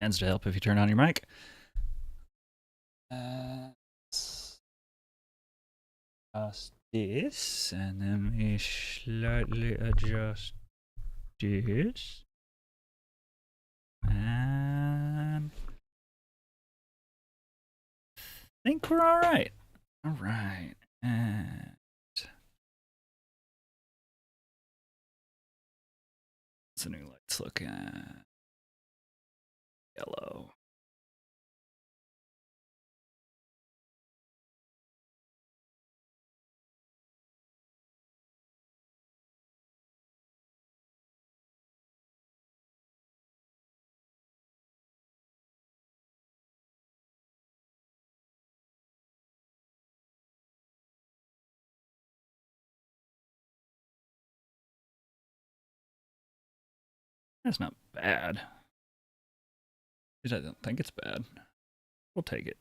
Hands to help if you turn on your mic. Adjust this, and then we slightly adjust this. And I think we're all right. All right. And what's the new lights look at? Yellow. That's not bad. I don't think it's bad. We'll take it.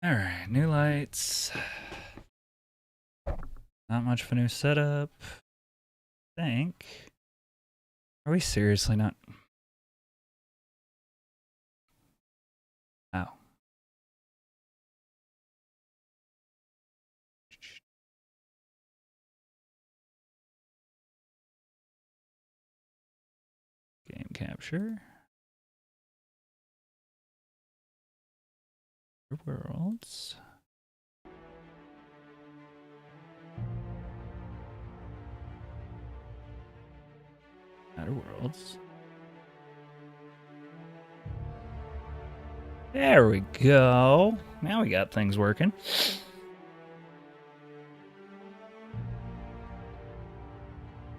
All right, new lights. Not much of a new setup. I think. Are we seriously not? Oh. Game capture. Worlds. Outer Worlds. There we go. Now we got things working.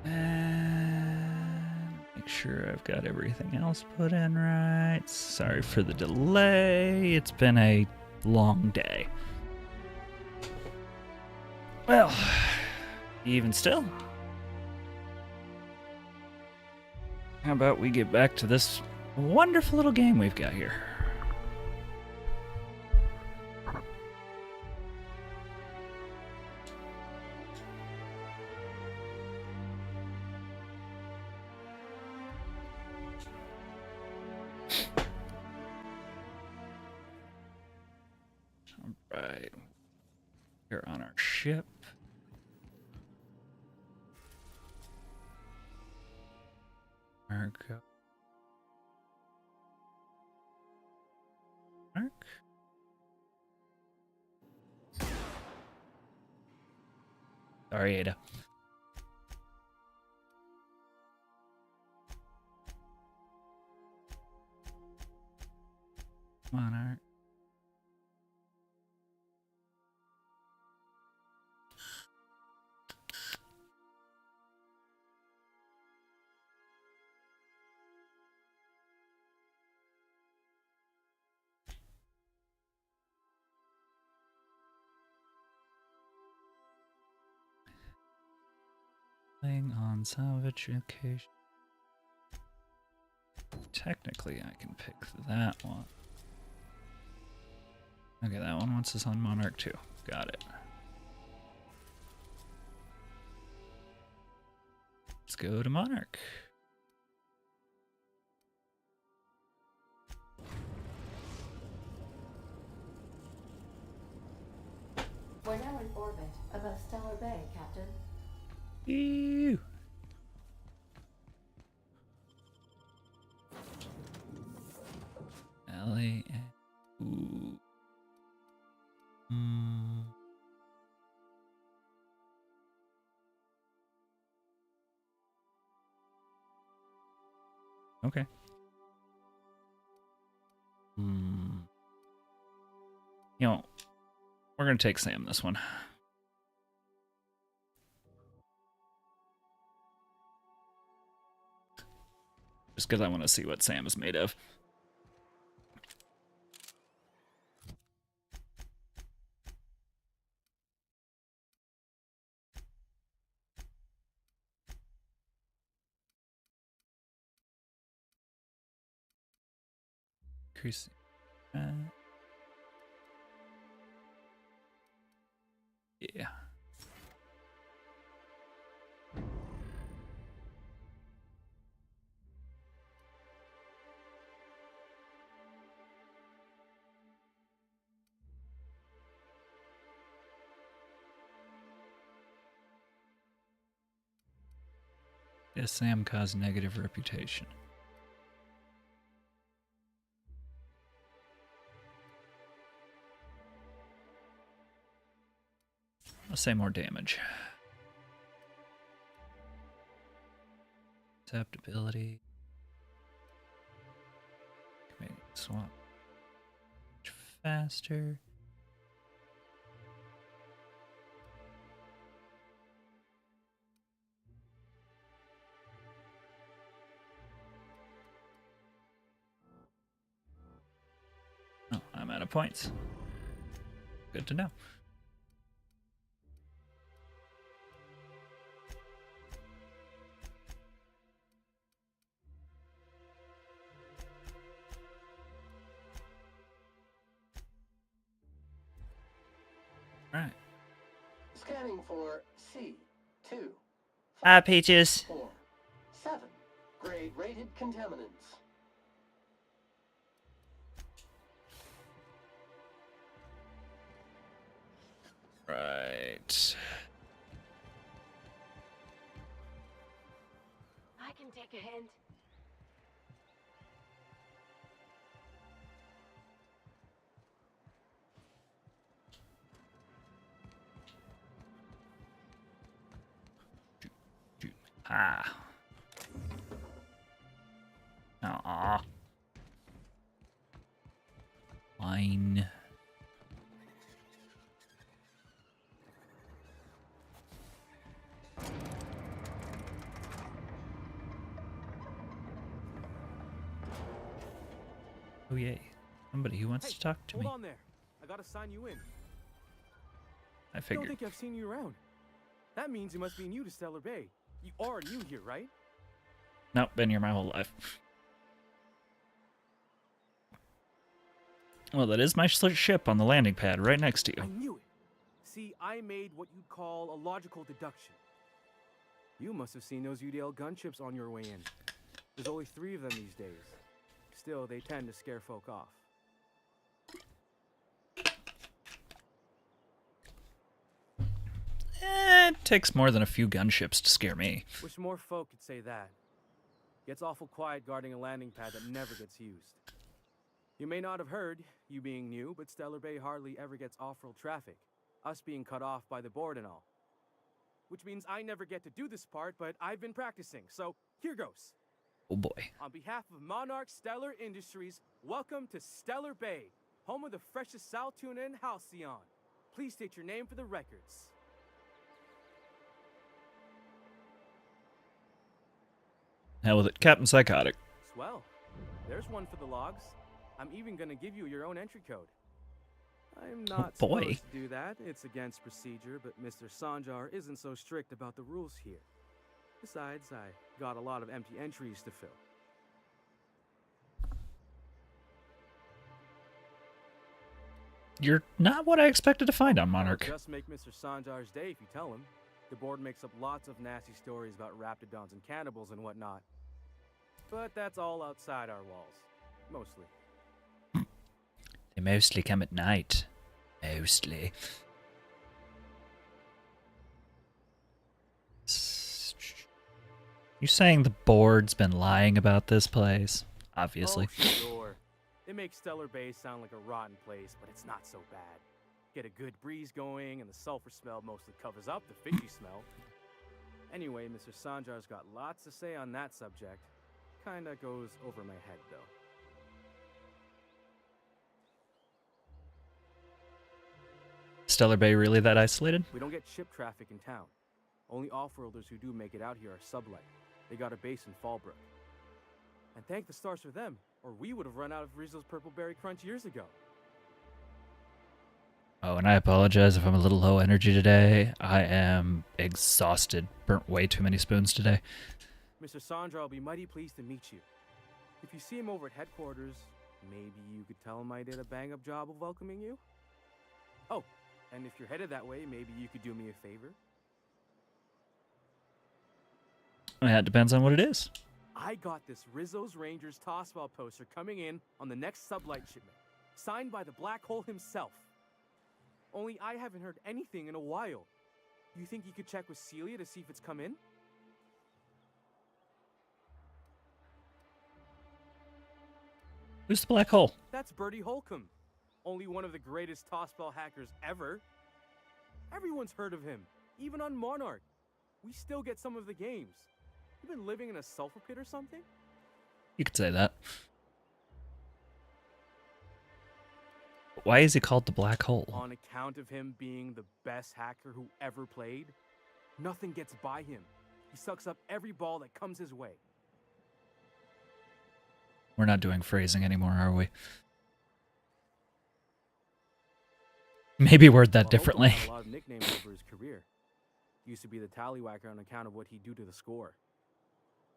And make sure I've got everything else put in right. Sorry for the delay. It's been a long day. Well, even still. How about we get back to this wonderful little game we've got here? All right. We're on our ship. Marco. Mark? Sorry, Ada. Monarch. Playing on salvage occasion. Technically, I can pick that one. Okay, that one wants us on Monarch 2. Got it. Let's go to Monarch. We're now in orbit above Stellar Bay, Captain. Ew. Ellie. Ooh. Okay. You know, we're gonna take Sam this one. Just because I want to see what Sam is made of. Increase. Yeah. Yes, Sam caused negative reputation. I'll say more damage. Adaptability. Maybe swap. Faster. Oh, I'm out of points. Good to know. Right. Scanning for C2. Hi, Peaches. 4, 7. Grade rated contaminants. Right. I can take a hint. Ah. Aw. Fine. Oh yay. Somebody who wants to talk to me. Hold on there. I gotta sign you in. I Don't figured. think I've seen you around. That means you must be new to Stellar Bay. You are new here, right? Nope, been here my whole life. Well, that is my ship on the landing pad right next to I you. knew it. See, I made what you'd call a logical deduction. You must have seen those UDL gunships on your way in. There's only 3 of them these days. Still, they tend to scare folk off. It takes more than a few gunships to scare me. Wish more folk could say that. Gets awful quiet guarding a landing pad that never gets used. You may not have heard, you being new, but Stellar Bay hardly ever gets off-road traffic. Us being cut off by the board and all. Which means I never get to do this part, but I've been practicing, so here goes. Oh boy. On behalf of Monarch Stellar Industries, welcome to Stellar Bay, home of the freshest sal tuna and halcyon. Please state your name for the records. Hell with it. Captain SciKotoc. Swell. There's one for the logs. I'm even gonna give you your own entry code. I'm not boy. supposed to do that. It's against procedure, but Mr. Sanjar isn't so strict about the rules here. Besides, I got a lot of empty entries to fill. You're not what I expected to find on Monarch. It'll just make Mr. Sanjar's day if you tell him. The board makes up lots of nasty stories about raptidons and cannibals and whatnot. But that's all outside our walls. Mostly. They mostly come at night. Mostly. You saying the board's been lying about this place? Obviously. Oh, sure. It makes Stellar Bay sound like a rotten place, but it's not so bad. Get a good breeze going, and the sulfur smell mostly covers up the fishy smell. Anyway, Mr. Sanjar's got lots to say on that subject. Kinda goes over my head, though. Stellar Bay really that isolated? We don't get ship traffic in town. Only off-worlders who do make it out here are sublight. They got a base in Fallbrook. And thank the stars for them, or we would have run out of Rizzo's Purple Berry Crunch years ago. Oh, and I apologize if I'm a little low energy today. I am exhausted. Burnt way too many spoons today. Mr. Sandra will be mighty pleased to meet you. If you see him over at headquarters, maybe you could tell him I did a bang-up job of welcoming you? Oh, and if you're headed that way, maybe you could do me a favor? That depends on what it is. I got this Rizzo's Rangers Tosswell poster coming in on the next sublight shipment, signed by the Black Hole himself. Only I haven't heard anything in a while. You think you could check with Celia to see if it's come in? Who's the black hole? That's Bertie Holcomb, only one of the greatest toss-ball hackers ever. Everyone's heard of him, even on Monarch. We still get some of the games. You been living in a sulfur pit or something? You could say that. Why is he called the black hole? On account of him being the best hacker who ever played, nothing gets by him. He sucks up every ball that comes his way. We're not doing phrasing anymore, are we? Maybe word that Well, differently. Holcomb had a lot of nicknames over his career. Used to be the tallywhacker on account of what he'd do to the score.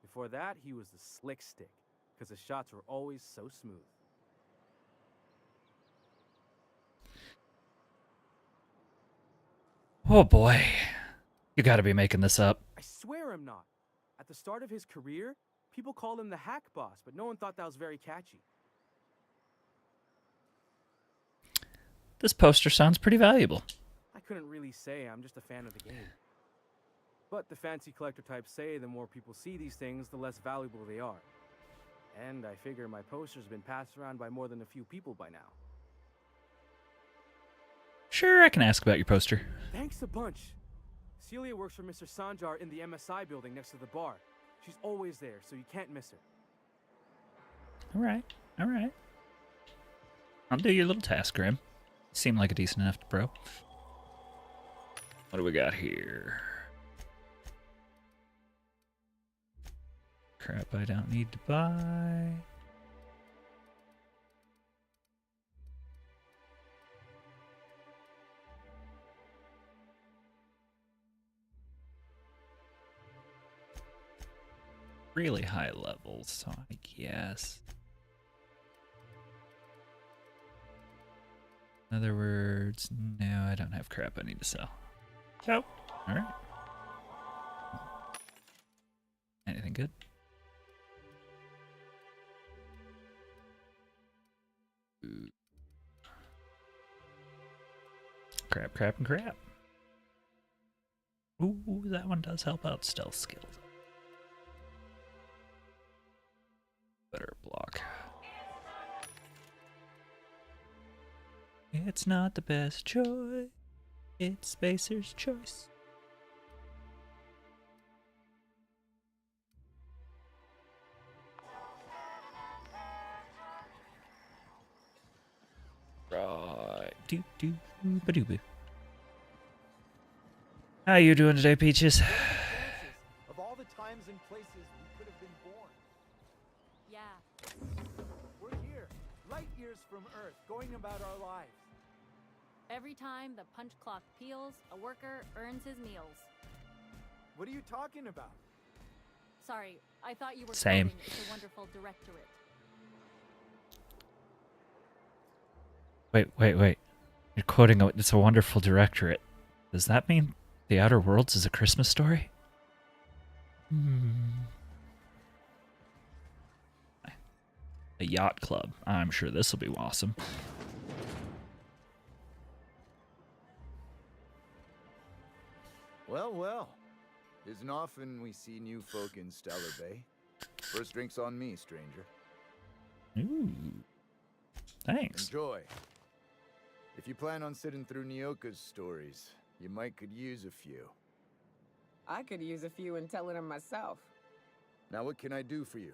Before that, he was the slick stick, because his shots were always so smooth. Oh boy. You gotta be making this up. I swear I'm not. At the start of his career, people called him the hack boss, but no one thought that was very catchy. This poster sounds pretty valuable. I couldn't really say I'm just a fan of the game. But the fancy collector types say the more people see these things, the less valuable they are. And I figure my poster's been passed around by more than a few people by now. Sure, I can ask about your poster. Thanks a bunch. Celia works for Mr. Sanjar in the MSI building next to the bar. She's always there, so you can't miss her. Alright, alright. I'll do your little task, Grim. You seem like a decent enough bro. What do we got here? Crap I don't need to buy. Really high levels, so I guess. In other words, no, I don't have crap I need to sell. So, alright. Anything good? Ooh. Crap, crap, and crap. Ooh, that one does help out stealth skills. Better block. It's not the best choice. It's Spacer's choice. Right. Do do ba doo boo. How you doing today, Peaches? Of all the times and places we could have been born. Yeah. We're here, light years from Earth, going about our lives. Every time the punch clock peals, a worker earns his meals. What are you talking about? Sorry, I thought you were Same. quoting It's a Wonderful Directorate. Wait. You're quoting It's a Wonderful Directorate. Does that mean The Outer Worlds is a Christmas story? A yacht club. I'm sure this will be awesome. Well. Isn't often we see new folk in Stellar Bay. First drink's on me, stranger. Ooh. Thanks. Enjoy. If you plan on sitting through Nyoka's stories, you might could use a few. I could use a few and telling them myself. Now what can I do for you?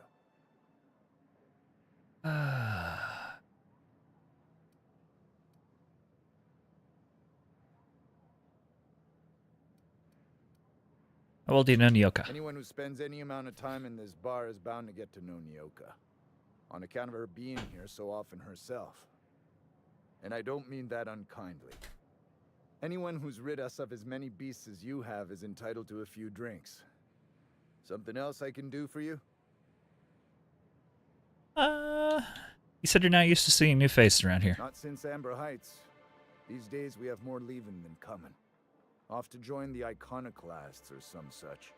How well do you know Nyoka? Anyone who spends any amount of time in this bar is bound to get to know Nyoka. On account of her being here so often herself. And I don't mean that unkindly. Anyone who's rid us of as many beasts as you have is entitled to a few drinks. Something else I can do for you? You said you're not used to seeing new faces around here. Not since Amber Heights. These days we have more leaving than coming. Off to join the Iconoclasts or some such.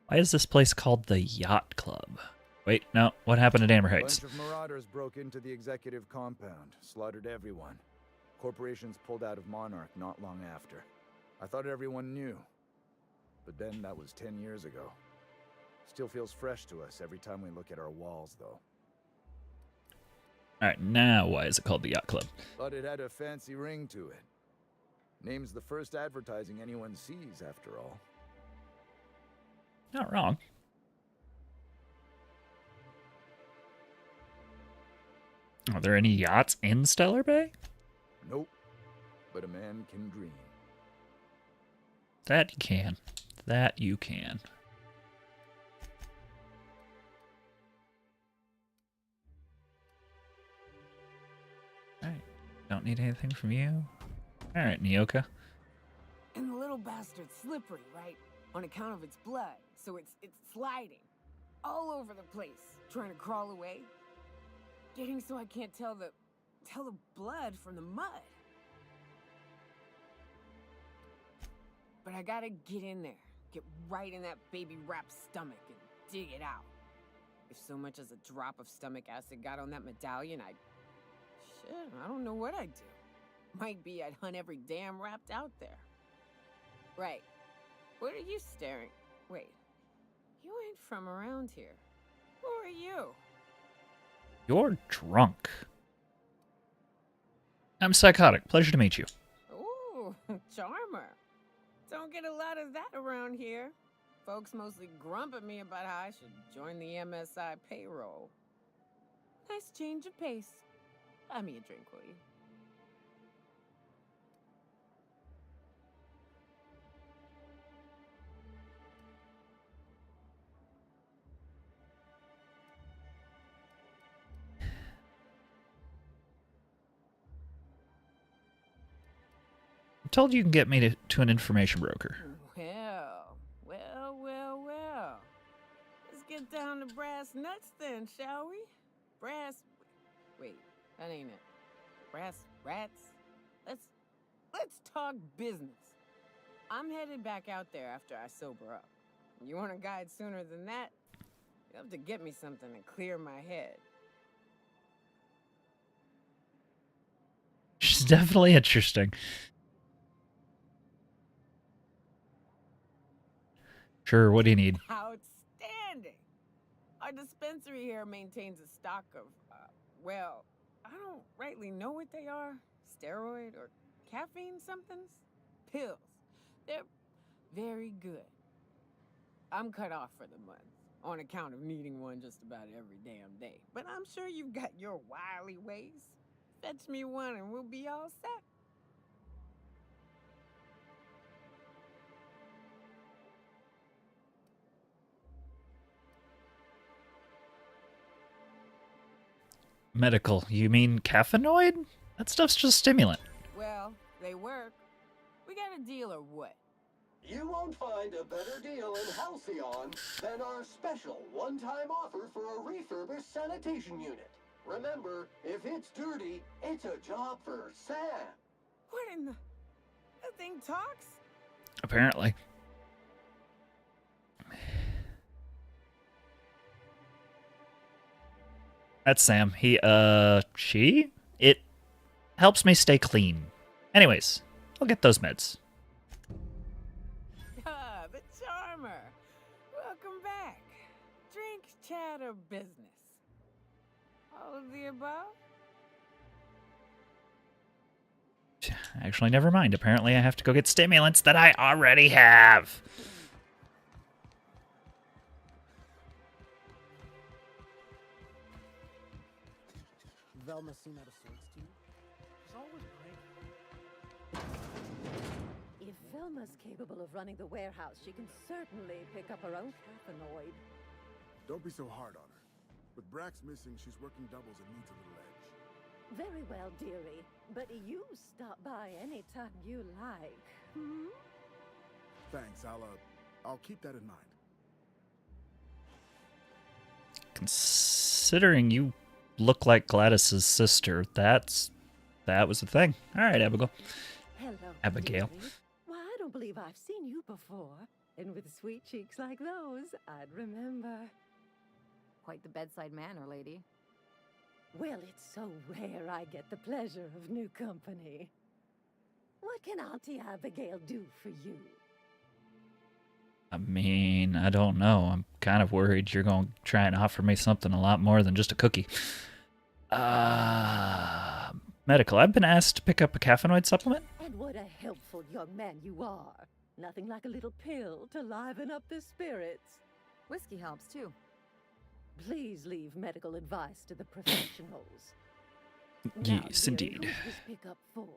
Why is this place called the Yacht Club? Wait, no. What happened at Amber Heights? Bunch of marauders broke into the executive compound, slaughtered everyone. Corporations pulled out of Monarch not long after. I thought everyone knew. But then that was 10 years ago. Still feels fresh to us every time we look at our walls, though. Alright, now why is it called the Yacht Club? But it had a fancy ring to it. Name's the first advertising anyone sees, after all. Not wrong. Are there any yachts in Stellar Bay? Nope. But a man can dream. That you can. That you can. Alright. Don't need anything from you. Alright, Nyoka. And the little bastard's slippery, right? On account of its blood. So it's sliding. All over the place. Trying to crawl away. Getting so I can't tell the blood from the mud. But I gotta get in there. Get right in that baby-wrapped stomach and dig it out. If so much as a drop of stomach acid got on that medallion, I don't know what I'd do. Might be I'd hunt every damn wrapped out there. Right. What are you staring? Wait. You ain't from around here. Who are you? You're drunk. I'm SciKotoc. Pleasure to meet you. Ooh, charmer. Don't get a lot of that around here. Folks mostly grump at me about how I should join the MSI payroll. Nice change of pace. Buy me a drink, will you? I'm told you can get me to an information broker. Well. Let's get down to brass nuts then, shall we? Wait, that ain't it. Brass rats? Let's talk business. I'm headed back out there after I sober up. You want a guide sooner than that? You'll have to get me something to clear my head. She's definitely interesting. Sure, what do you need? Outstanding! Our dispensary here maintains a stock of, well, I don't rightly know what they are. Steroid or caffeine somethings? Pills. They're very good. I'm cut off for the month, on account of needing one just about every damn day. But I'm sure you've got your wily ways. Fetch me one and we'll be all set. Medical. You mean caffeinoid? That stuff's just stimulant. Well, they work. We got a deal or what? You won't find a better deal in Halcyon than our special one-time offer for a refurbished sanitation unit. Remember, if it's dirty, it's a job for Sam. What in the... That thing talks? Apparently. That's Sam. She? It helps me stay clean. Anyways, I'll get those meds. Ah, the charmer. Welcome back. Drink, chat, or business? All of the above? Actually, never mind. Apparently, I have to go get stimulants that I already have. Velma seem out of sorts to you? She's always great. If Velma's capable of running the warehouse, she can certainly pick up her own caffeinoid. Don't be so hard on her. With Brax missing, she's working doubles and needs a little edge. Very well, dearie. But you stop by anytime you like. Hmm? Thanks, I'll keep that in mind. Considering you look like Gladys's sister, that was the thing. All right, Abigail. Hello, Abigail. dearie. Why, I don't believe I've seen you before. And with sweet cheeks like those, I'd remember. Quite the bedside manner, lady. Well, it's so rare I get the pleasure of new company. What can Auntie Abigail do for you? I mean, I don't know. I'm kind of worried you're going to try and offer me something a lot more than just a cookie. Medical, I've been asked to pick up a caffeinoid supplement. And what a helpful young man you are. Nothing like a little pill to liven up the spirits. Whiskey helps too. Please leave medical advice to the professionals. Yes, now, indeed. Who's this pickup for?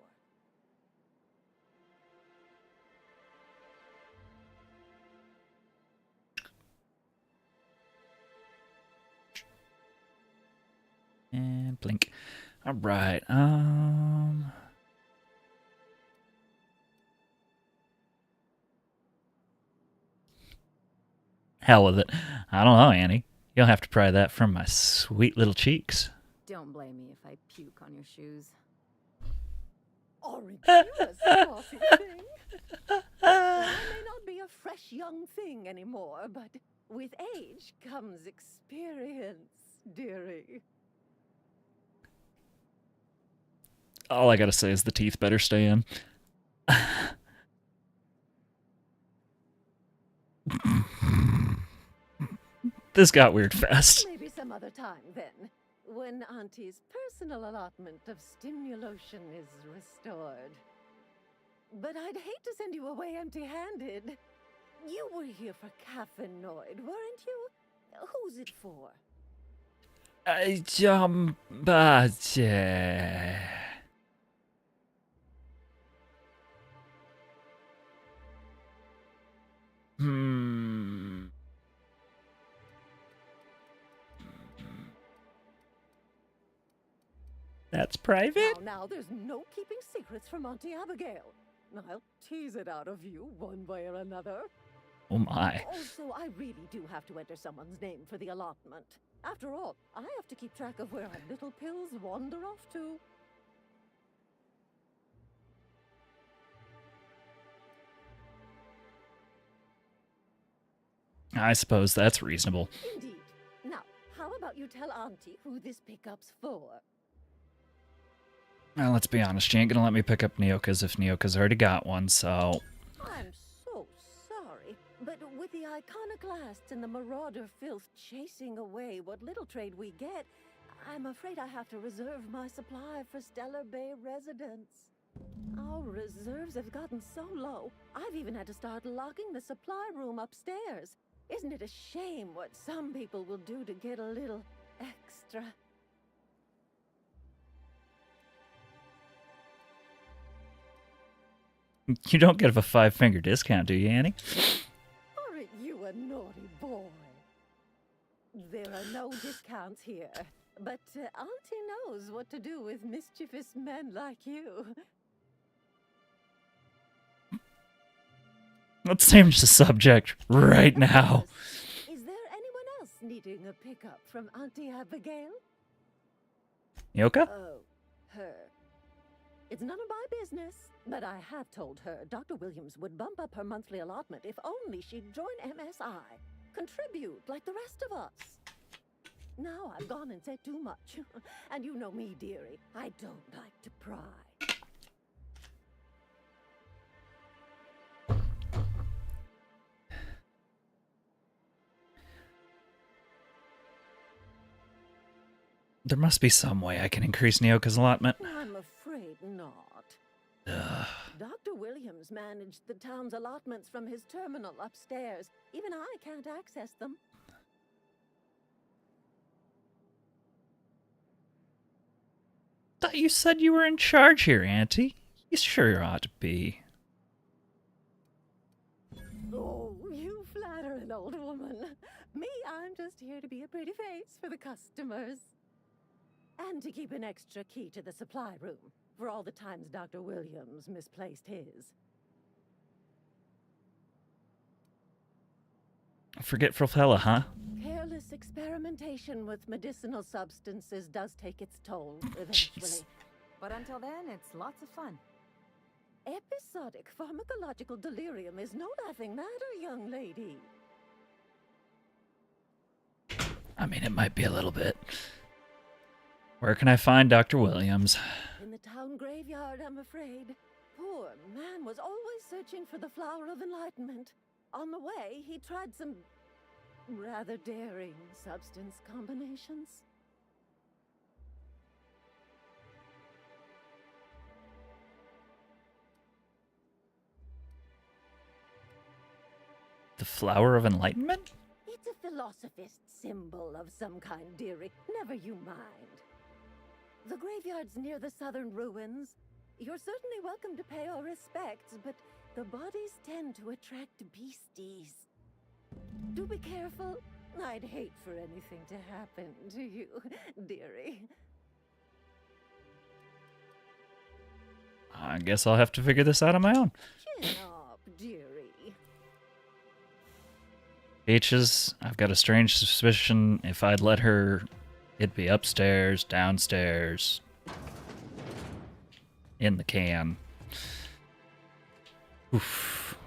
And blink. All right. Hell with it. I don't know, Annie. You'll have to pry that from my sweet little cheeks. Don't blame me if I puke on your shoes. Aren't you a saucy thing? I may not be a fresh young thing anymore, but with age comes experience, dearie. All I gotta say is the teeth better stay in. This got weird fast. Maybe some other time then, when Auntie's personal allotment of stimulation is restored. But I'd hate to send you away empty-handed. You were here for caffeinoid, weren't you? Who's it for? That's private? Now, there's no keeping secrets from Auntie Abigail. I'll tease it out of you one way or another. Oh my. Also, I really do have to enter someone's name for the allotment. After all, I have to keep track of where our little pills wander off to. I suppose that's reasonable. Indeed. Now, how about you tell Auntie who this pickup's for? Well, let's be honest, she ain't gonna let me pick up Nyoka's if Nyoka's already got one, so... I'm so sorry, but with the iconoclasts and the marauder filth chasing away what little trade we get, I'm afraid I have to reserve my supply for Stellar Bay residents. Our reserves have gotten so low, I've even had to start locking the supply room upstairs. Isn't it a shame what some people will do to get a little extra? You don't get a 5-finger discount, do you, Annie? Aren't you a naughty boy? There are no discounts here, but Auntie knows what to do with mischievous men like you. Let's change the subject right now. Is there anyone else needing a pickup from Auntie Abigail? Nyoka? Oh, her. It's none of my business, but I have told her Dr. Williams would bump up her monthly allotment if only she'd join MSI. Contribute like the rest of us. Now I've gone and said too much. And you know me, dearie. I don't like to pry. There must be some way I can increase Nyoka's allotment. I'm afraid not. Ugh. Dr. Williams managed the town's allotments from his terminal upstairs. Even I can't access them. Thought you said you were in charge here, Auntie. You sure ought to be. Oh, you flatter an old woman. Me, I'm just here to be a pretty face for the customers. And to keep an extra key to the supply room for all the times Dr. Williams misplaced his. Forgetful fella, huh? Careless experimentation with medicinal substances does take its toll eventually. Jeez. But until then, it's lots of fun. Episodic pharmacological delirium is no laughing matter, young lady. I mean, it might be a little bit. Where can I find Dr. Williams? In the town graveyard, I'm afraid. Poor man was always searching for the flower of enlightenment. On the way, he tried some rather daring substance combinations. The Flower of Enlightenment? It's a philosophist symbol of some kind, dearie. Never you mind. The graveyard's near the southern ruins. You're certainly welcome to pay our respects, but the bodies tend to attract beasties. Do be careful. I'd hate for anything to happen to you, dearie. I guess I'll have to figure this out on my own. Chin up, dearie. Beaches, I've got a strange suspicion if I'd let her, it'd be upstairs, downstairs, in the can. Oof.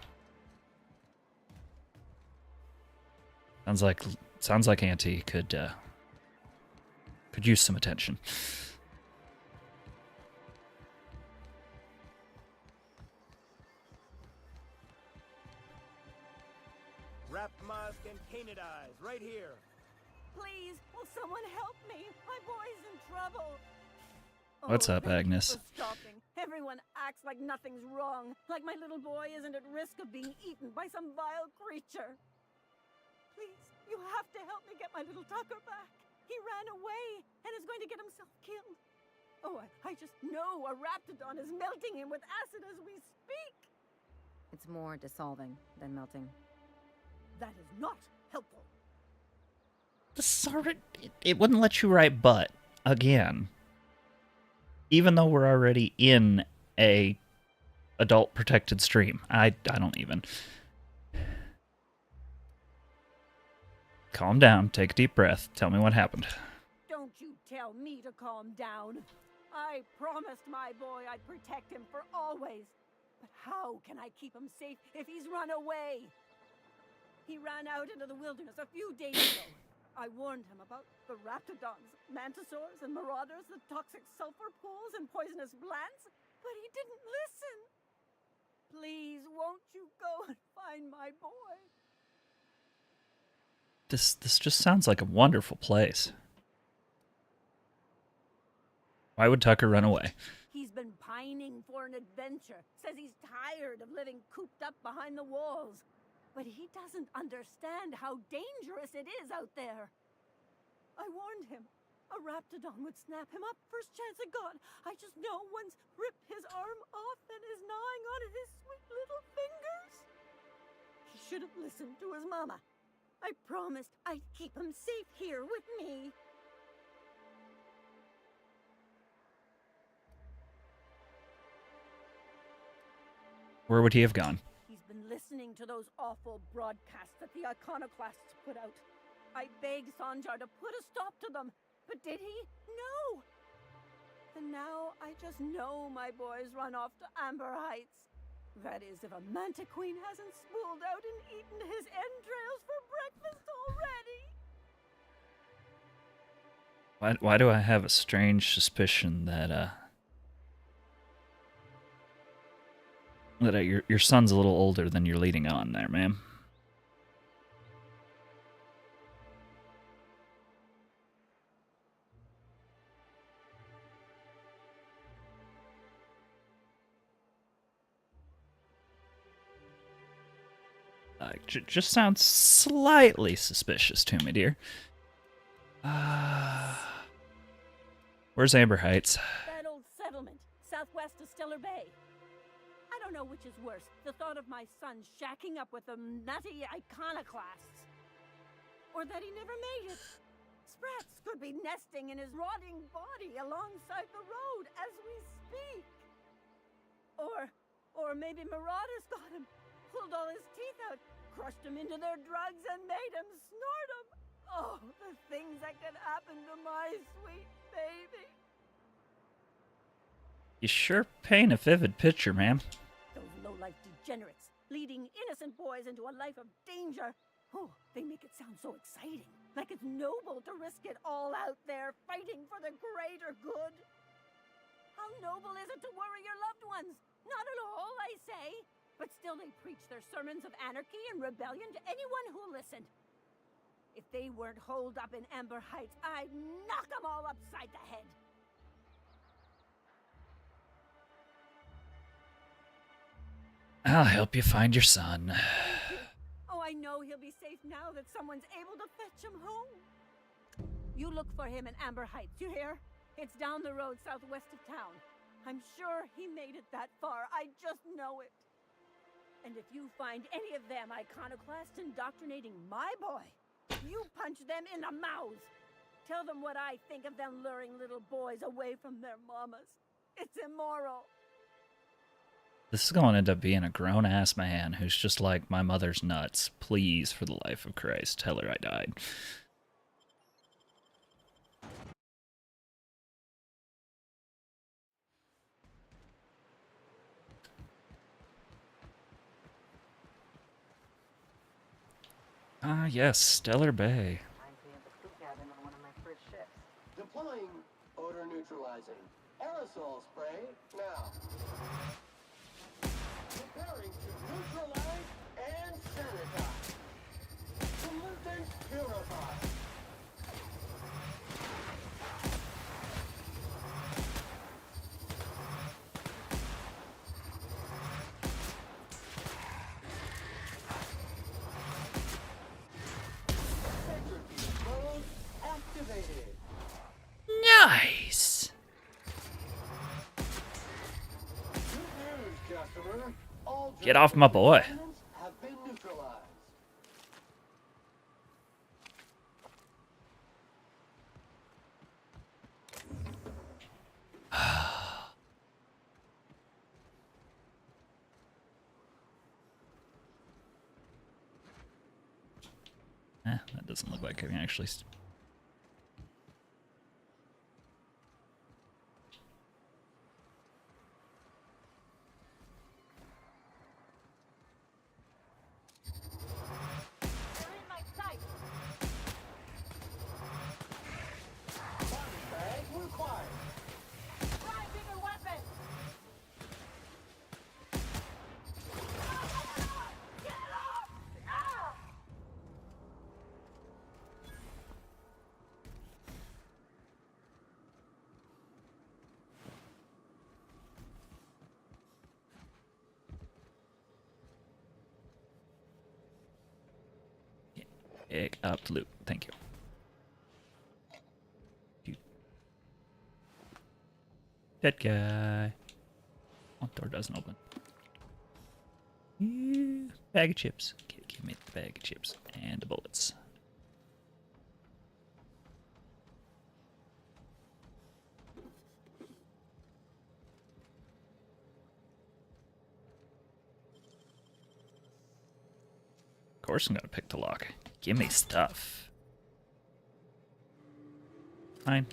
Sounds like Auntie could use some attention. Wrap mask and painted eyes, right here. Please, will someone help me? My boy's in trouble. What's up, thank you Agnes? for stopping. Everyone acts like nothing's wrong, like my little boy isn't at risk of being eaten by some vile creature. Please, you have to help me get my little Tucker back. He ran away and is going to get himself killed. Oh, I just know a raptidon is melting him with acid as we speak. It's more dissolving than melting. That is not helpful. It wouldn't let you write but again. Even though we're already in a adult protected stream. I don't even. Calm down, take a deep breath. Tell me what happened. Don't you tell me to calm down. I promised my boy I'd protect him for always. But how can I keep him safe if he's run away? He ran out into the wilderness a few days ago. I warned him about the raptidons, mantisaurs, and marauders, the toxic sulfur pools, and poisonous plants, but he didn't listen. Please, won't you go and find my boy? This just sounds like a wonderful place. Why would Tucker run away? He's been pining for an adventure. Says he's tired of living cooped up behind the walls. But he doesn't understand how dangerous it is out there. I warned him. A raptidon would snap him up first chance it got. I just know one's ripped his arm off and is gnawing on his sweet little fingers. He should have listened to his mama. I promised I'd keep him safe here with me. Where would he have gone? He's been listening to those awful broadcasts that the iconoclasts put out. I begged Sanjar to put a stop to them, but did he? No! And now I just know my boy's run off to Amber Heights. That is, if a manta queen hasn't spooled out and eaten his entrails for breakfast already. Why do I have a strange suspicion that your son's a little older than you're leading on there, ma'am? Just sounds slightly suspicious to me, dear. Where's Amber Heights? That old settlement, southwest of Stellar Bay. I don't know which is worse, the thought of my son shacking up with the nutty iconoclasts, or that he never made it. Sprats could be nesting in his rotting body alongside the road as we speak. Or maybe marauders got him, pulled all his teeth out, crushed him into their drugs, and made him snort them. Oh, the things that could happen to my sweet baby. You sure paint a vivid picture, ma'am. Those low-life degenerates, leading innocent boys into a life of danger. Oh, they make it sound so exciting, like it's noble to risk it all out there, fighting for the greater good. How noble is it to worry your loved ones? Not at all, I say. But still they preach their sermons of anarchy and rebellion to anyone who listened. If they weren't holed up in Amber Heights, I'd knock them all upside the head. I'll help you find your son. Oh, I know he'll be safe now that someone's able to fetch him home. You look for him in Amber Heights, you hear? It's down the road southwest of town. I'm sure he made it that far. I just know it. And if you find any of them iconoclasts indoctrinating my boy, you punch them in the mouths. Tell them what I think of them luring little boys away from their mamas. It's immoral. This is going to end up being a grown-ass man who's just like, my mother's nuts. Please, for the life of Christ, tell her I died. Ah, yes, Stellar Bay. Deploying odor neutralizing aerosol spray now. Preparing to neutralize and sanitize. Pollutants purified. Centrifuge mode activated. Nice! Get off my boy. Have been neutralized. That doesn't look like I can actually... Pick up the loot. Thank you. Dead guy. Oh, door doesn't open. Yeah. Bag of chips. Give me the bag of chips and the bullets. Of course I'm gonna pick the lock. Give me stuff. Mine.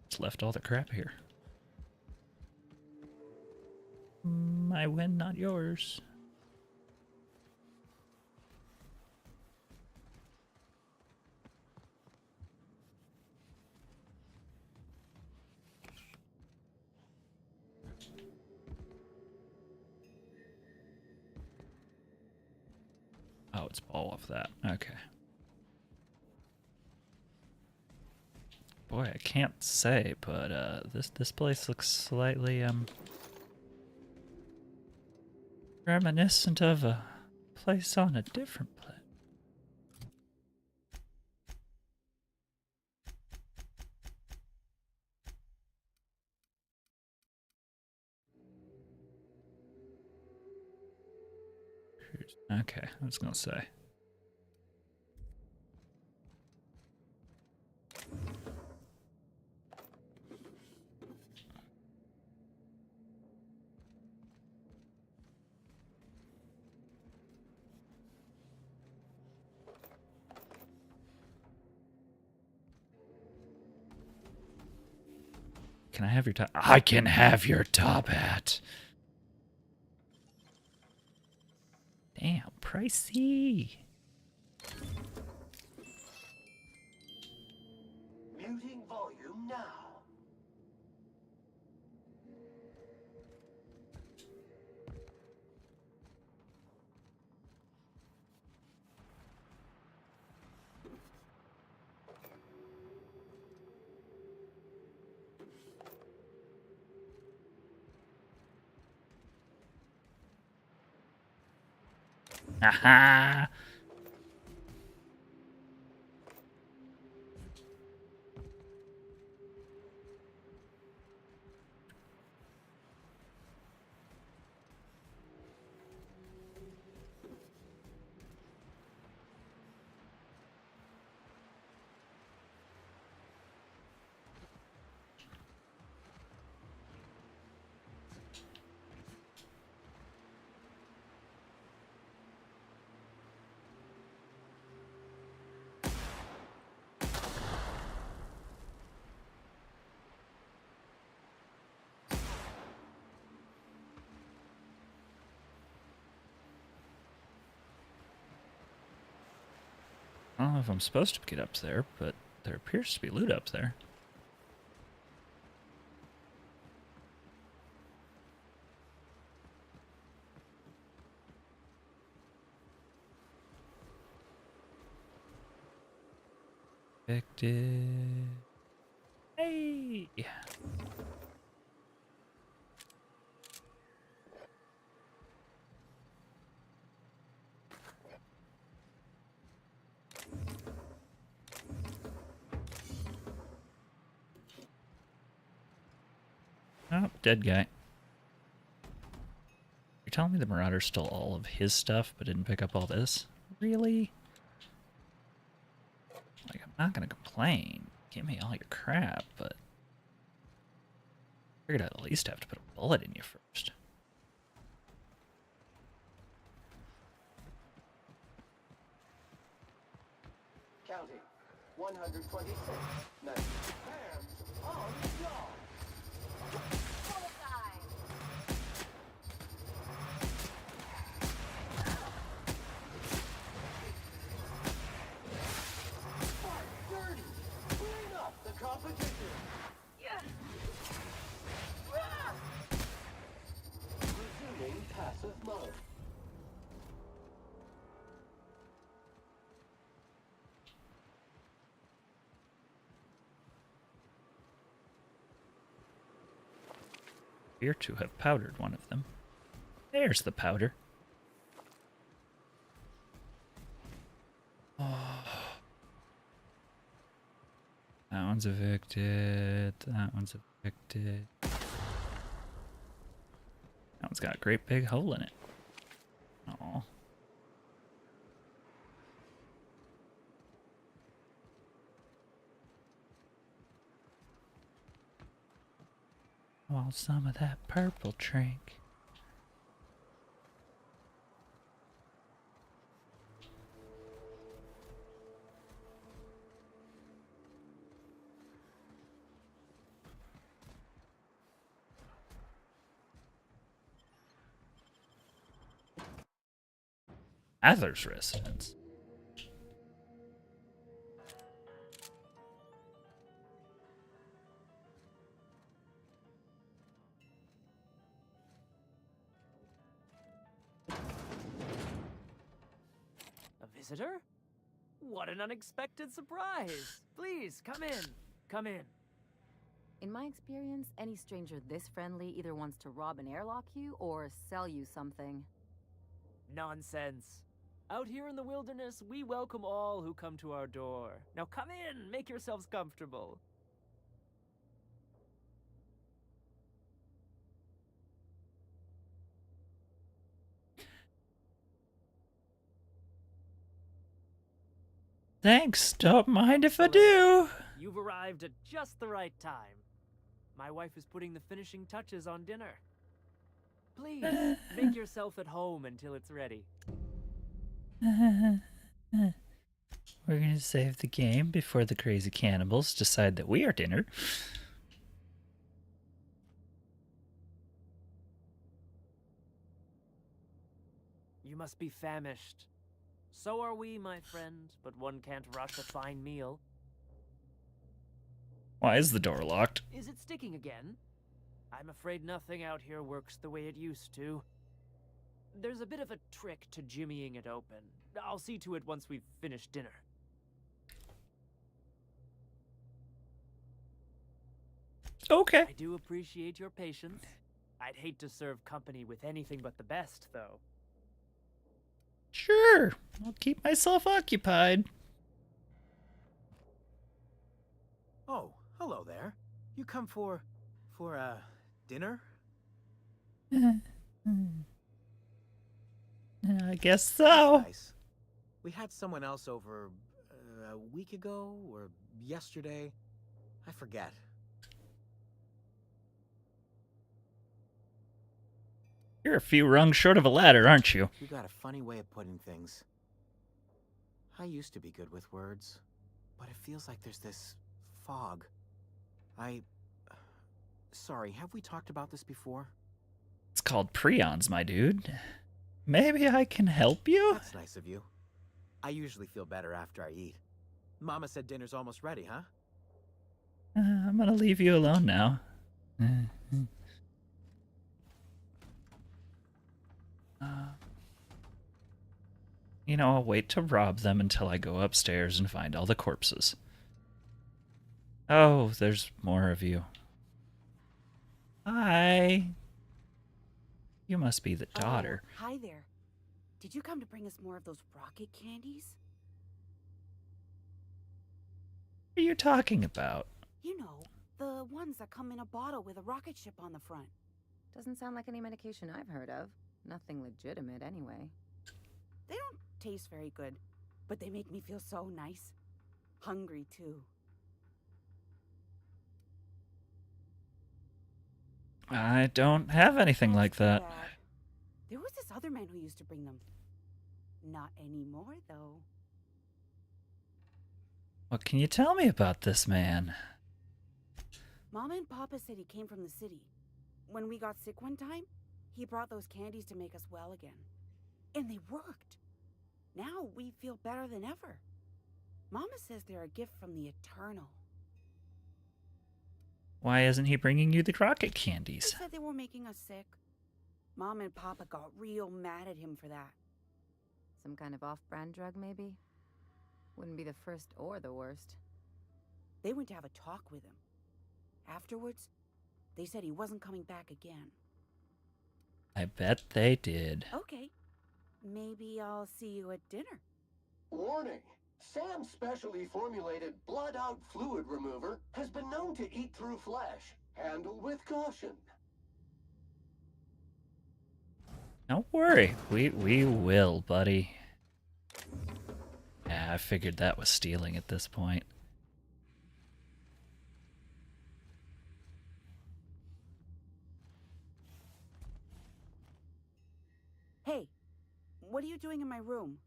Just left all the crap here. My win, not yours. Oh, it's all of that. Okay. Boy, I can't say, but this place looks slightly reminiscent of a place on a different planet. Okay, I was gonna say. Can I have your top? I can have your top hat. Damn, pricey. Computing volume now. Aha! I don't know if I'm supposed to get up there, but there appears to be loot up there. Infected. Hey! Oh, dead guy. You're telling me the Marauder stole all of his stuff but didn't pick up all this? Really? Like, I'm not gonna complain. Give me all your crap, but I figured I'd at least have to put a bullet in you first. Counting. 126. Nice. Hands on the job. Dirty. Clean up the competition. Resuming passive mode. Appear to have powdered one of them. There's the powder. Oh. That one's evicted. That one's evicted. That one's got a great big hole in it. Oh. Want some of that purple drink. Adler's residence. A visitor? What an unexpected surprise! Please, come in. Come in. In my experience, any stranger this friendly either wants to rob and airlock you or sell you something. Nonsense. Out here in the wilderness, we welcome all who come to our door. Now come in, make yourselves comfortable. Thanks, don't mind if I do. You've arrived at just the right time. My wife is putting the finishing touches on dinner. Please, make yourself at home until it's ready. We're gonna save the game before the crazy cannibals decide that we are dinner. You must be famished. So are we, my friend, but one can't rush a fine meal. Why is the door locked? Is it sticking again? I'm afraid nothing out here works the way it used to. There's a bit of a trick to jimmying it open. I'll see to it once we've finished dinner. Okay. I do appreciate your patience. I'd hate to serve company with anything but the best, though. Sure. I'll keep myself occupied. Oh, hello there. You come for dinner? I guess so. That's nice. We had someone else over a week ago or yesterday. I forget. You're a few rungs short of a ladder, aren't you? You got a funny way of putting things. I used to be good with words, but it feels like there's this fog. Sorry, have we talked about this before? It's called prions, my dude. Maybe I can help you? That's nice of you. I usually feel better after I eat. Mama said dinner's almost ready, huh? I'm gonna leave you alone now. You know, I'll wait to rob them until I go upstairs and find all the corpses. Oh, there's more of you. Hi. You must be the daughter. Oh, hi there. Did you come to bring us more of those rocket candies? What are you talking about? You know, the ones that come in a bottle with a rocket ship on the front. Doesn't sound like any medication I've heard of. Nothing legitimate, anyway. They don't taste very good, but they make me feel so nice. Hungry, too. I don't have anything like that. Bad. There was this other man who used to bring them. Not anymore, though. What can you tell me about this man? Mama and Papa said he came from the city. When we got sick one time, he brought those candies to make us well again. And they worked. Now we feel better than ever. Mama says they're a gift from the Eternal. Why isn't he bringing you the rocket candies? They said they were making us sick. Mom and Papa got real mad at him for that. Some kind of off-brand drug, maybe? Wouldn't be the first or the worst. They went to have a talk with him. Afterwards, they said he wasn't coming back again. I bet they did. Okay. Maybe I'll see you at dinner. Warning! Sam's specially formulated blood-out fluid remover has been known to eat through flesh. Handle with caution. Don't worry. We will, buddy. Yeah, I figured that was stealing at this point. Hey, what are you doing in my room?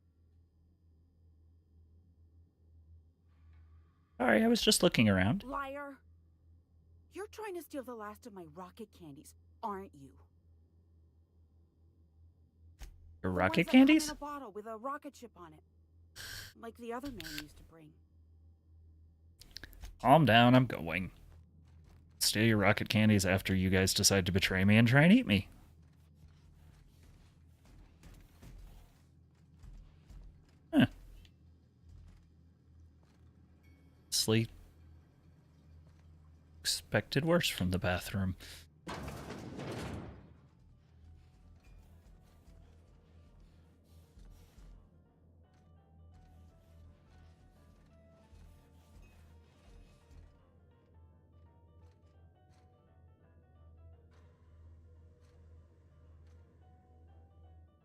Sorry, I was just looking around. Liar! You're trying to steal the last of my rocket candies, aren't you? Your The rocket ones that come candies? in a bottle with a rocket ship on it, like the other man used to bring. Calm down, I'm going. Steal your rocket candies after you guys decide to betray me and try and eat me. Huh. Sleep. Expected worse from the bathroom.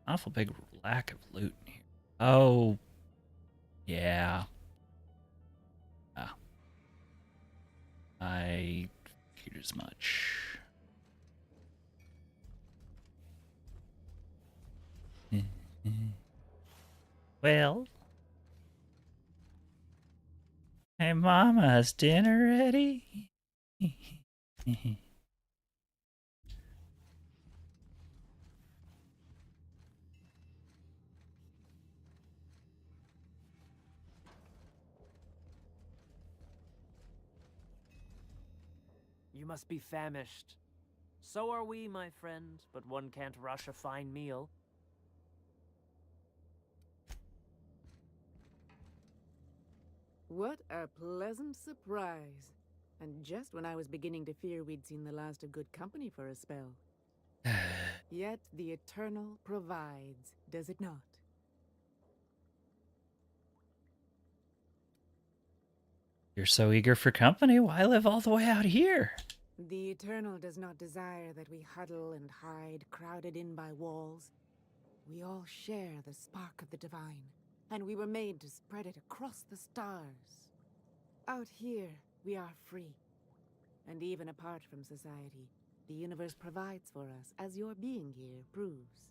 Awful big lack of loot in here. Oh, yeah. I figured as much. Well, hey, Mama, is dinner ready? You must be famished. So are we, my friend, but one can't rush a fine meal. What a pleasant surprise. And just when I was beginning to fear we'd seen the last of good company for a spell. Yet the Eternal provides, does it not? You're so eager for company, why live all the way out here? The Eternal does not desire that we huddle and hide, crowded in by walls. We all share the spark of the divine, and we were made to spread it across the stars. Out here, we are free. And even apart from society, the universe provides for us, as your being here proves.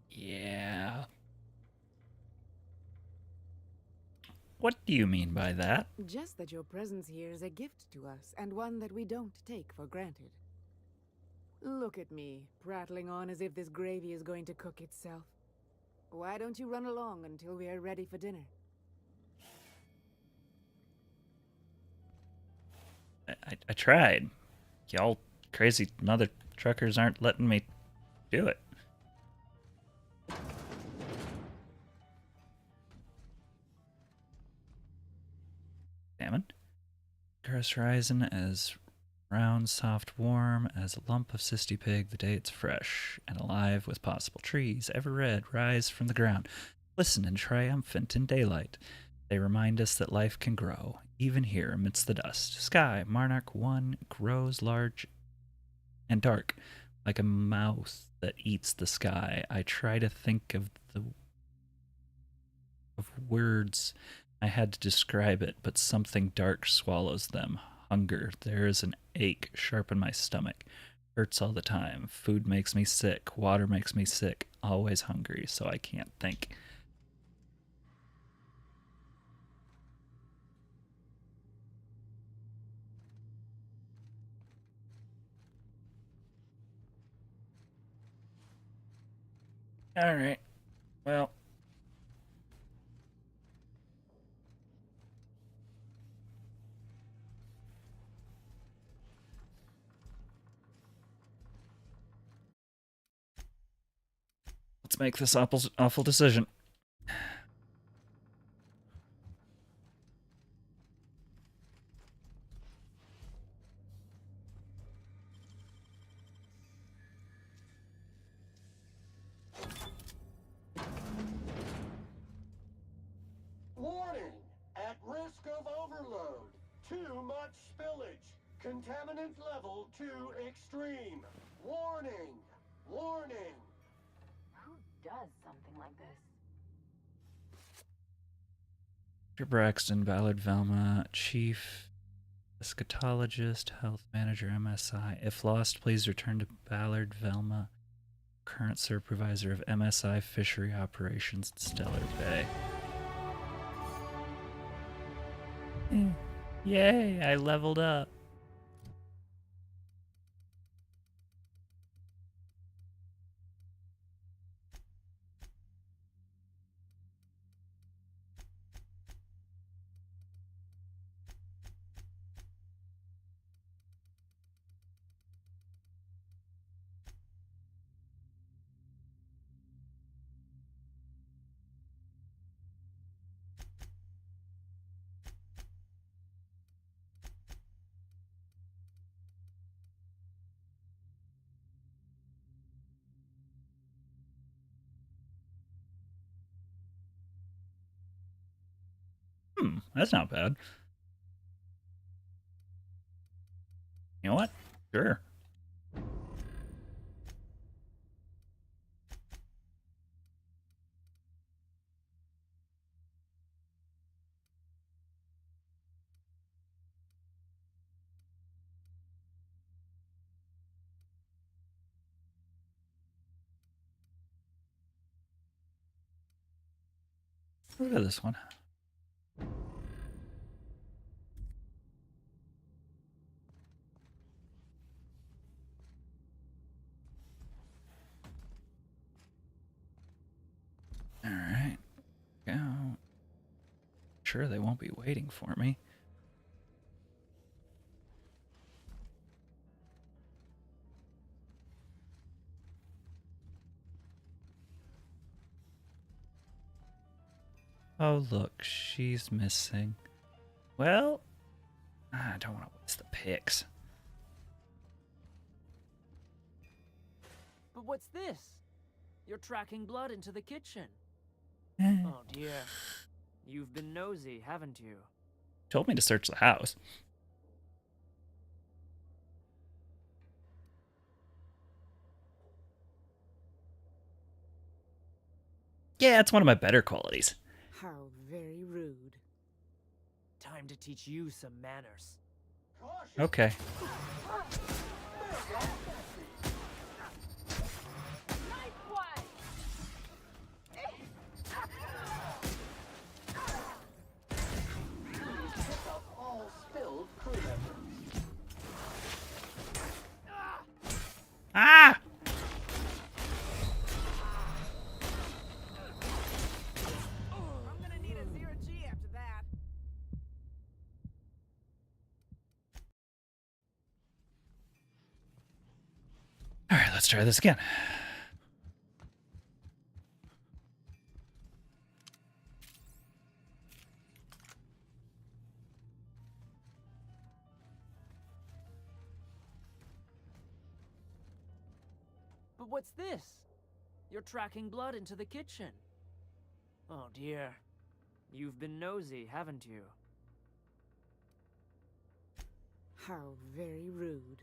Yeah. What do you mean by that? Just that your presence here is a gift to us, and one that we don't take for granted. Look at me, prattling on as if this gravy is going to cook itself. Why don't you run along until we are ready for dinner? I tried. Y'all crazy mother truckers aren't letting me do it. Salmon. Crust rising as round, soft, warm as a lump of cysty pig the day it's fresh and alive with possible trees, ever red, rise from the ground. Listen and triumphant in daylight. They remind us that life can grow, even here amidst the dust. Sky, Monarch 1 grows large and dark, like a mouth that eats the sky. I try to think of words I had to describe it, but something dark swallows them. Hunger. There is an ache sharp in my stomach. Hurts all the time. Food makes me sick. Water makes me sick. Always hungry, so I can't think. All right. Well. Let's make this awful decision. Warning! At risk of overload. Too much spillage. Contaminant level too extreme. Warning! Warning! Who does something like this? Dr. Braxton, Ballard Velma, Chief Eschatologist, Health Manager, MSI. If lost, please return to Ballard Velma, current Supervisor of MSI Fishery Operations in Stellar Bay. Yay, I leveled up. That's not bad. You know what? Sure. Look at this one. All right. Go. Sure, they won't be waiting for me. Oh, look, she's missing. Well, I don't want to waste the pics. But what's this? You're tracking blood into the kitchen. Eh. Oh dear. You've been nosy, haven't you? Told me to search the house. Yeah, it's one of my better qualities. How very rude. Time to teach you some manners. Okay. All spilled crew members. Ah! I'm gonna need a zero G after that. All right, let's try this again. But what's this? You're tracking blood into the kitchen. Oh dear. You've been nosy, haven't you? How very rude.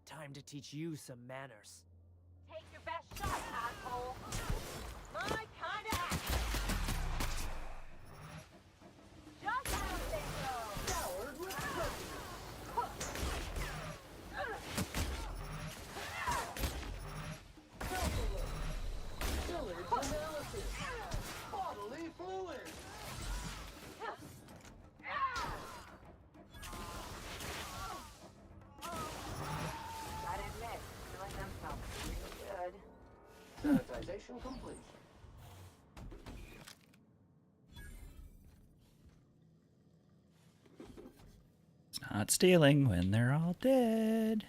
Time to teach you some manners. Take your best shot, asshole. My kind of action. Just how they go. Howard with Pillage analysis. Bodily fluids. Gotta admit, feeling them felt really good. Sanitization complete. It's not stealing when they're all dead.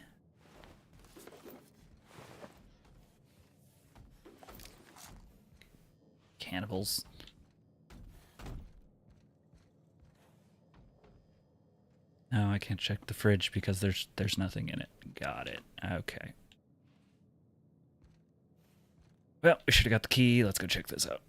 Cannibals. No, I can't check the fridge because there's nothing in it. Got it. Okay. Well, we should have got the key. Let's go check this out.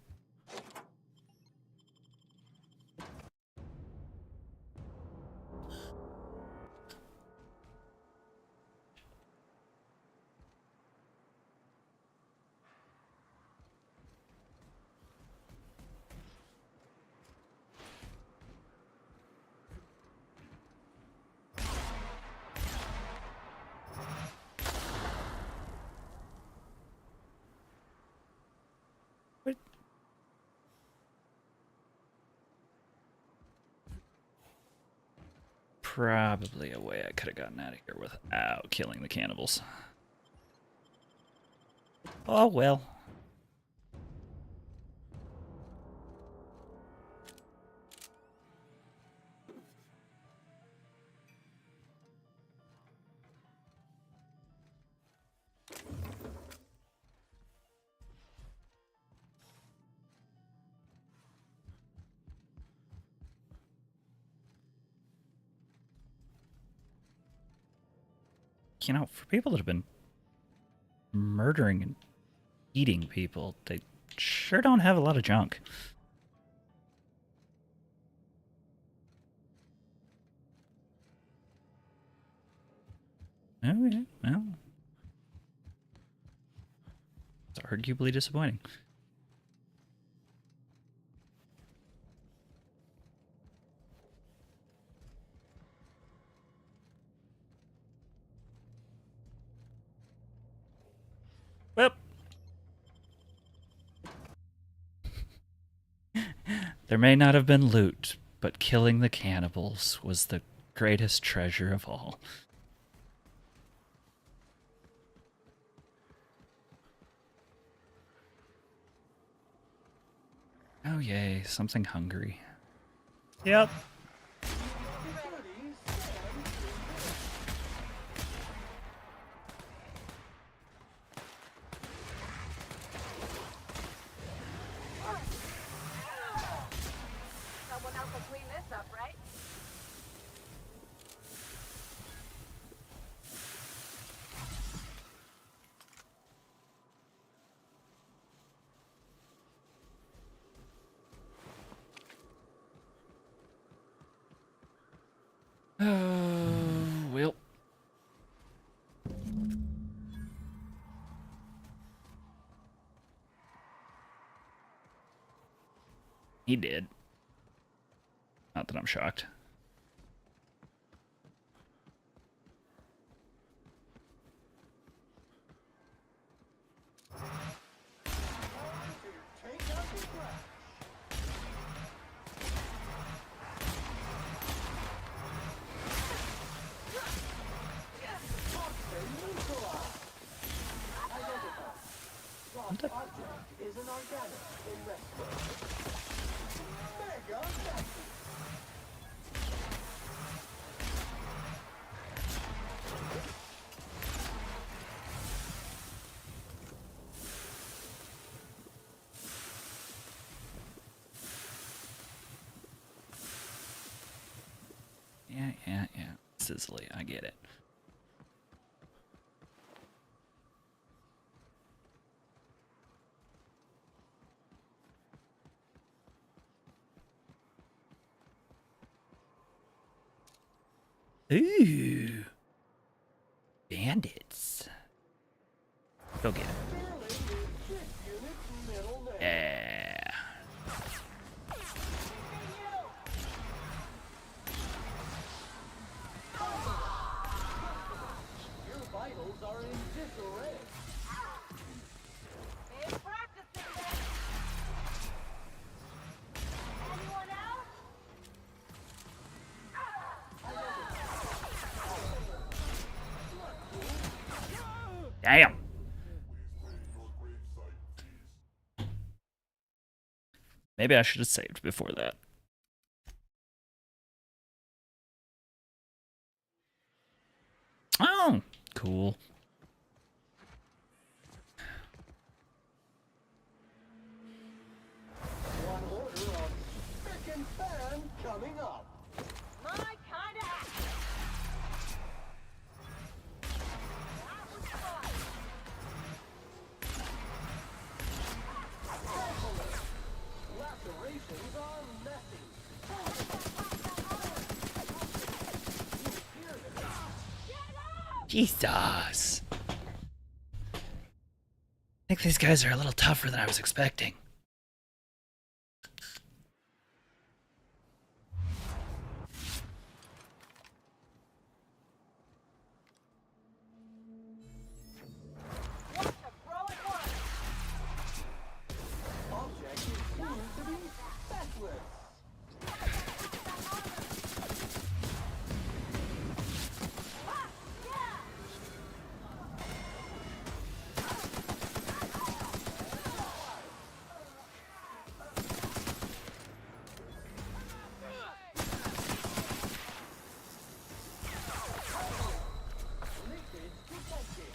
Probably a way I could have gotten out of here without killing the cannibals. Oh well. You know, for people that have been murdering and eating people, they sure don't have a lot of junk. Oh, yeah, well. It's arguably disappointing. Well. There may not have been loot, but killing the cannibals was the greatest treasure of all. Oh yay, something hungry. Yep. Oh, well. He did. Not that I'm shocked. What the? Is an organic in rescue. Mega vacuum. Yeah. Sizzly, I get it. Ooh. Bandits. Go get it. Yeah. Your vitals are in disarray. Anyone else? Damn. Maybe I should have saved before that. Oh, cool. One order of spick and span coming up. My kind of act. Lacerations are messy. Jesus. I think these guys are a little tougher than I was expecting. Object is soon to be specialist. Leakage detected.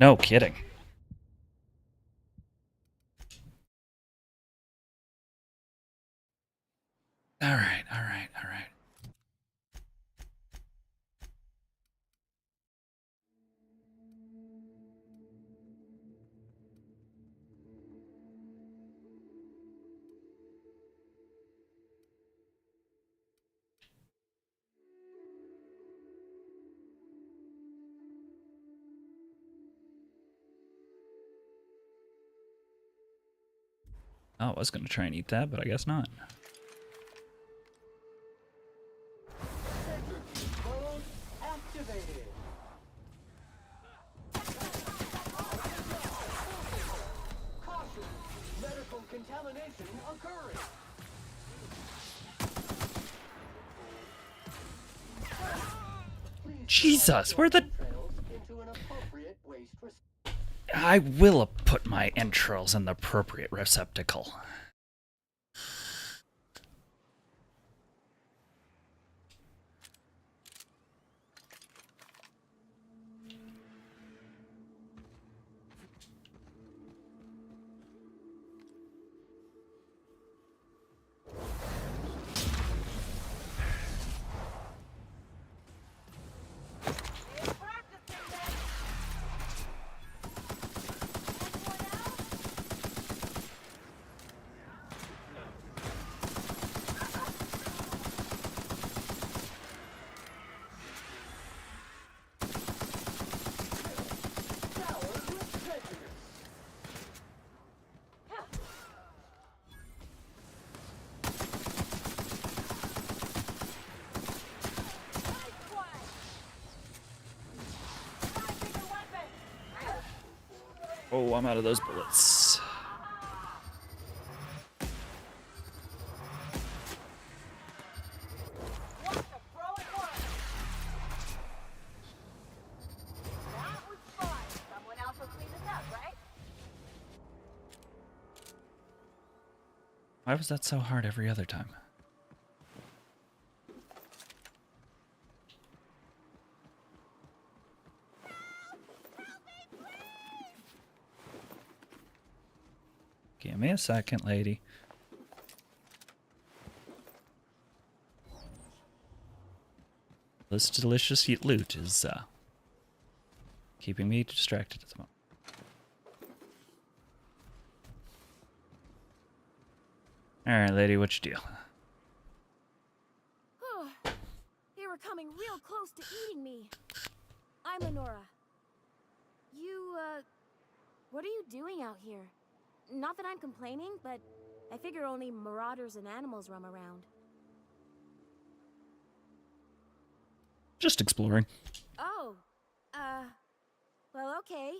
No kidding. All right. Oh, I was going to try and eat that, but I guess not. Centrifuge mode activated. Caution! Medical contamination occurring. Please Jesus, where the... trails into an appropriate waste I will put my entrails in the appropriate receptacle. Oh, I'm out of those bullets. Why was that so hard every other time? Give me a second, lady. This delicious loot is keeping me distracted at the moment. Alright, lady, what's your deal? They were coming real close to eating me. I'm Honora. What are you doing out here? Not that I'm complaining, but I figure only marauders and animals roam around. Just exploring. Oh, well, okay.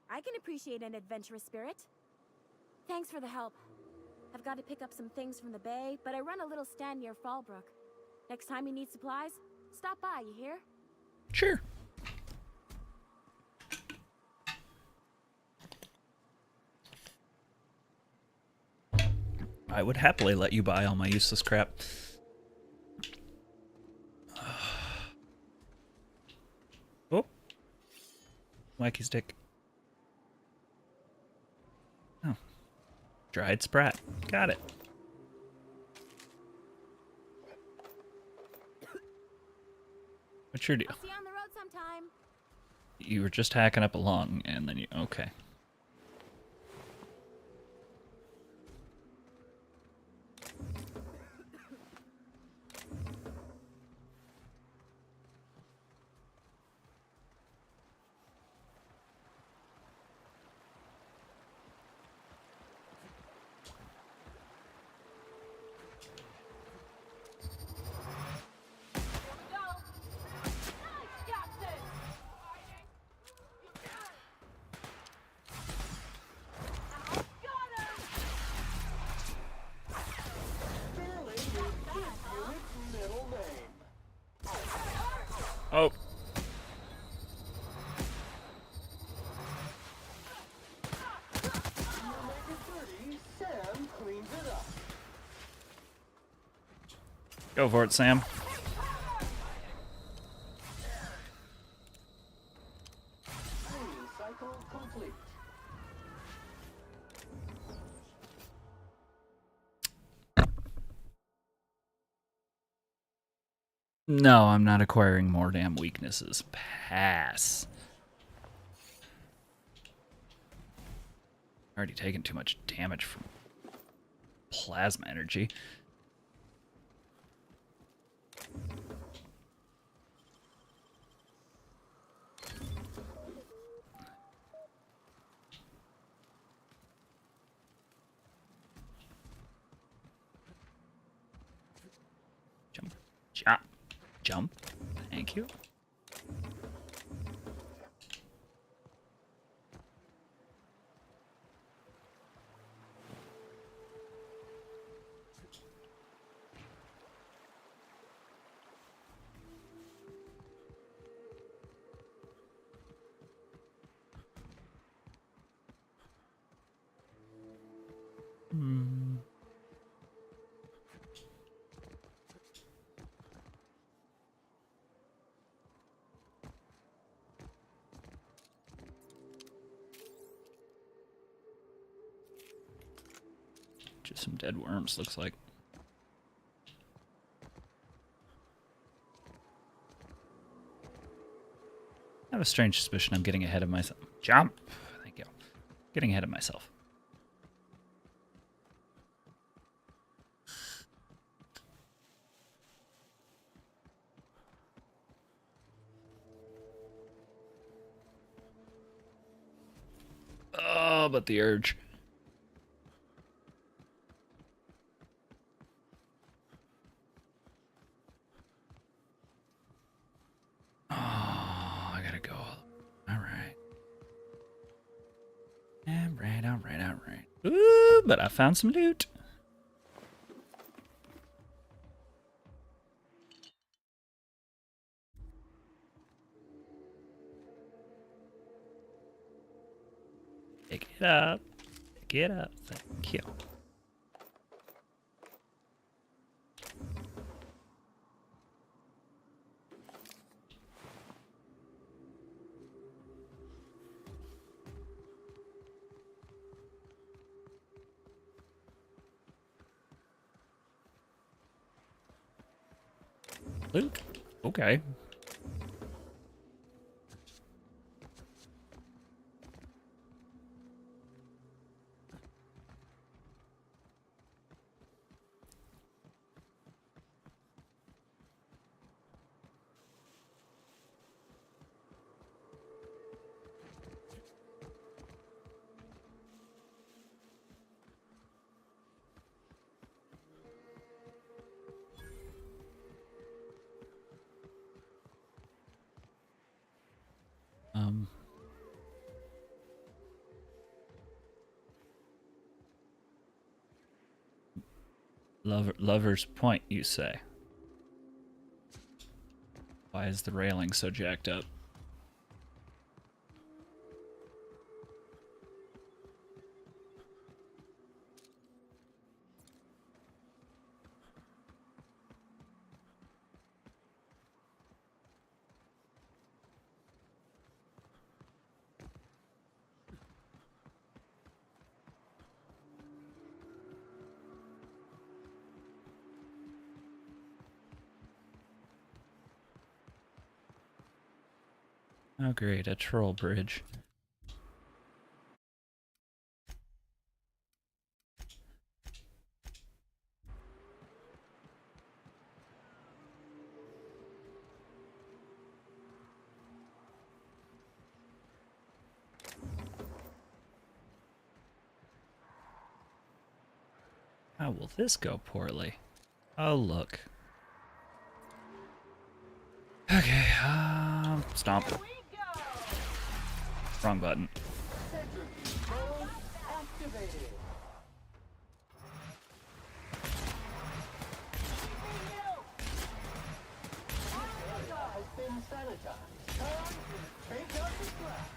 I can appreciate an adventurous spirit. Thanks for the help. I've got to pick up some things from the bay, but I run a little stand near Fallbrook. Next time you need supplies, stop by, you hear? Sure. I would happily let you buy all my useless crap. Oh. Wacky stick. Oh. Dried sprat. Got it. What's your deal? I'll see you on the road sometime. You were just hacking up a lung, and then you... Okay. Oh. Sam cleans it up. Go for it, Sam. Cleaning cycle complete. No, I'm not acquiring more damn weaknesses. Pass. Already taken too much damage from plasma energy. Jump. Jump. Jump. Thank you. Just some dead worms, looks like. I have a strange suspicion I'm getting ahead of myself. Jump! Thank you. Getting ahead of myself. Oh, but the urge. Oh, I gotta go. All right. Ooh, but I found some loot. Pick it up. Pick it up. Thank you. Loot. Okay. Lover's Point, you say? Why is the railing so jacked up? Oh great, a troll bridge. How will this go poorly? Oh look. Okay, stomp. Wrong button. Activated. Has been sanitized. Time to take out the trash.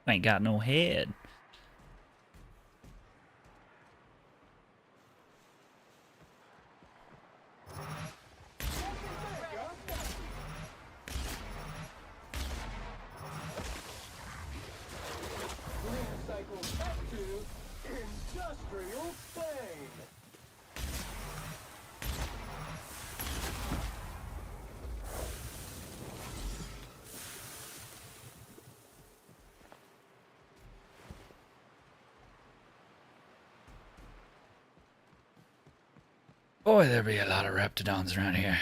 Ain't got no head. Recycle back to industrial Spain. Boy, there be a lot of raptidons around here.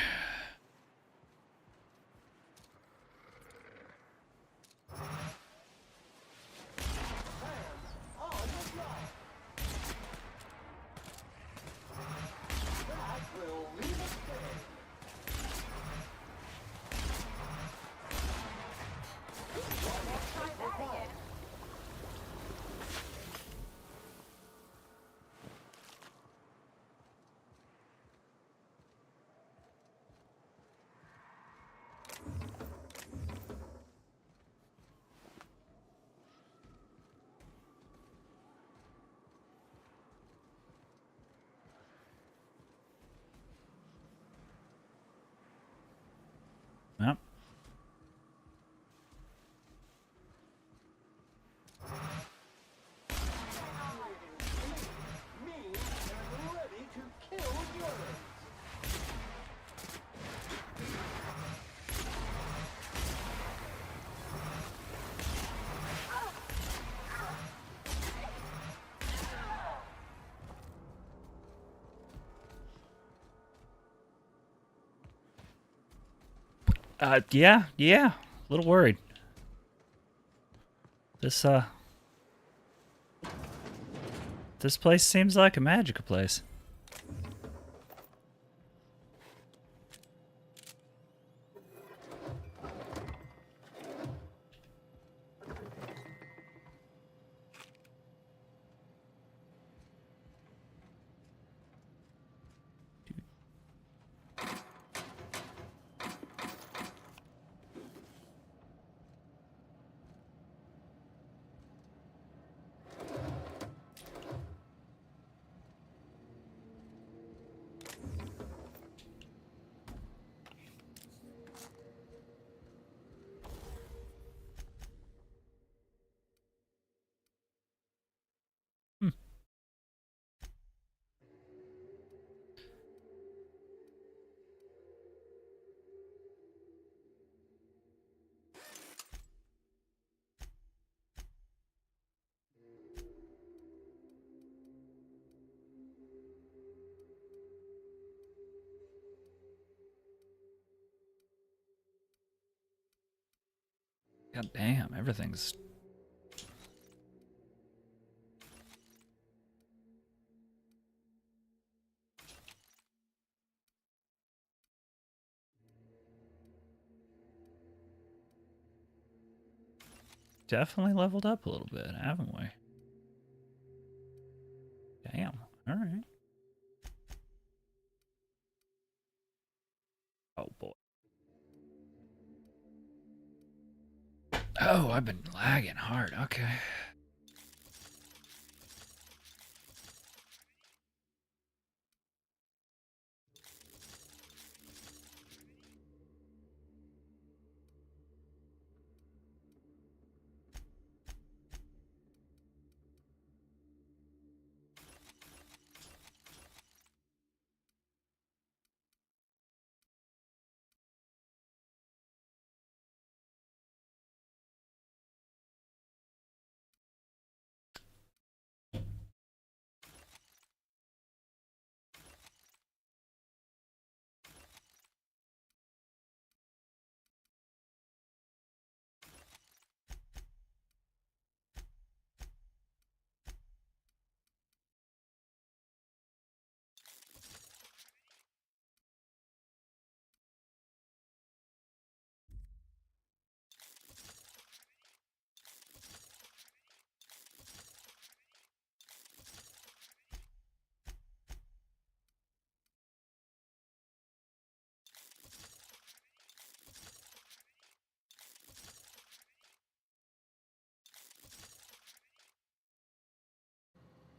Yeah, a little worried. This place seems like a magical place. God damn, everything's... Definitely leveled up a little bit, haven't we? Damn, alright. Oh boy. Oh, I've been lagging hard, okay.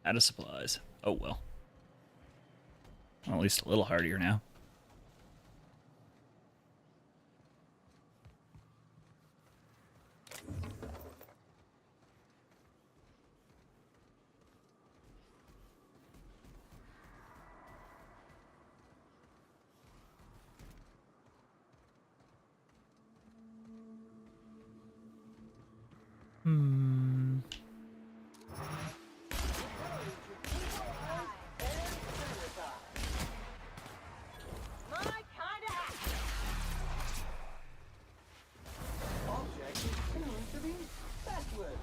Out of supplies. Oh well. Well, at least a little hardier now. Hmm. Object is tuned to be specialist.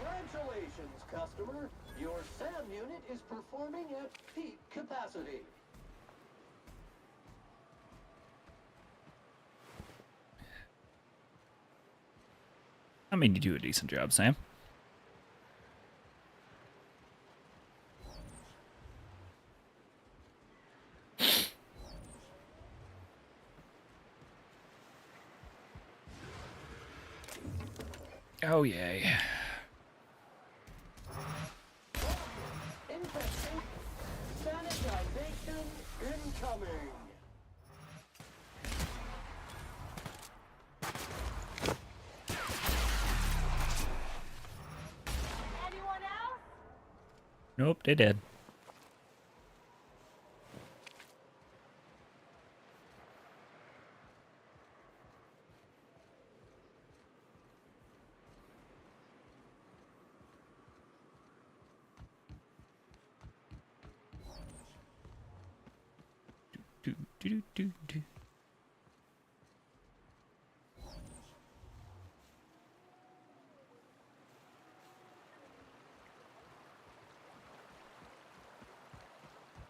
Congratulations, customer. Your SAM unit is performing at peak capacity. I mean, you do a decent job, Sam. Oh, yay. Infecting. Sanitization incoming. Anyone else? Nope, they did. Do-do-do-do.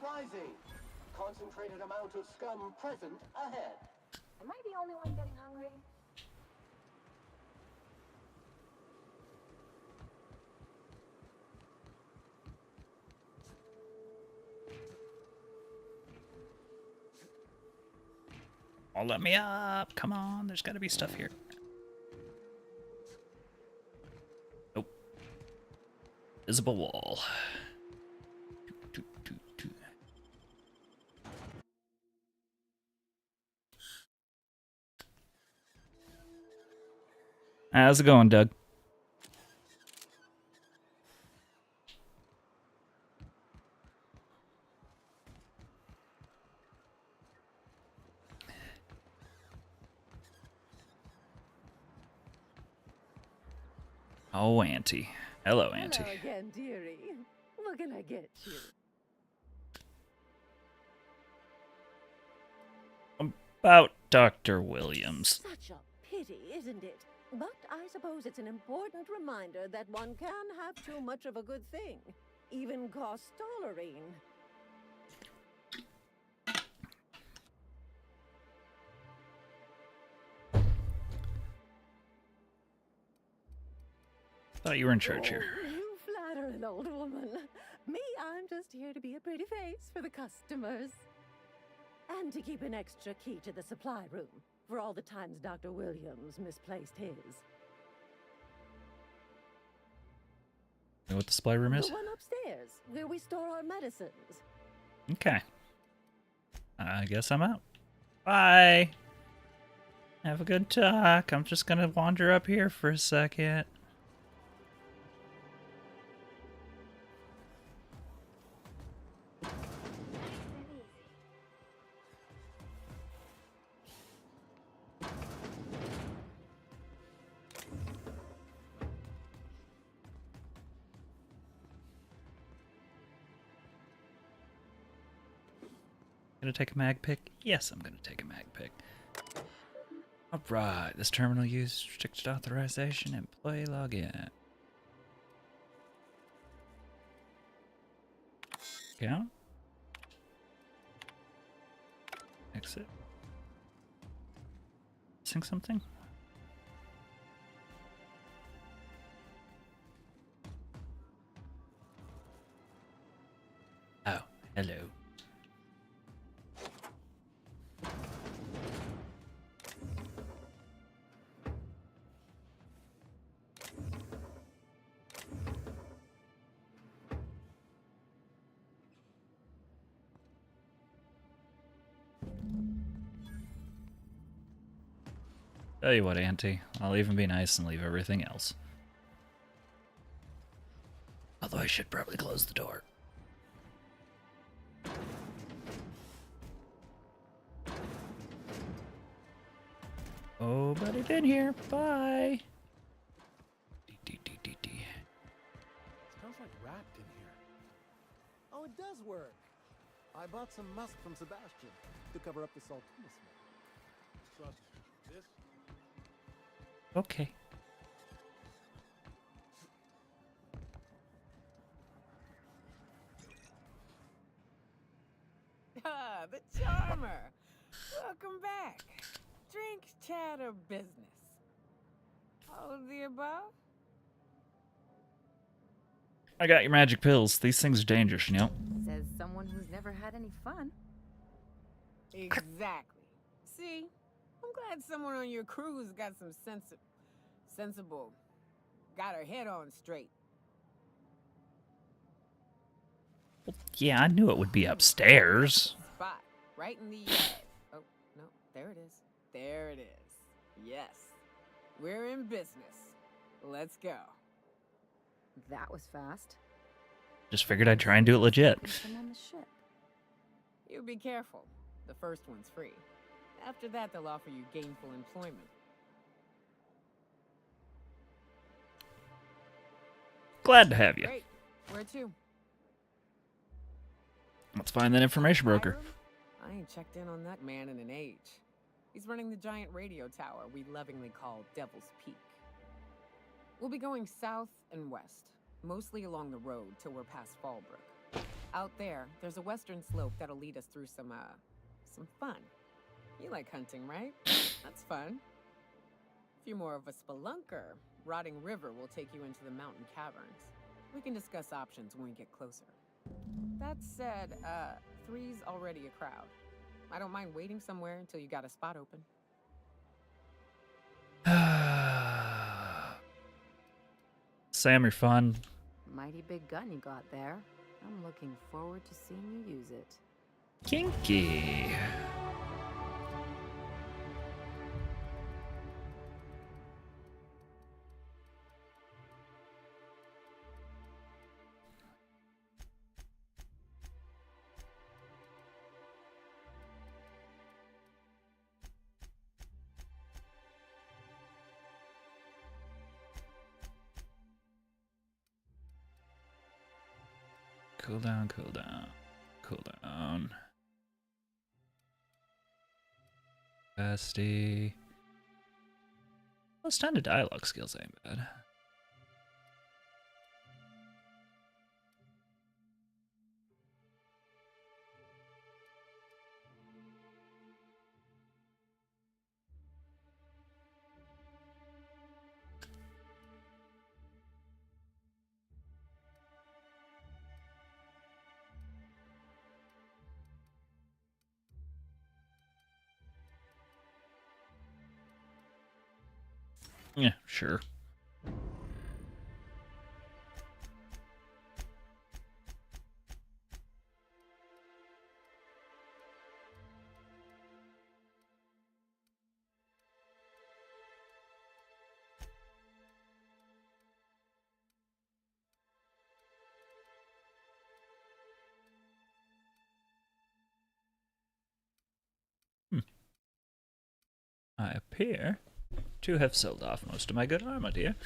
Rising. Concentrated amount of scum present ahead. Am I the only one getting hungry? Oh, let me up. Come on, there's gotta be stuff here. Nope. Visible wall. How's it going, Doug? Oh, Auntie. Hello, Auntie. Hello again, dearie. What can I get you? About Dr. Williams. Such a pity, isn't it? But I suppose it's an important reminder that one can have too much of a good thing. Even cost tolerine. Thought you were in church here. Oh, you flatter an old woman. Me, I'm just here to be a pretty face for the customers. And to keep an extra key to the supply room for all the times Dr. Williams misplaced his. You know what the supply room is? The one upstairs, where we store our medicines. Okay. I guess I'm out. Bye. Have a good talk. I'm just gonna wander up here for a second. Gonna take a mag pick? Yes, I'm gonna take a mag pick. Alright, this terminal uses restricted authorization. Employee login. Count. Exit. Missing something? Oh, hello. Tell you what, Auntie, I'll even be nice and leave everything else. Although I should probably close the door. Oh, but I've been here. Bye. Smells like wrapped in here. Oh, it does work. I bought some musk from Sebastian to cover up the saltiness smell. Trust this. Okay. Ah, the charmer. Welcome back. Drink, chat, or business? All of the above? I got your magic pills. These things are dangerous, you know? Says someone who's never had any fun. Exactly. See? I'm glad someone on your crew's got some sensible. Got her head on straight. Well, yeah, I knew it would be upstairs. Spot. Right in the... oh, no. There it is. There it is. Yes. We're in business. Let's go. That was fast. Just figured I'd try and do it legit. I'm on the ship. You be careful. The first one's free. After that, they'll offer you gainful employment. Glad to have you. Great. Where to? Let's find that information broker. Room? I ain't checked in on that man in an age. He's running the giant radio tower we lovingly call Devil's Peak. We'll be going south and west, mostly along the road till we're past Fallbrook. Out there, there's a western slope that'll lead us through some fun. You like hunting, right? That's fun. If you're more of a spelunker, Rotting River will take you into the mountain caverns. We can discuss options when we get closer. That said, 3's already a crowd. I don't mind waiting somewhere until you got a spot open. Sam, you're fun. Mighty big gun you got there. I'm looking forward to seeing you use it. Kinky. Cool down, cool down, cool down. Capacity. Well, standard dialogue skills ain't bad. Yeah, sure. I appear to have sold off most of my good armor, dear.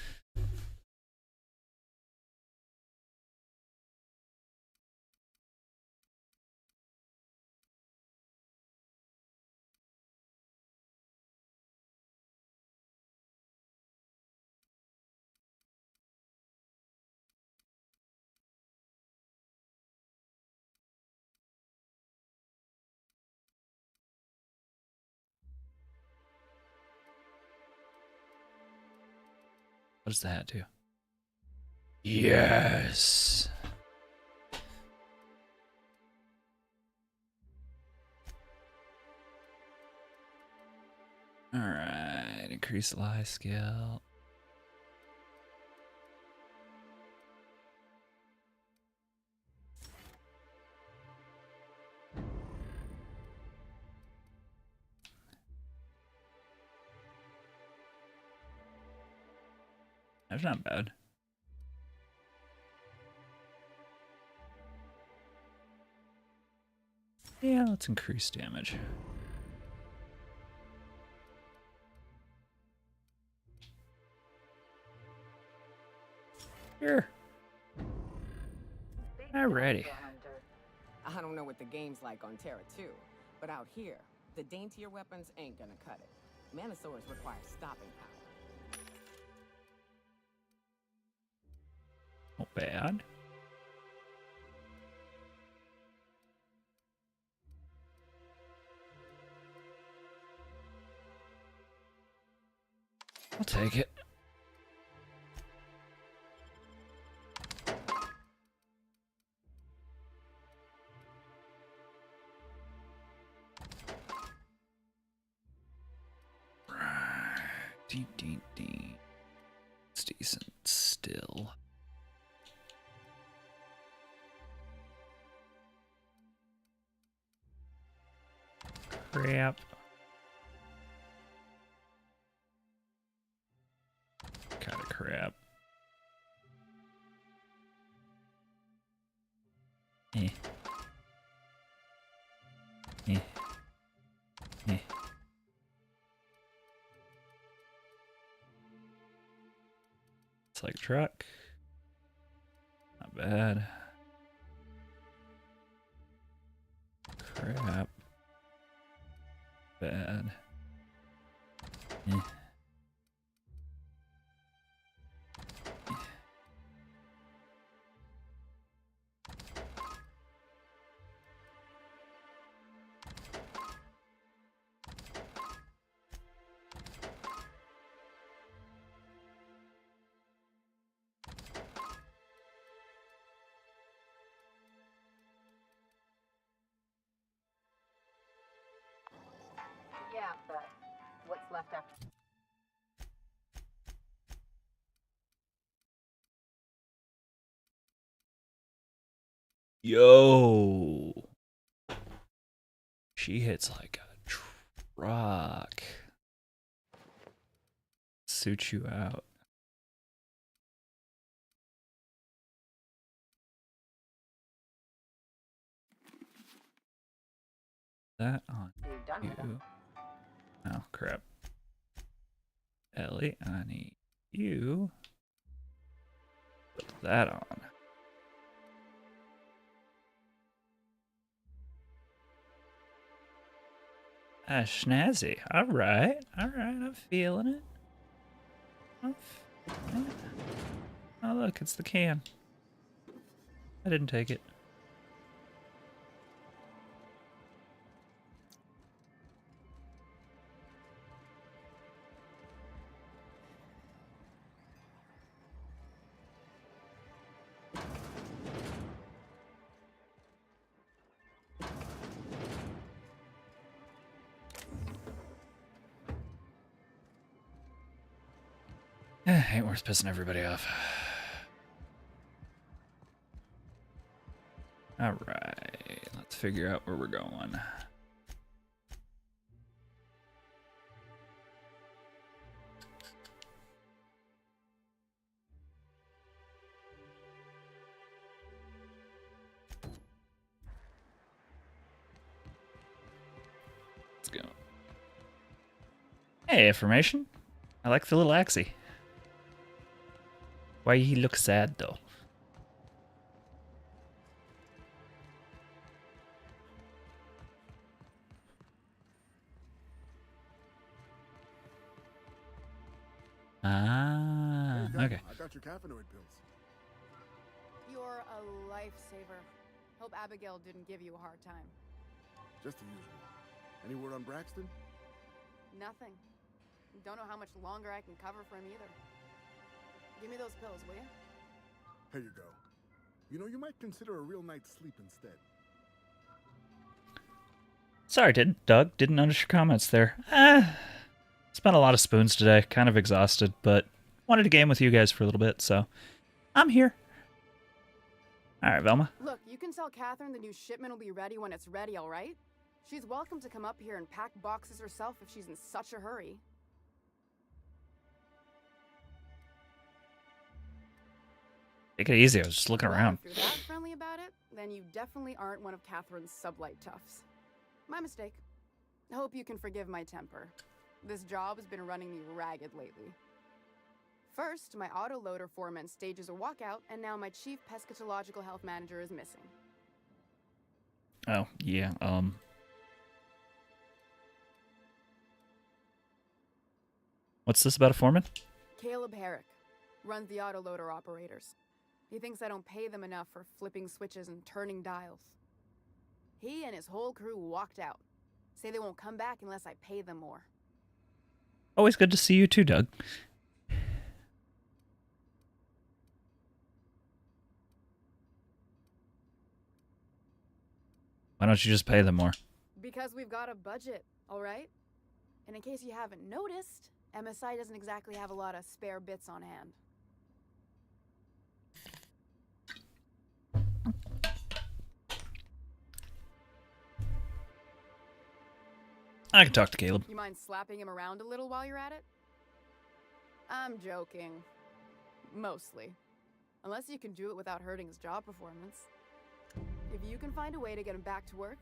What does the hat do? Yes! Alright, increase lie skill. That's not bad. Yeah, let's increase damage. Sure. Alrighty. I don't know what the game's like on Terra 2, but out here, the daintier weapons ain't gonna cut it. Manosaurs require stopping power. Not bad. I'll take it. Ding. It's decent still. Crap. Kind of crap. Eh. It's like truck. Not bad. Crap. bad. Eh. Yeah, but what's left after? Yo. She hits like a truck. Suit you out. That on you. Oh, crap. Ellie, I need you. Put that on. Ah, snazzy. Alright, I'm feeling it. I'm feeling it. Oh, look, it's the can. I didn't take it. Ain't worth pissing everybody off. Alright, let's figure out where we're going. Let's go. Hey, information. I like the little axie. Why he look sad though? Ah, Hey, okay. I got your caffeinoid pills. You're a lifesaver. Hope Abigail didn't give you a hard time. Just the usual. Any word on Braxton? Nothing. Don't know how much longer I can cover for him either. Give me those pills, will you? Here you go. You know, you might consider a real night's sleep instead. Sorry, Doug. Didn't notice your comments there. Spent a lot of spoons today. Kind of exhausted, but wanted to game with you guys for a little bit, so I'm here. All right, Velma. Look, you can tell Catherine the new shipment will be ready when it's ready, all right? She's welcome to come up here and pack boxes herself if she's in such a hurry. Take it easy. I was just looking around. If you're that friendly about it, then you definitely aren't one of Catherine's sublight toughs. My mistake. Hope you can forgive my temper. This job has been running me ragged lately. First, my autoloader foreman stages a walkout, and now my chief pescatological health manager is missing. Oh, yeah, what's this about a foreman? Caleb Herrick runs the autoloader operators. He thinks I don't pay them enough for flipping switches and turning dials. He and his whole crew walked out. Say they won't come back unless I pay them more. Always good to see you too, Doug. Why don't you just pay them more? Because we've got a budget, all right? And in case you haven't noticed, MSI doesn't exactly have a lot of spare bits on hand. I can talk to Caleb. You mind slapping him around a little while you're at it? I'm joking. Mostly. Unless you can do it without hurting his job performance. If you can find a way to get him back to work,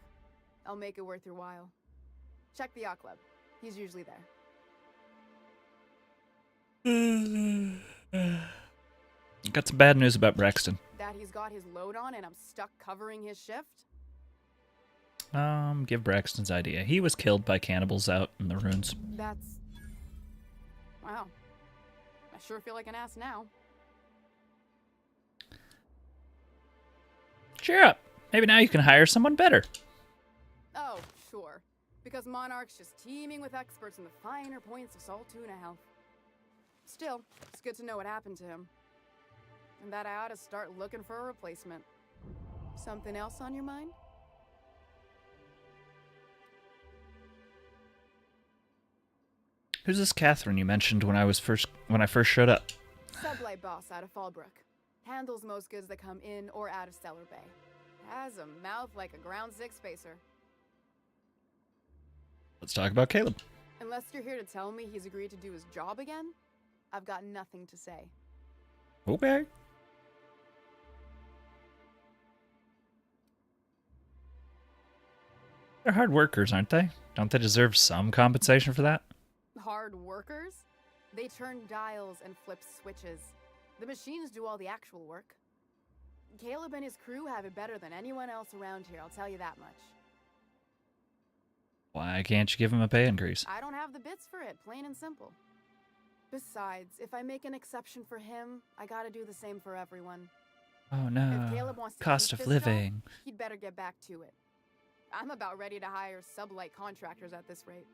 I'll make it worth your while. Check the yacht club. He's usually there. Got some bad news about Braxton. That he's got his load on and I'm stuck covering his shift? Give Braxton's idea. He was killed by cannibals out in the ruins. That's... Wow. I sure feel like an ass now. Cheer up. Maybe now you can hire someone better. Oh, sure. Because Monarch's just teeming with experts in the finer points of salt tuna health. Still, it's good to know what happened to him. And that I ought to start looking for a replacement. Something else on your mind? Who's this Catherine you mentioned when I first showed up? Sublight boss out of Fallbrook. Handles most goods that come in or out of Stellar Bay. Has a mouth like a ground six spacer. Let's talk about Caleb. Unless you're here to tell me he's agreed to do his job again, I've got nothing to say. Okay. They're hard workers, aren't they? Don't they deserve some compensation for that? Hard workers? They turn dials and flip switches. The machines do all the actual work. Caleb and his crew have it better than anyone else around here, I'll tell you that much. Why can't you give him a pay increase? I don't have the bits for it, plain and simple. Besides, if I make an exception for him, I gotta do the same for everyone. Oh no. If Caleb wants to Cost keep of this job, living. he'd better get back to it. I'm about ready to hire sublight contractors at this rate.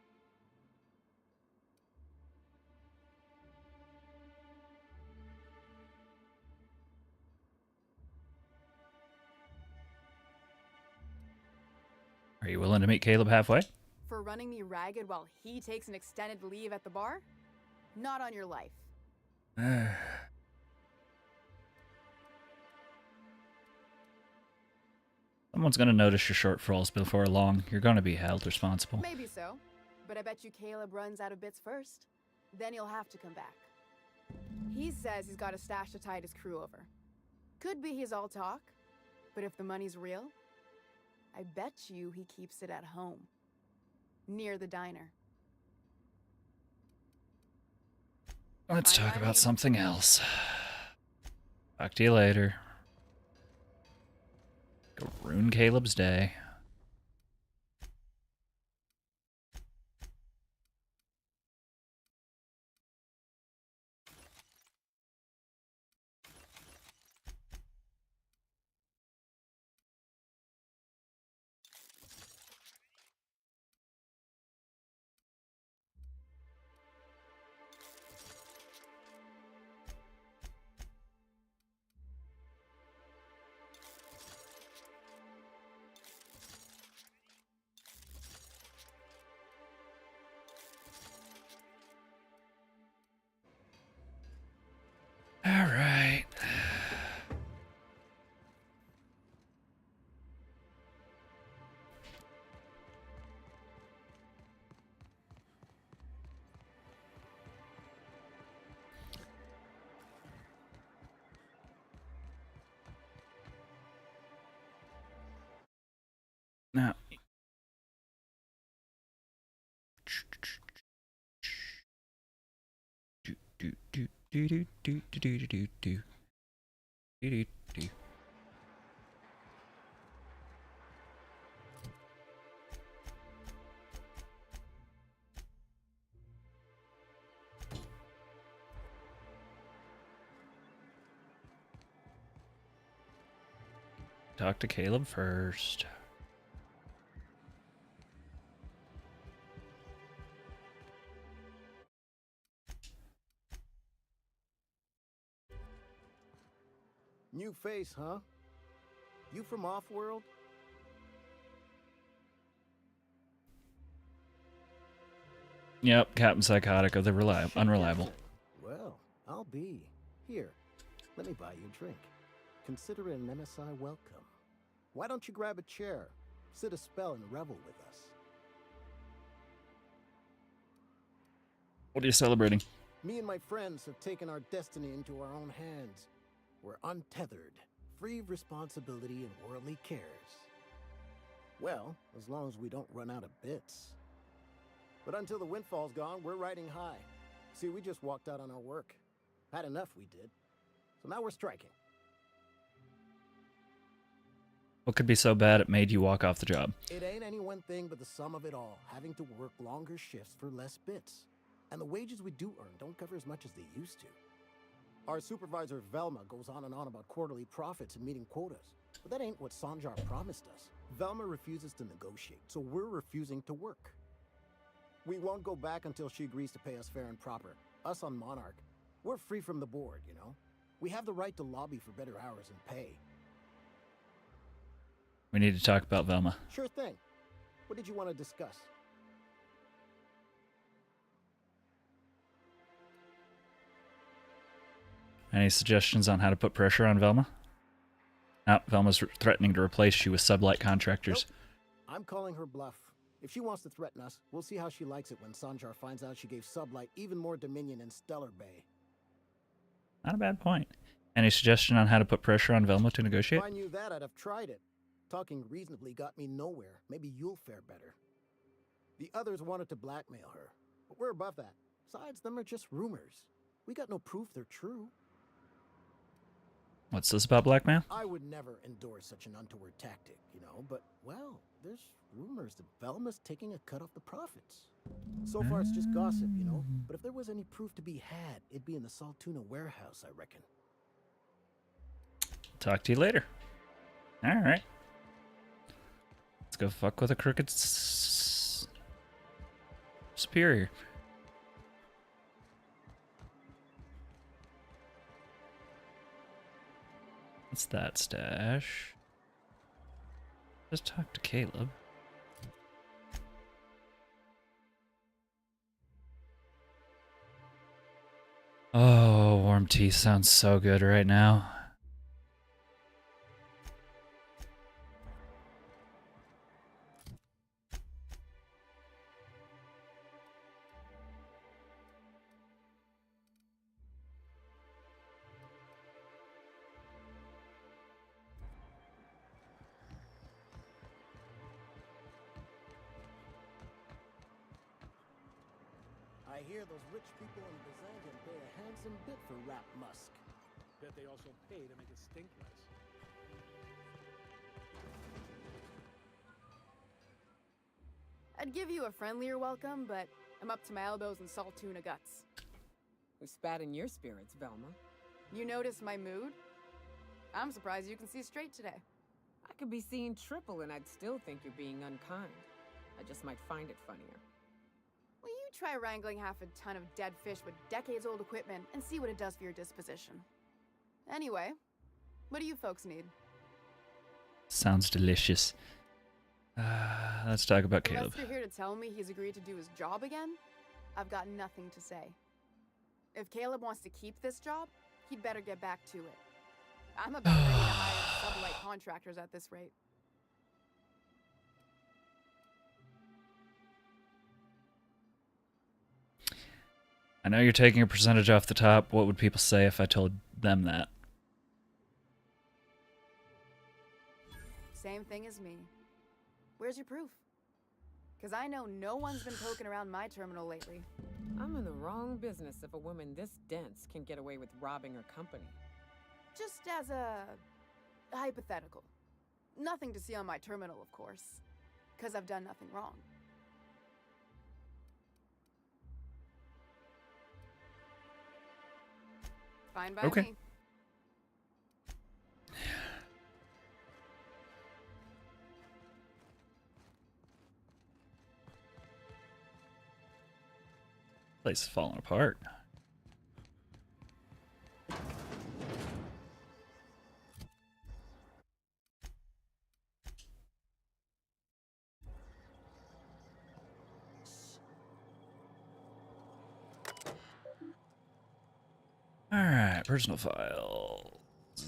Are you willing to meet Caleb halfway? For running me ragged while he takes an extended leave at the bar? Not on your life. Someone's gonna notice your shortfalls before long. You're gonna be held responsible. Maybe so, but I bet you Caleb runs out of bits first. Then he'll have to come back. He says he's got a stash to tide his crew over. Could be he's all talk, but if the money's real, I bet you he keeps it at home. Near the diner. Let's talk about something else. Talk to you later. Go ruin Caleb's day. All right. Now, talk to Caleb first. New face, huh? You from off-world? Yep, Captain SciKotoc of the Unreliable. Well, I'll be. Here, let me buy you a drink. Consider it an MSI welcome. Why don't you grab a chair, sit a spell, and revel with us? What are you celebrating? Me and my friends have taken our destiny into our own hands. We're untethered, free of responsibility and worldly cares. Well, as long as we don't run out of bits. But until the windfall's gone, we're riding high. See, we just walked out on our work. Had enough, we did. So now we're striking. What could be so bad it made you walk off the job? It ain't any one thing but the sum of it all, having to work longer shifts for less bits. And the wages we do earn don't cover as much as they used to. Our supervisor, Velma, goes on and on about quarterly profits and meeting quotas. But that ain't what Sanjar promised us. Velma refuses to negotiate, so we're refusing to work. We won't go back until she agrees to pay us fair and proper. Us on Monarch, we're free from the board, you know? We have the right to lobby for better hours and pay. We need to talk about Velma. Sure thing. What did you want to discuss? Any suggestions on how to put pressure on Velma? Now, Velma's threatening to replace you with sublight contractors. Nope. I'm calling her bluff. If she wants to threaten us, we'll see how she likes it when Sanjar finds out she gave Sublight even more dominion in Stellar Bay. Not a bad point. Any suggestion on how to put pressure on Velma to negotiate? If I knew that, I'd have tried it. Talking reasonably got me nowhere. Maybe you'll fare better. The others wanted to blackmail her, but we're above that. Besides, them are just rumors. We got no proof they're true. What's this about blackmail? I would never endorse such an untoward tactic, you know, but, well, there's rumors that Velma's taking a cut off the profits. So far, it's just gossip, you know, but if there was any proof to be had, it'd be in the Saltuna warehouse, I reckon. Talk to you later. All right. Let's go fuck with a crooked superior. What's that stash? Just talk to Caleb. Oh, warm tea sounds so good right now. I hear those rich people in Byzantium pay a handsome bit for Rap Musk. Bet they also pay to make it stink less. I'd give you a friendlier welcome, but I'm up to my elbows in salt tuna guts. Who spat in your spirits, Velma? You notice my mood? I'm surprised you can see straight today. I could be seeing triple and I'd still think you're being unkind. I just might find it funnier. Will you try wrangling half a ton of dead fish with decades-old equipment and see what it does for your disposition? Anyway, what do you folks need? Sounds delicious. Let's talk about Caleb. Unless you're here to tell me he's agreed to do his job again, I've got nothing to say. If Caleb wants to keep this job, he'd better get back to it. I'm about ready to hire sublight contractors at this rate. I know you're taking a percentage off the top. What would people say if I told them that? Same thing as me. Where's your proof? Because I know no one's been poking around my terminal lately. I'm in the wrong business if a woman this dense can get away with robbing her company. Just as a hypothetical. Nothing to see on my terminal, of course. Because I've done nothing wrong. Fine by Okay. me. Place is falling apart. All right, personal files.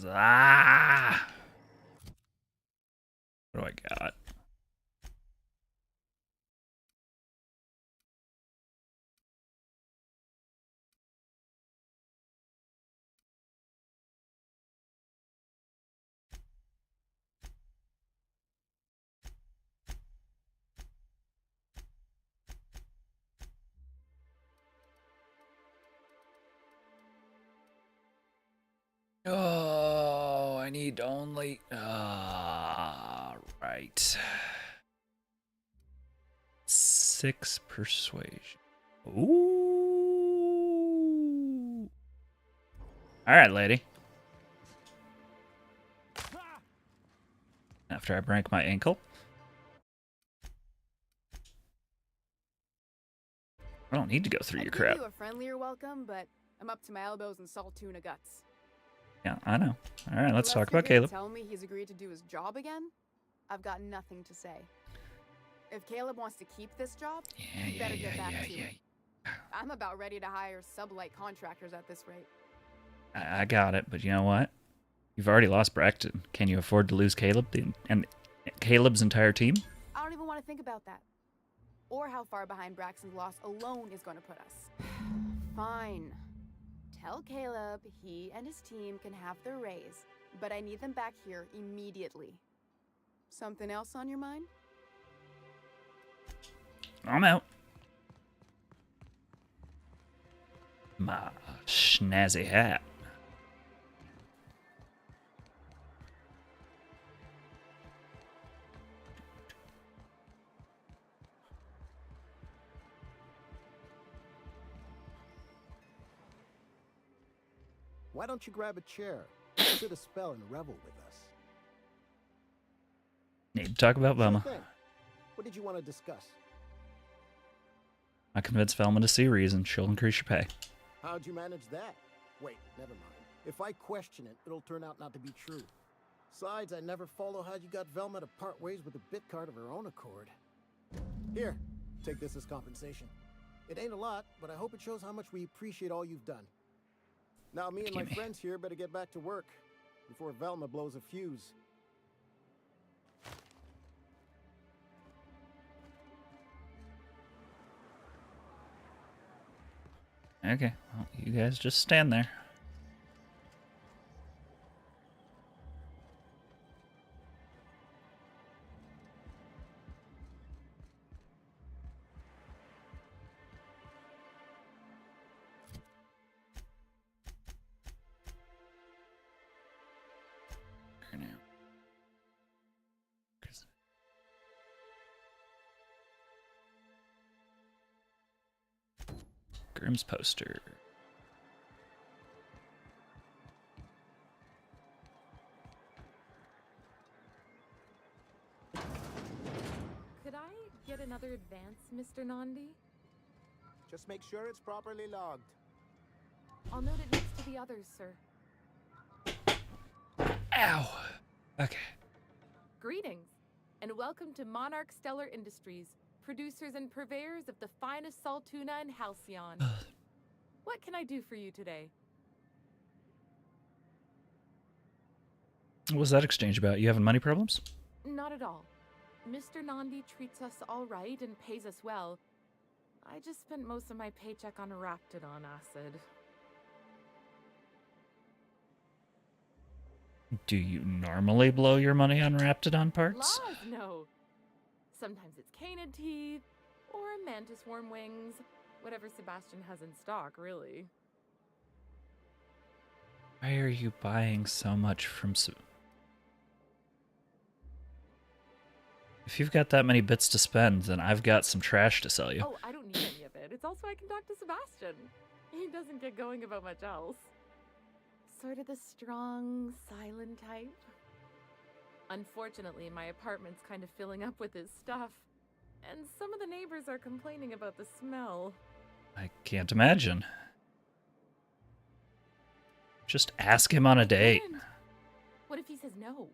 Ah! What do I got? Oh, I need only... right. 6 persuasion. Ooh. All right, lady. After I break my ankle. I don't need to go through your crap. I'd give you a friendlier welcome, but I'm up to my elbows in salt tuna guts. Yeah, I know. All right, let's talk Unless you're about here to Caleb. Tell me he's agreed to do his job again. I've got nothing to say. If Caleb wants to keep this job, he better get back to it. I'm about ready to hire sublight contractors at this rate. I got it, but you know what? You've already lost Braxton. Can you afford to lose Caleb and Caleb's entire team? I don't even want to think about that. Or how far behind Braxton's loss alone is going to put us. Fine. Tell Caleb he and his team can have their raise, but I need them back here immediately. Something else on your mind? I'm out. My snazzy hat. Why don't you grab a chair, sit a spell, and revel with us? Need to talk about Velma. Sure thing. What did you want to discuss? I convinced Velma to see reason. She'll increase your pay. How'd you manage that? Wait, never mind. If I question it, it'll turn out not to be true. Besides, I never follow how you got Velma to part ways with the bit card of her own accord. Here, take this as compensation. It ain't a lot, but I hope it shows how much we appreciate all you've done. Now, me and my friends here better get back to work before Velma blows a fuse. Okay, well, you guys just stand there. Grimm's poster. Could I get another advance, Mr. Nandi? Just make sure it's properly logged. I'll note it next to the others, sir. Ow! Okay. Greetings, and welcome to Monarch Stellar Industries, producers and purveyors of the finest salt tuna in Halcyon. What can I do for you today? What was that exchange about? You having money problems? Not at all. Mr. Nandi treats us all right and pays us well. I just spent most of my paycheck on Raptidon acid. Do you normally blow your money on Raptidon parts? Laws, no. Sometimes it's canid teeth, or mantis worm wings. Whatever Sebastian has in stock, really. Why are you buying so much from If you've got that many bits to spend, then I've got some trash to sell you. Oh, I don't need any of it. It's also I can talk to Sebastian. He doesn't get going about much else. Sort of the strong, silent type. Unfortunately, my apartment's kind of filling up with his stuff, and some of the neighbors are complaining about the smell. I can't imagine. Just ask him on a date. What if he says no?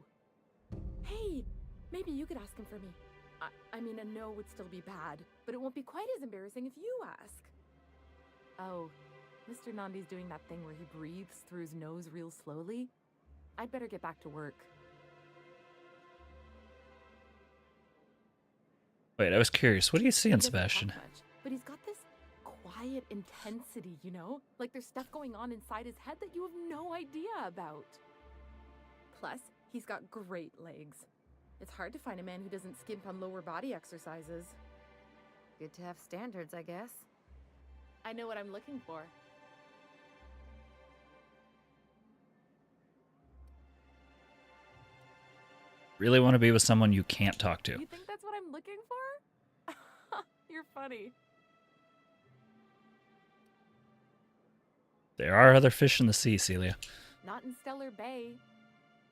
Hey, maybe you could ask him for me. I mean, a no would still be bad, but it won't be quite as embarrassing if you ask. Oh, Mr. Nandi's doing that thing where he breathes through his nose real slowly. I'd better get back to work. Wait, I was curious. What do you see in Sebastian? Much, but he's got this quiet intensity, you know? Like there's stuff going on inside his head that you have no idea about. Plus, he's got great legs. It's hard to find a man who doesn't skimp on lower body exercises. Good to have standards, I guess. I know what I'm looking for. Really want to be with someone you can't talk to. You think that's what I'm looking for? You're funny. There are other fish in the sea, Celia. Not in Stellar Bay.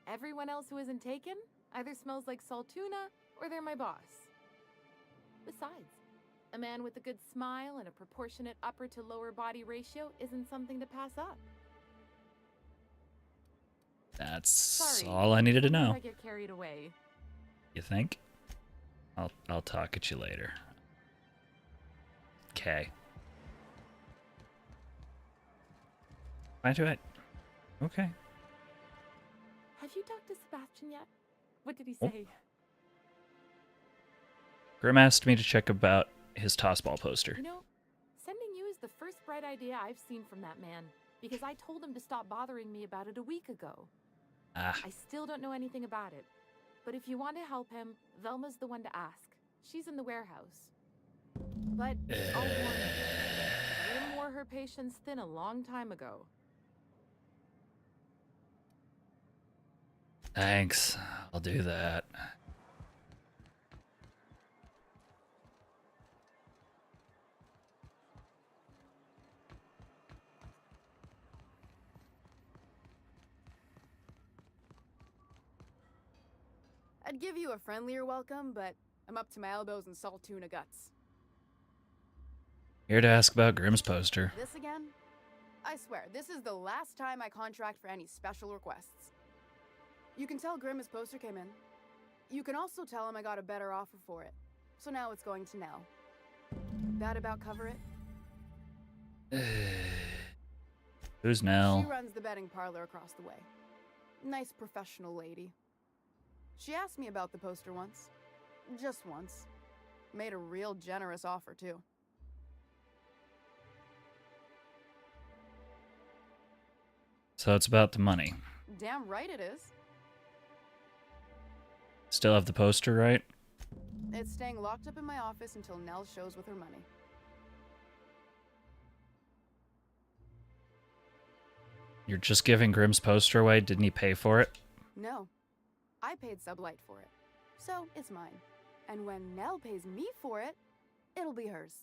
Everyone else who isn't taken either smells like salt tuna or they're my boss. Besides, a man with a good smile and a proportionate upper to lower body ratio isn't something to pass up. That's Sorry, all I needed to sometimes know. I get carried away. You think? I'll talk at you later. Okay. Why do I? Okay. Have you talked to Sebastian yet? What did he Oh. say? Grim asked me to check about his tossball poster. You know, sending you is the first bright idea I've seen from that man, because I told him to stop bothering me about it a week ago. Ah. I still don't know anything about it, but if you want to help him, Velma's the one to ask. She's in the warehouse. But I'll warn you, Grim wore her patience thin a long time ago. Thanks. I'll do that. I'd give you a friendlier welcome, but I'm up to my elbows in salt tuna guts. Here to ask about Grim's poster. This again? I swear, this is the last time I contract for any special requests. You can tell Grim his poster came in. You can also tell him I got a better offer for it. So now it's going to Nell. That about cover it? Who's Nell? She runs the betting parlor across the way. Nice professional lady. She asked me about the poster once. Just once. Made a real generous offer, too. So it's about the money. Damn right it is. Still have the poster, right? It's staying locked up in my office until Nell shows with her money. You're just giving Grim's poster away? Didn't he pay for it? No. I paid Sublight for it. So, it's mine. And when Nell pays me for it, it'll be hers.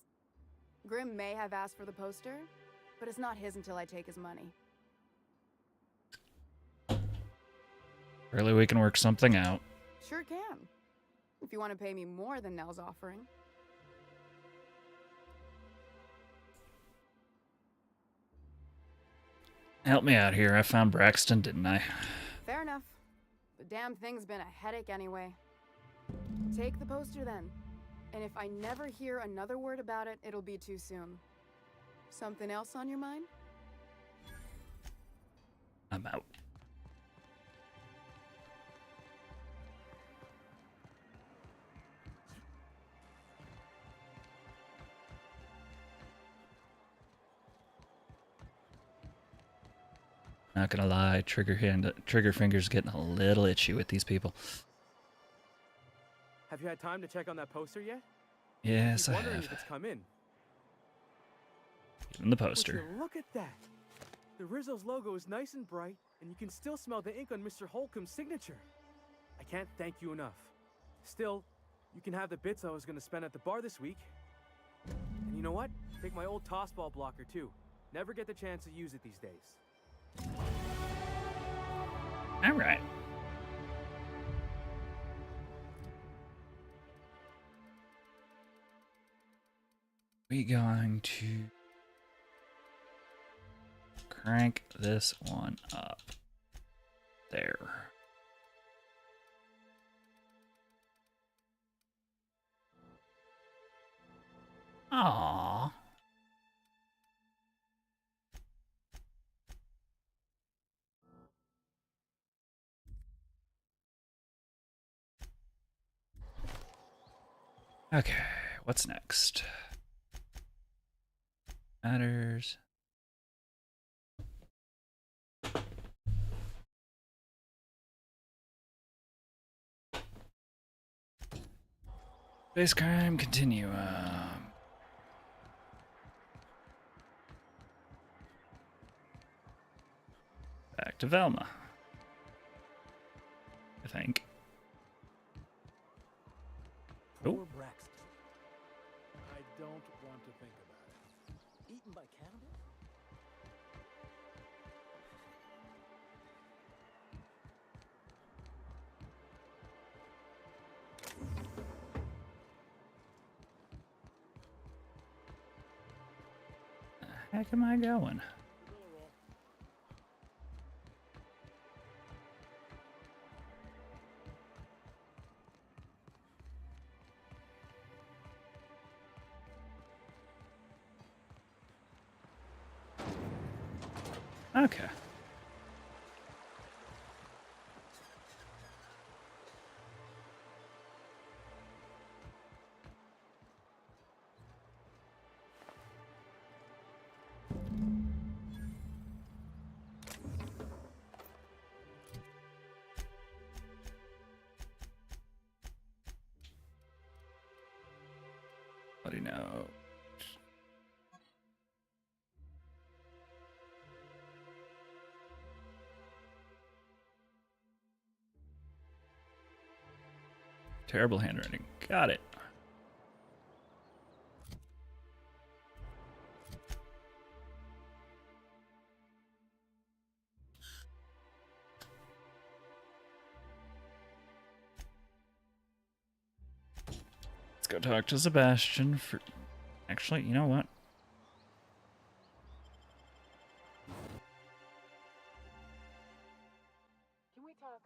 Grim may have asked for the poster, but it's not his until I take his money. Really, we can work something out. Sure can. If you want to pay me more than Nell's offering. Help me out here. I found Braxton, didn't I? Fair enough. The damn thing's been a headache anyway. Take the poster then. And if I never hear another word about it, it'll be too soon. Something else on your mind? I'm out. Not gonna lie, trigger fingers getting a little itchy with these people. Have you had time to check on that poster yet? Yes, I'm I wondering have. if it's come in. Even the Would poster. you look at that. The Rizzo's logo is nice and bright, and you can still smell the ink on Mr. Holcomb's signature. I can't thank you enough. Still, you can have the bits I was going to spend at the bar this week. And you know what? Take my old tossball blocker too. Never get the chance to use it these days. All right. We going to crank this one up. There. Aww. Okay, what's next? Matters. Base crime continuum. Back to Velma. I think. Poor Braxton. I don't want to think about it. Eaten by cannibals? The heck am I going? Okay. What do you know? Terrible handwriting. Got it. Let's go talk to Sebastian for... Actually, you know what? Can we talk?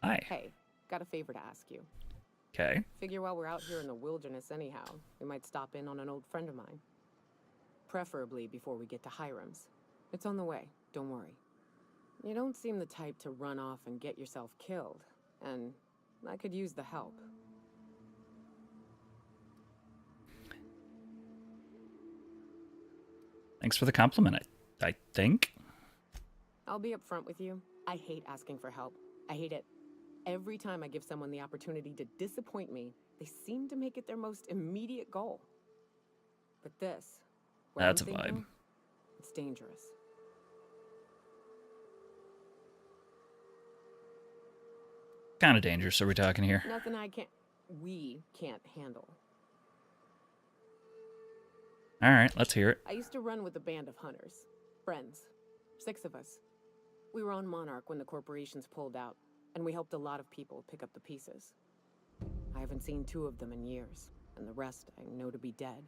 Hi. Hey, got a favor to ask you. Okay. Figure while we're out here in the wilderness anyhow, we might stop in on an old friend of mine. Preferably before we get to Hiram's. It's on the way, don't worry. You don't seem the type to run off and get yourself killed, and I could use the help. Thanks for the compliment, I think. I'll be upfront with you. I hate asking for help. I hate it. Every time I give someone the opportunity to disappoint me, they seem to make it their most immediate goal. But this, what That's I'm a vibe. thinking, it's dangerous. Kind of dangerous, are we talking here? Nothing we can't handle. All right, let's hear it. I used to run with a band of hunters. Friends. 6 of us. We were on Monarch when the corporations pulled out, and we helped a lot of people pick up the pieces. I haven't seen 2 of them in years, and the rest I know to be dead.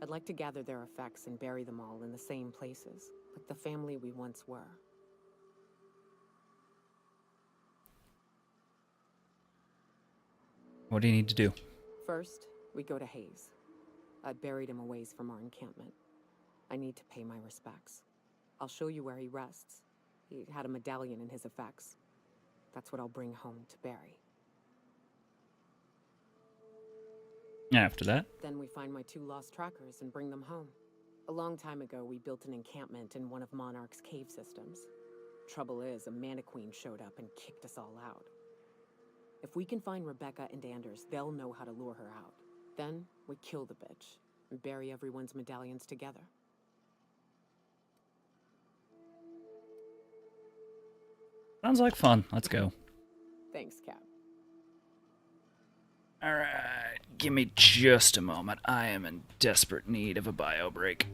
I'd like to gather their effects and bury them all in the same places, like the family we once were. What do you need to do? First, we go to Hayes. I buried him a ways from our encampment. I need to pay my respects. I'll show you where he rests. He had a medallion in his effects. That's what I'll bring home to Barry. After that? Then we find my 2 lost trackers and bring them home. A long time ago, we built an encampment in one of Monarch's cave systems. Trouble is, a Mantiqueen showed up and kicked us all out. If we can find Rebecca and Anders, they'll know how to lure her out. Then, we kill the bitch and bury everyone's medallions together. Sounds like fun. Let's go. Thanks, Cap. All right, give me just a moment. I am in desperate need of a bio break.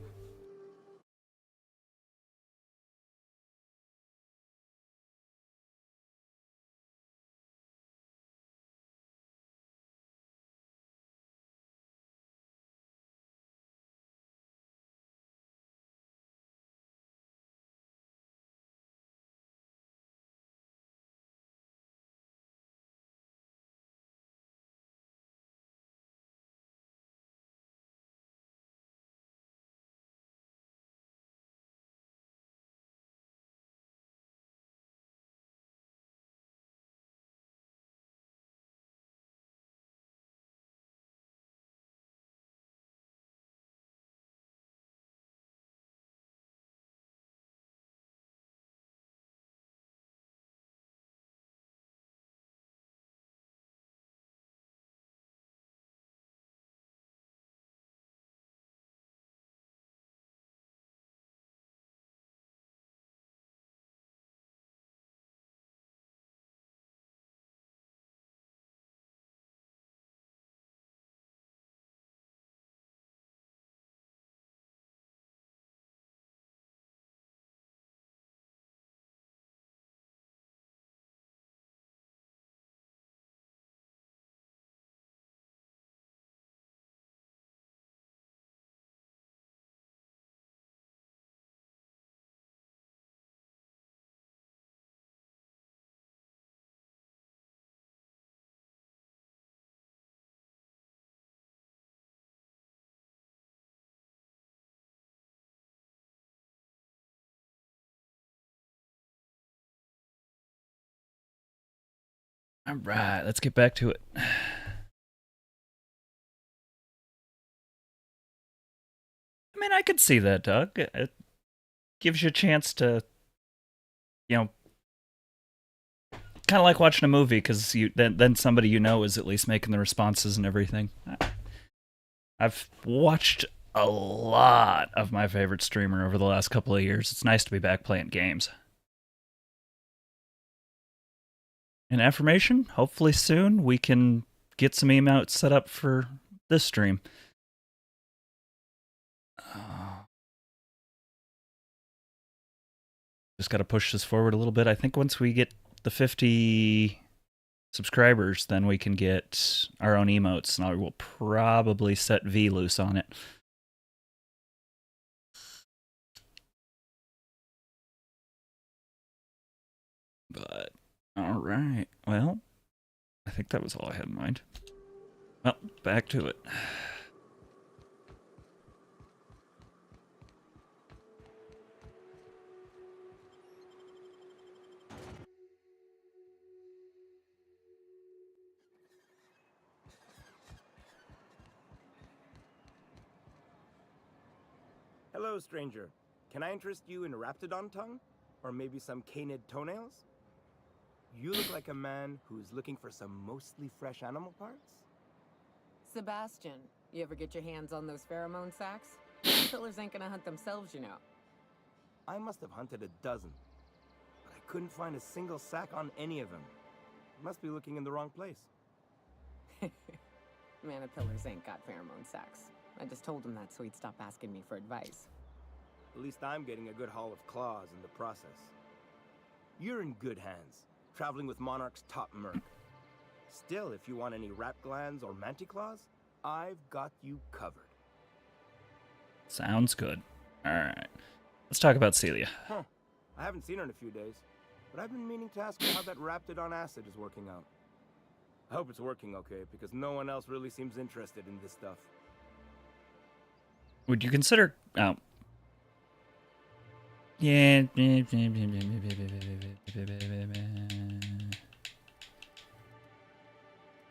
Alright, let's get back to it. I mean, I could see that, Doug. It gives you a chance to, you know, kind of like watching a movie, because then somebody you know is at least making the responses and everything. I've watched a lot of my favorite streamer over the last couple of years. It's nice to be back playing games. An affirmation, hopefully soon we can get some emotes set up for this stream. Just got to push this forward a little bit. I think once we get the 50 subscribers, then we can get our own emotes, and I will probably set V loose on it. But, alright, well, I think that was all I had in mind. Well, back to it. Hello, stranger. Can I interest you in Raptidon tongue? Or maybe some canid toenails? You look like a man who's looking for some mostly fresh animal parts? Sebastian, you ever get your hands on those pheromone sacs? Killers ain't gonna hunt themselves, you know. I must have hunted a dozen, but I couldn't find a single sack on any of them. Must be looking in the wrong place. Manipillars ain't got pheromone sacs. I just told him that so he'd stop asking me for advice. At least I'm getting a good haul of claws in the process. You're in good hands, traveling with Monarch's top merc. Still, if you want any rat glands or manticlaws, I've got you covered. Sounds good. Alright. Let's talk about Celia. Huh. I haven't seen her in a few days, but I've been meaning to ask her how that Raptidon acid is working out. I hope it's working okay, because no one else really seems interested in this stuff. Would you consider... Oh. Yeah.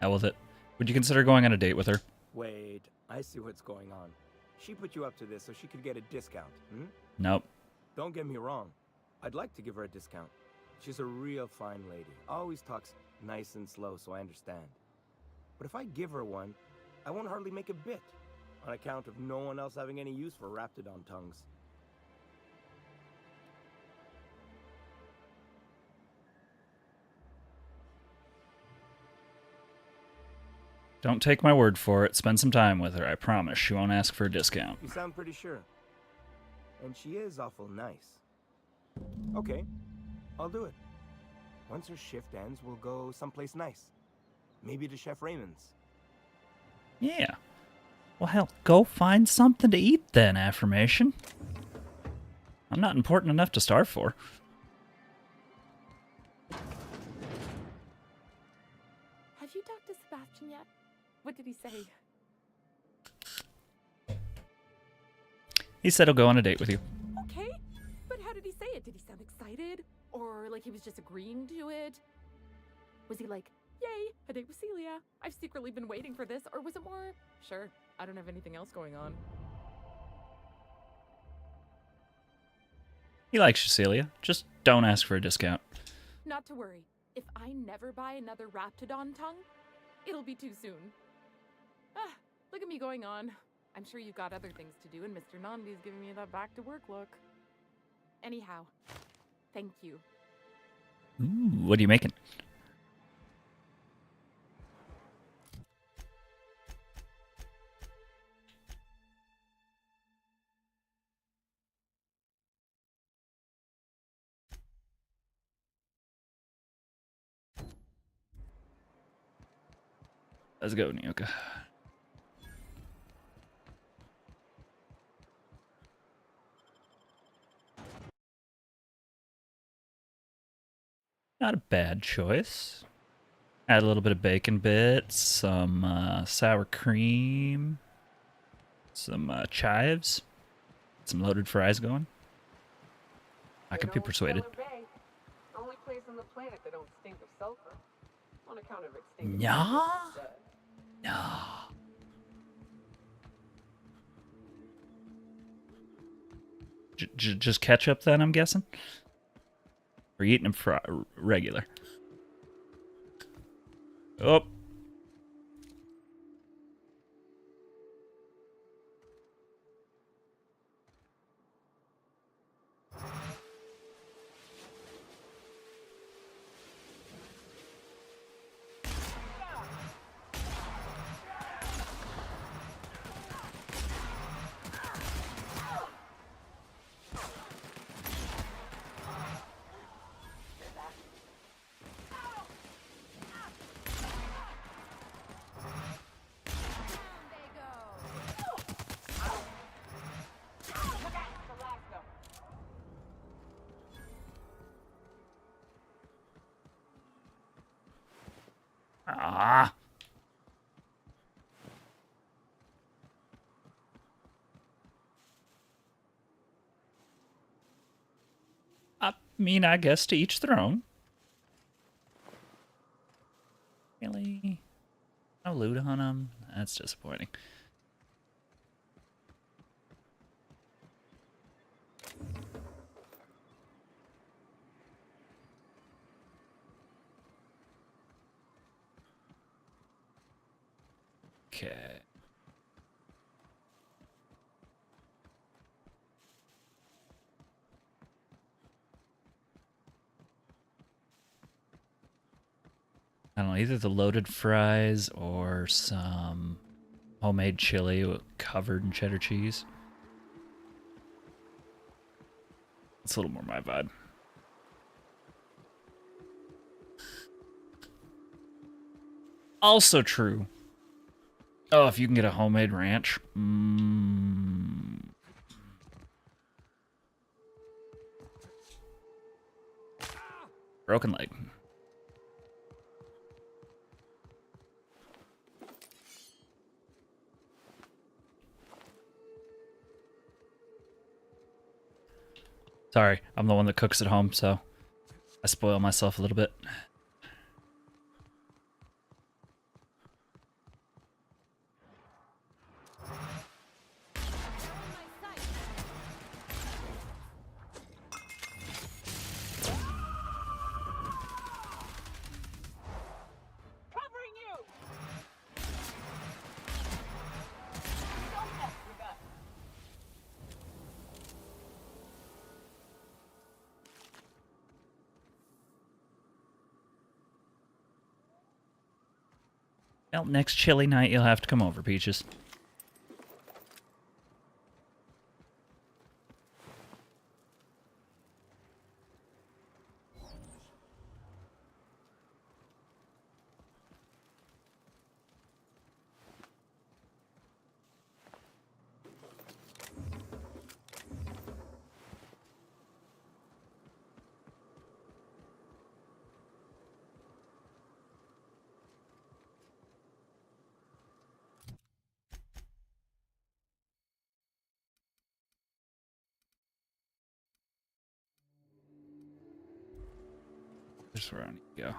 Hell with it. Would you consider going on a date with her? Wait, I see what's going on. She put you up to this so she could get a discount, hmm? Nope. Don't get me wrong. I'd like to give her a discount. She's a real fine lady. Always talks nice and slow, so I understand. But if I give her one, I won't hardly make a bit, on account of no one else having any use for Raptidon tongues. Don't take my word for it. Spend some time with her. I promise she won't ask for a discount. You sound pretty sure. And she is awful nice. Okay, I'll do it. Once her shift ends, we'll go someplace nice. Maybe to Chef Raymond's. Yeah. Well, hell, go find something to eat then, affirmation. I'm not important enough to starve for. Have you talked to Sebastian yet? What did he say? He said he'll go on a date with you. Okay, but how did he say it? Did he sound excited? Or like he was just agreeing to it? Was he like, yay, a date with Celia. I've secretly been waiting for this. Or was it more, sure, I don't have anything else going on. He likes you, Celia. Just don't ask for a discount. Not to worry. If I never buy another Raptidon tongue, it'll be too soon. Ah, look at me going on. I'm sure you've got other things to do, and Mr. Nandi's giving me that back-to-work look. Anyhow, thank you. Ooh, what are you making? Let's go, Nyoka. Not a bad choice. Add a little bit of bacon bits, some sour cream, some chives, some loaded fries going. I could be persuaded. Only place on the planet that don't stink of sulfur. on account of extinct. Nah? Nah. Just ketchup then, I'm guessing? Or eating them regular? Oh. Ah. I mean, I guess to each their own. Really? No loot on them? That's disappointing. Okay. I don't know, either the loaded fries or some homemade chili covered in cheddar cheese. It's a little more my vibe. Also true. Oh, if you can get a homemade ranch. Broken leg. Sorry, I'm the one that cooks at home, so I spoil myself a little bit. Well, next chilly night, you'll have to come over, Peaches. Just where I need to go.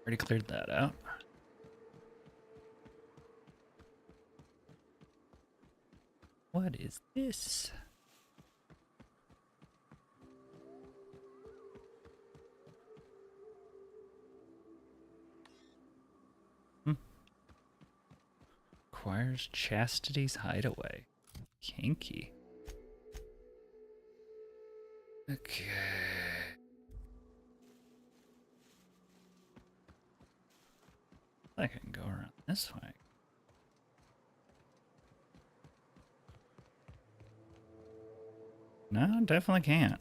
Already cleared that out. What is this? Requires Chastity's hideaway. Kinky. Okay. I can go around this way. No, definitely can't.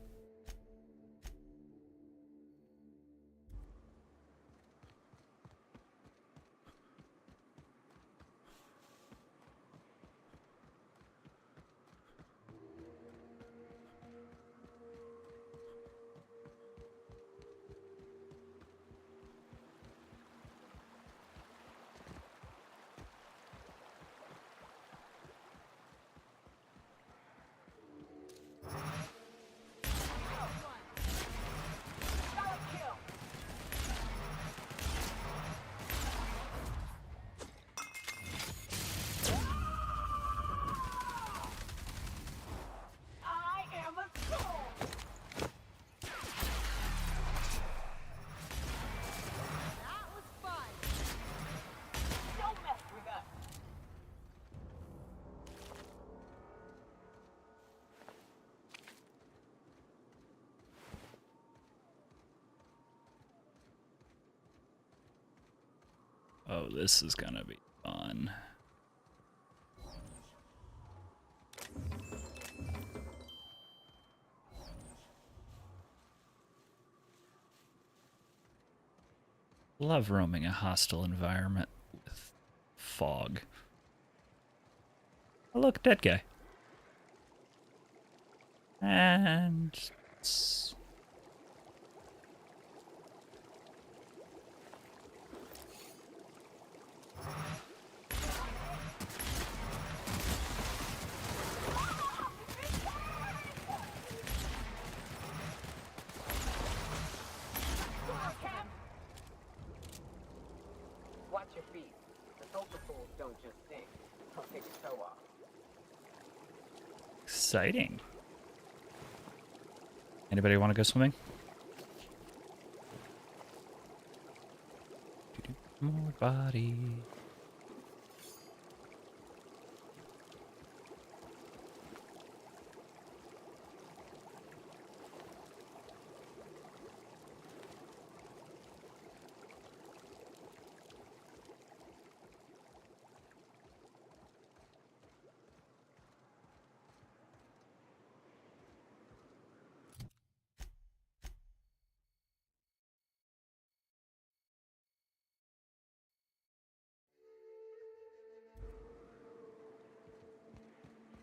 Oh, this is gonna be fun. Love roaming a hostile environment with fog. Oh, look, dead guy. And... Watch your feet. The sulfur pools don't just sink. They'll take your toe off. Exciting. Anybody want to go swimming? More body.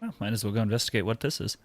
Well, might as well go investigate what this is.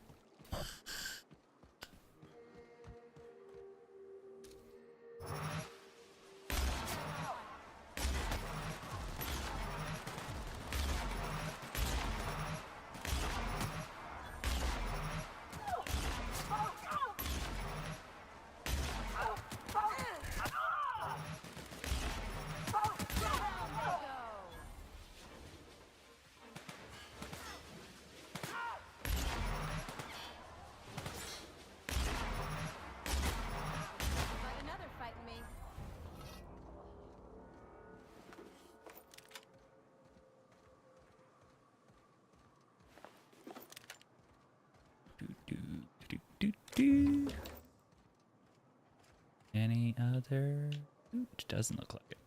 Any other? It doesn't look like it.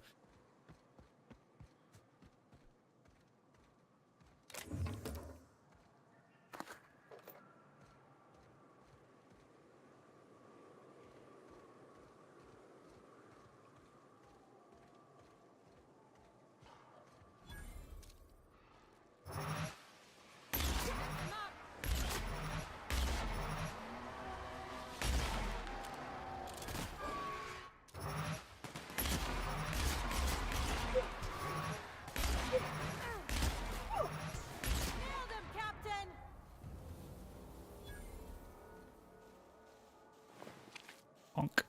Bonk.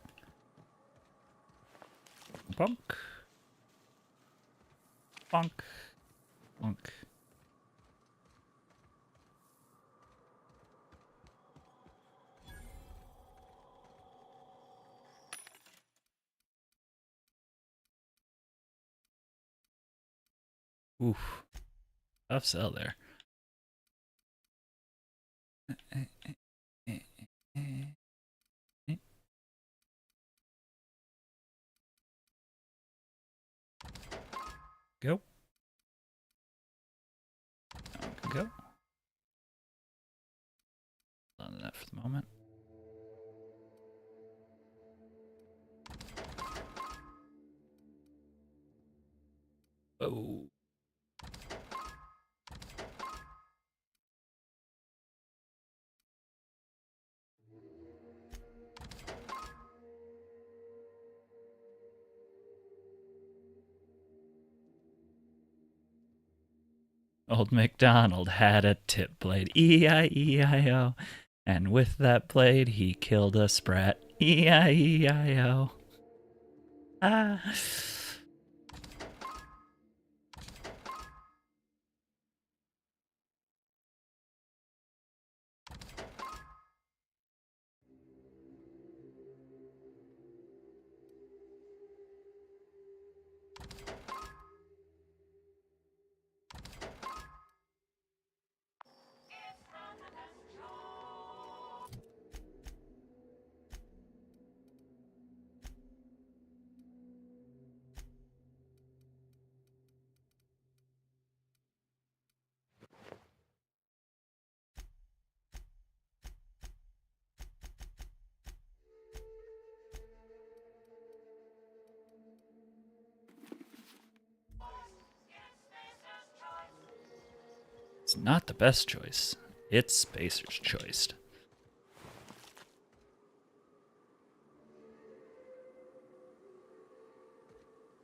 Bonk. Bonk. Bonk. Oof. Tough sell there. Go. Go. Hold on to that for the moment. Whoa. Old MacDonald had a tip blade, E-I-E-I-O. And with that blade, he killed a sprat, E-I-E-I-O. Ah. It's not the best choice. It's Spacer's choice.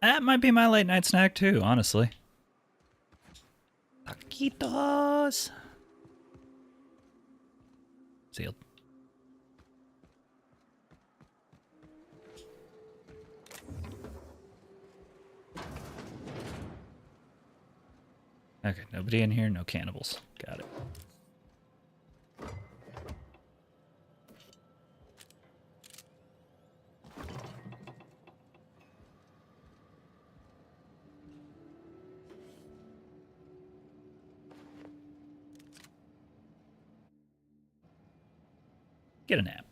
That might be my late night snack too, honestly. Taquitos. Sealed. Okay, nobody in here, no cannibals. Got it. Get a nap.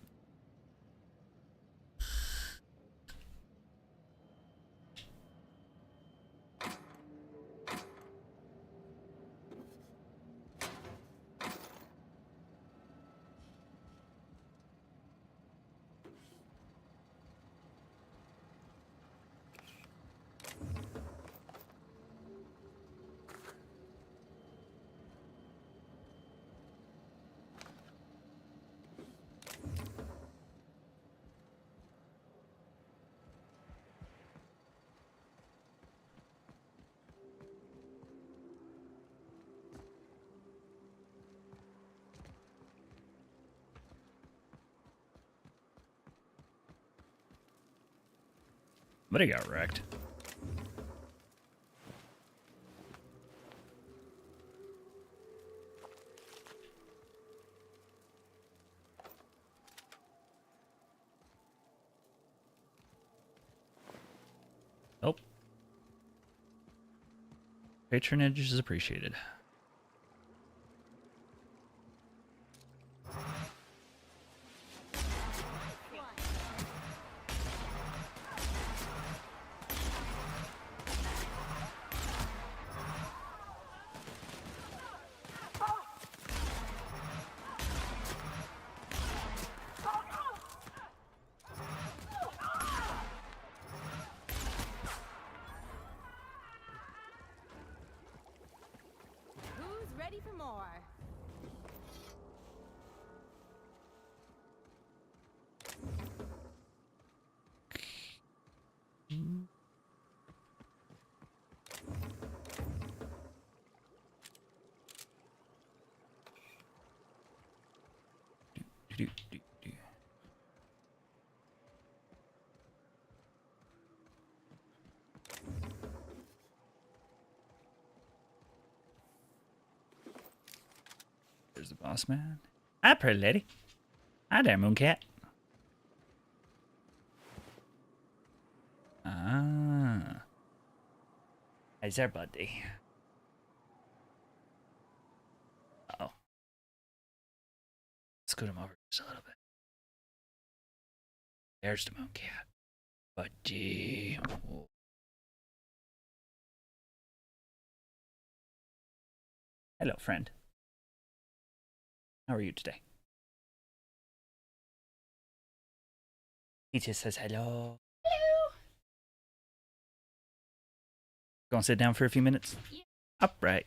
But he got wrecked. Oh. Patronage is appreciated. Who's ready for more? There's the boss man. Hi, pretty lady. Hi there, Mooncat. Ah. How's there, buddy? Uh-oh. Scoot him over just a little bit. There's the Mooncat. Buddy. Oh. Hello, friend. How are you today? He just says hello. Hello. Gonna sit down for a few minutes? Yeah. Upright.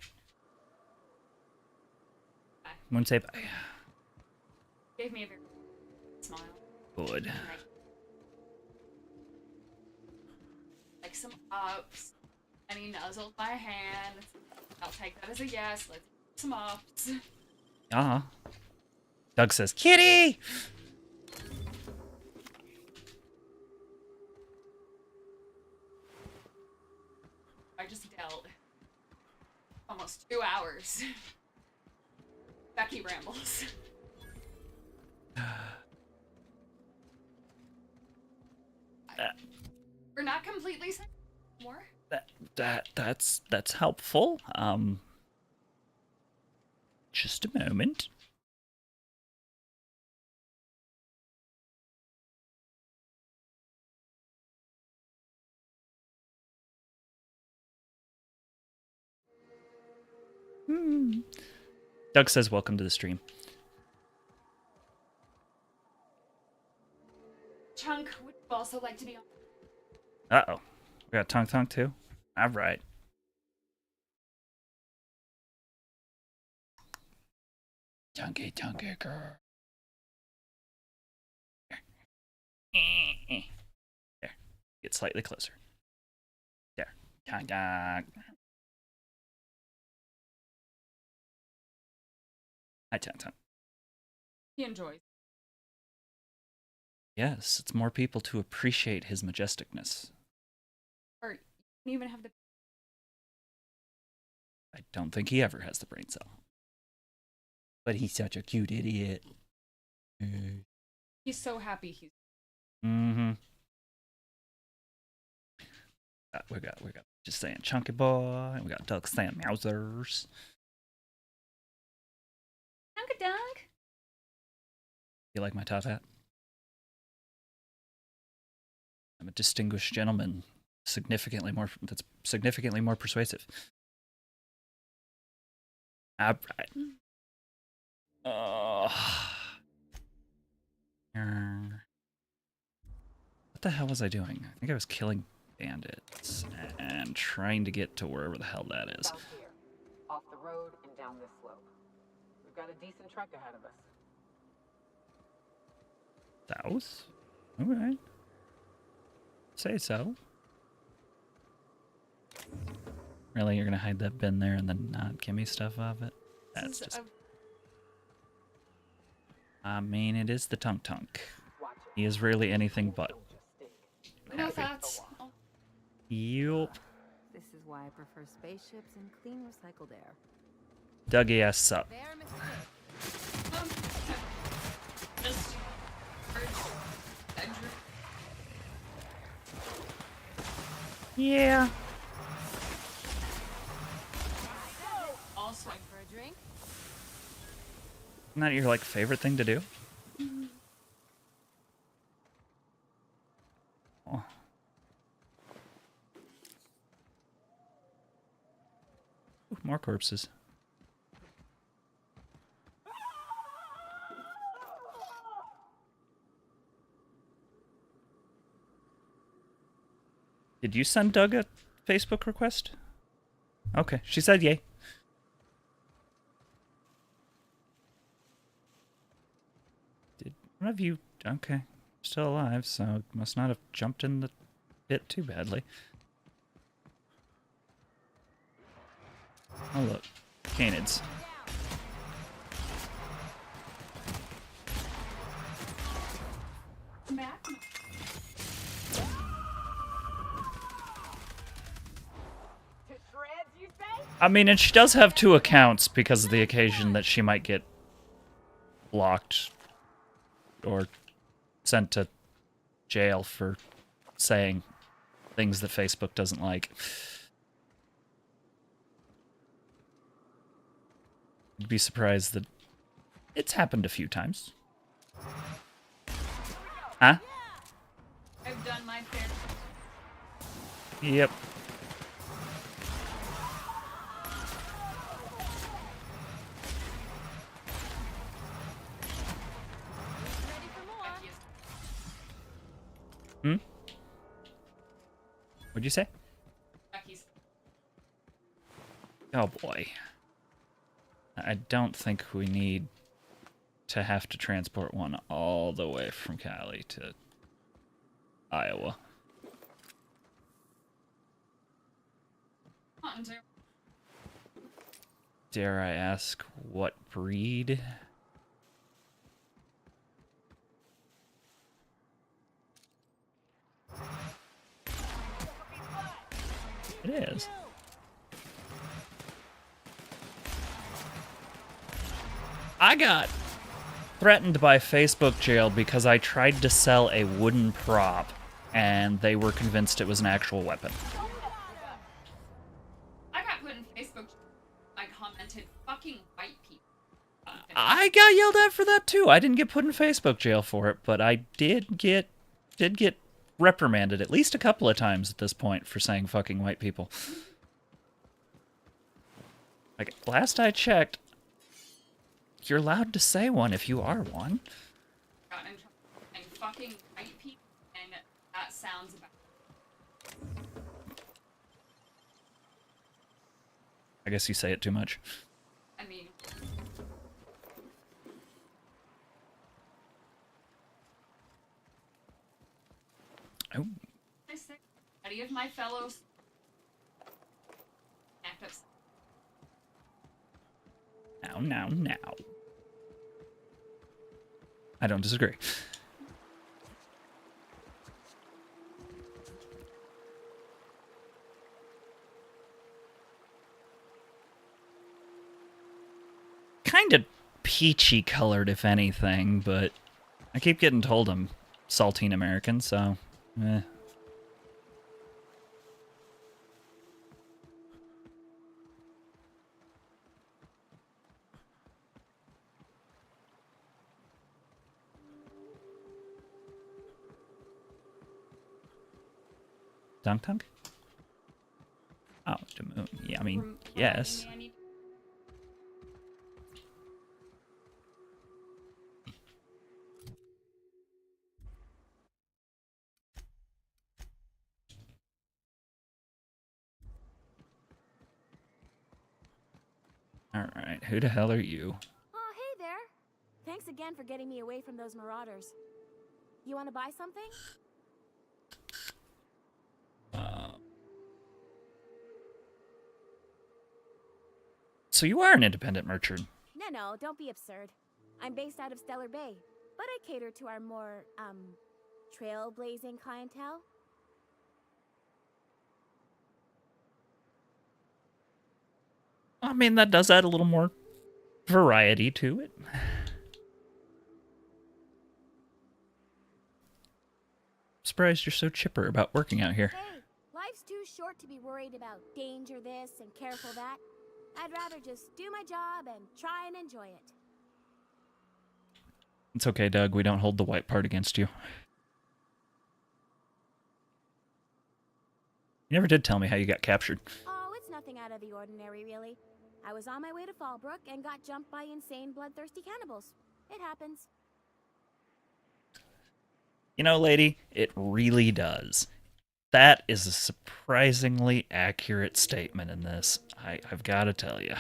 Moon say bye. Gave me a very smile. Good. Like some ups. And he nuzzled my hand. I'll take that as a yes. Let's do some ups. Doug says, Kitty! I just dealt almost 2 hours. Becky rambles. We're not completely sick anymore. That's helpful. Just a moment. Doug says, welcome to the stream. Chunk would also like to be on. Uh-oh. We got Tonk Tonk too? Alright. Chunky girl. There. Get slightly closer. There. Tonk Tonk. Hi, Tonk Tonk. He enjoys. Yes, it's more people to appreciate his majesticness. Or you don't even have the. I don't think he ever has the brain cell. But he's such a cute idiot. He's so happy he's. Mm-hmm. We got just saying Chunky Boy, and we got Doug saying Meowsers. Doug. You like my top hat? I'm a distinguished gentleman, that's significantly more persuasive. Alright. What the hell was I doing? I think I was killing bandits and trying to get to wherever the hell that is. South here, off the road and down this slope. We've got a decent trek ahead of us. South? Alright. Say so. Really, you're gonna hide that bin there and then not give me stuff off it? That's just... I mean, it is the Tunk Tunk. He is really anything but No happy. thoughts. Oh. Yup. This is why I prefer spaceships and clean recycled air. Dougie ass sup. Just. Yeah. I'll swing for a drink. Isn't that your, like, favorite thing to do? Oh. Ooh, more corpses. Did you send Doug a Facebook request? Okay, she said yay. Did one of you... Okay, still alive, so must not have jumped in the pit too badly. Oh look, canids. Matt? I mean, and she does have 2 accounts because of the occasion that she might get locked or sent to jail for saying things that Facebook doesn't like. You'd be surprised that it's happened a few times. Huh? I've done my fair. Yep. Hmm? What'd you say? Oh boy. I don't think we need to have to transport one all the way from Cali to Iowa. Dare I ask what breed? It is. I got threatened by Facebook jail because I tried to sell a wooden prop and they were convinced it was an actual weapon. I got put in Facebook. I commented, "Fucking white people." I got yelled at for that too. I didn't get put in Facebook jail for it, but I did get reprimanded at least a couple of times at this point for saying fucking white people. Like, last I checked, you're allowed to say one if you are one. Got in trouble and fucking white people, and that sounds about. I guess you say it too much. I mean. Oh. I say, any of my fellows act up. Now. I don't disagree. Kind of peachy colored, if anything, but I keep getting told I'm saltine American, so eh. Dunk? Oh, Damoon. Yeah, I mean, yes. Alright, who the hell are you? Oh, hey there. Thanks again for getting me away from those marauders. You want to buy something? So you are an independent merchant. No, don't be absurd. I'm based out of Stellar Bay, but I cater to our more, trailblazing clientele. I mean, that does add a little more variety to it. Surprised you're so chipper about working out here. Hey, life's too short to be worried about danger this and careful that. I'd rather just do my job and try and enjoy it. It's okay, Doug. We don't hold the white part against you. You never did tell me how you got captured. Oh, it's nothing out of the ordinary, really. I was on my way to Fallbrook and got jumped by insane, bloodthirsty cannibals. It happens. You know, lady, it really does. That is a surprisingly accurate statement in this. I've got to tell you.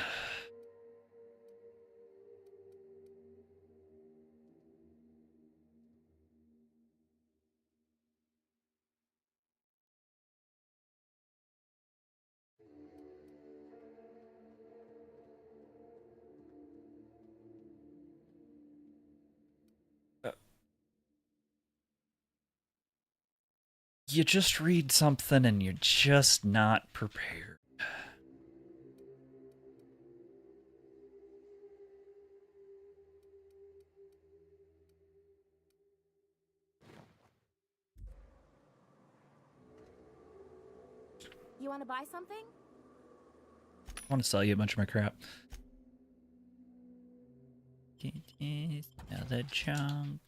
You just read something and you're just not prepared. You want to buy something? I want to sell you a bunch of my crap. Another chunk.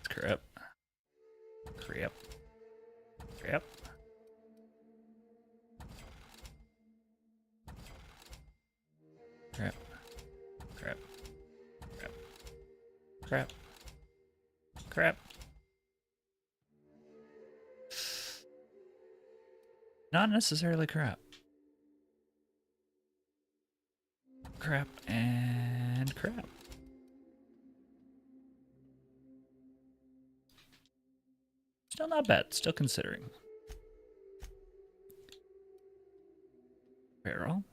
Crap. Crap. Crap. Crap. Crap. Crap. Crap. Crap. Not necessarily crap. Crap and crap. Still not bad. Still considering. Barrel.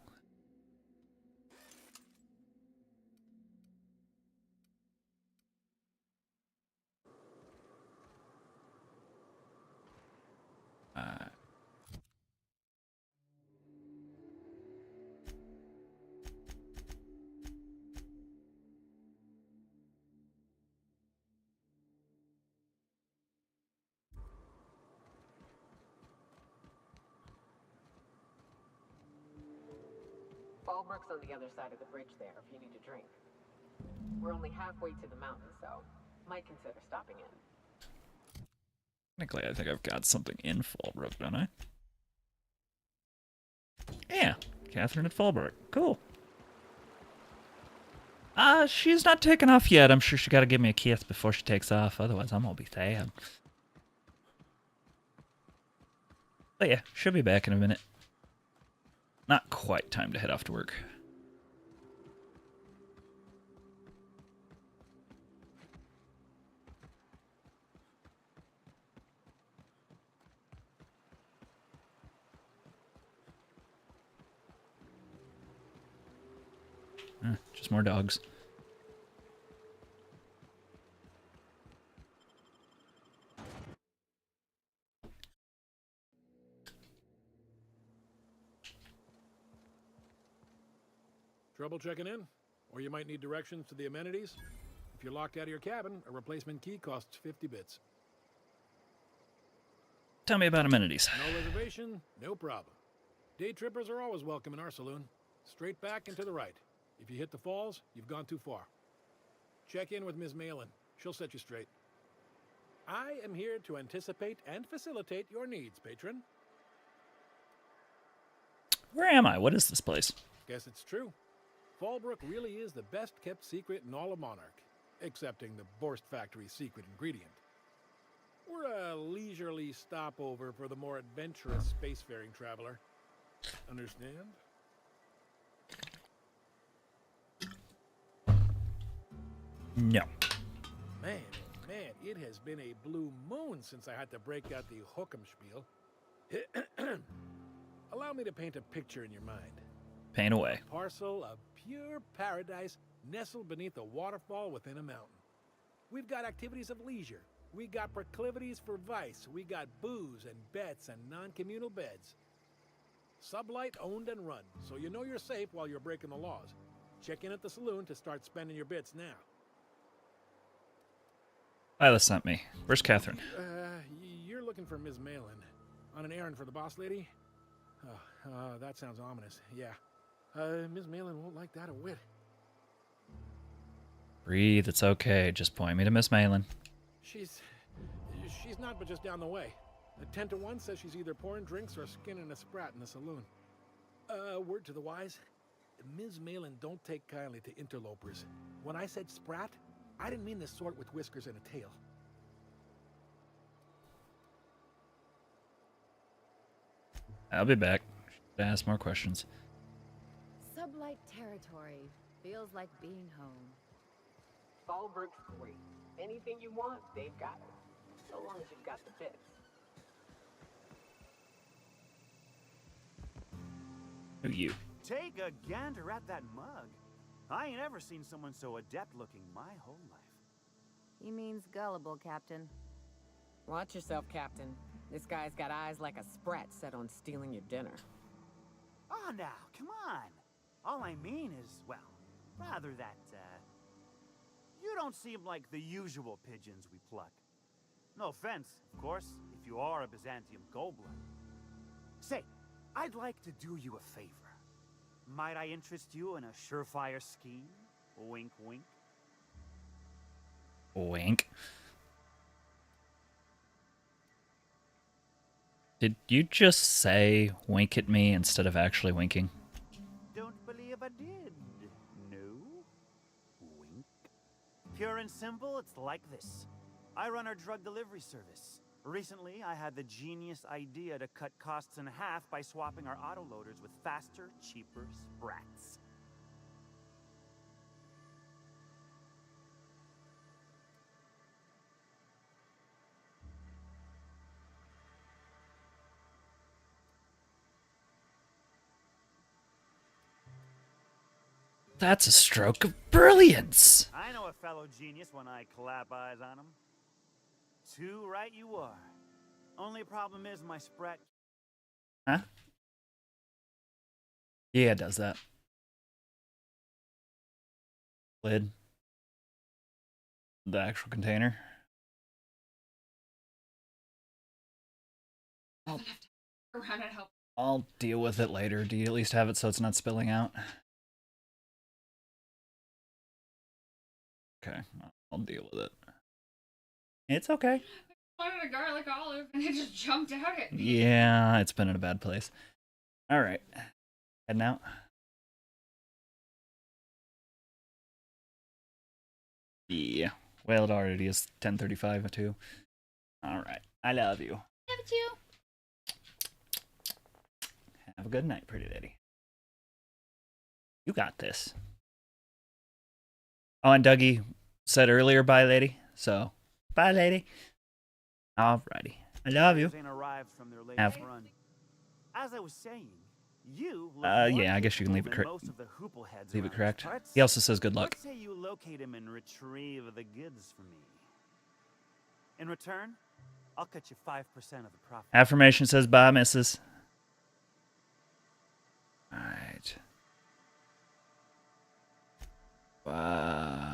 Fallbrook's on the other side of the bridge there if you need a drink. We're only halfway to the mountain, so might consider stopping in. Technically, I think I've got something in Fallbrook, don't I? Yeah, Catherine at Fallbrook. Cool. She's not taking off yet. I'm sure she got to give me a kiss before she takes off. Otherwise, I'm gonna be sad. But yeah, she'll be back in a minute. Not quite time to head off to work. Just more dogs. Trouble checking in? Or you might need directions to the amenities? If you're locked out of your cabin, a replacement key costs 50 bits. Tell me about amenities. No reservation, no problem. Day trippers are always welcome in our saloon. Straight back and to the right. If you hit the falls, you've gone too far. Check in with Ms. Malin. She'll set you straight. I am here to anticipate and facilitate your needs, patron. Where am I? What is this place? Guess it's true. Fallbrook really is the best kept secret in all of Monarch, excepting the Borst Factory's secret ingredient. We're a leisurely stopover for the more adventurous spacefaring traveler. Understand? No. Man, it has been a blue moon since I had to break out the hook'em spiel. Allow me to paint a picture in your mind. Paint away. A parcel of pure paradise nestled beneath a waterfall within a mountain. We've got activities of leisure. We got proclivities for vice. We got booze and bets and non-communal beds. Sublight owned and run, so you know you're safe while you're breaking the laws. Check in at the saloon to start spending your bits now. Lila sent me. Where's Catherine? You're looking for Ms. Malin. On an errand for the boss lady? Oh, that sounds ominous. Yeah. Ms. Malin won't like that a whit. Breathe, it's okay. Just point me to Miss Malin. She's not but just down the way. A 10 to 1 says she's either pouring drinks or skinning a sprat in the saloon. Word to the wise, Ms. Malin don't take kindly to interlopers. When I said sprat, I didn't mean the sort with whiskers and a tail. I'll be back to ask more questions. Sublight territory. Feels like being home. Fallbrook's great. Anything you want, they've got it. So long as you've got the bits. Who you? Take a gander at that mug. I ain't ever seen someone so adept looking my whole life. He means gullible, Captain. Watch yourself, Captain. This guy's got eyes like a sprat set on stealing your dinner. Oh, now, come on. All I mean is, well, rather that, you You don't seem like the usual pigeons we pluck. No offense, of course, if you are a Byzantium goblin. Say, I'd like to do you a favor. Might I interest you in a surefire scheme? Wink, wink. Wink. Did you just say wink at me instead of actually winking? Don't believe I did. No? Wink. Pure and simple, it's like this. I run our drug delivery service. Recently, I had the genius idea to cut costs in half by swapping our autoloaders with faster, cheaper sprats. 'That's a stroke of brilliance! I know a fellow genius when I clap eyes on him. Too right you are. Only problem is my sprat... Huh? Yeah, it does that. Lid. The actual container. I'll deal with it later. Do you at least have it so it's not spilling out? Okay, I'll deal with it. It's okay. I wanted a garlic olive and it just jumped out at me. Yeah, it's been in a bad place. Alright. Heading out. Yeah. Well, it already is 10:35 too. Alright. I love you. Love it too. Have a good night, pretty lady. You got this. Oh, and Dougie said earlier, bye, lady. So, bye, lady. Alrighty. I love you. Have. As I was saying, you yeah, I guess you can leave it leave it correct. He also says good luck. Let's say you locate him and retrieve the goods for me. In return, I'll cut you 5% of the profit. Affirmation says bye, missus. Alright. Wow.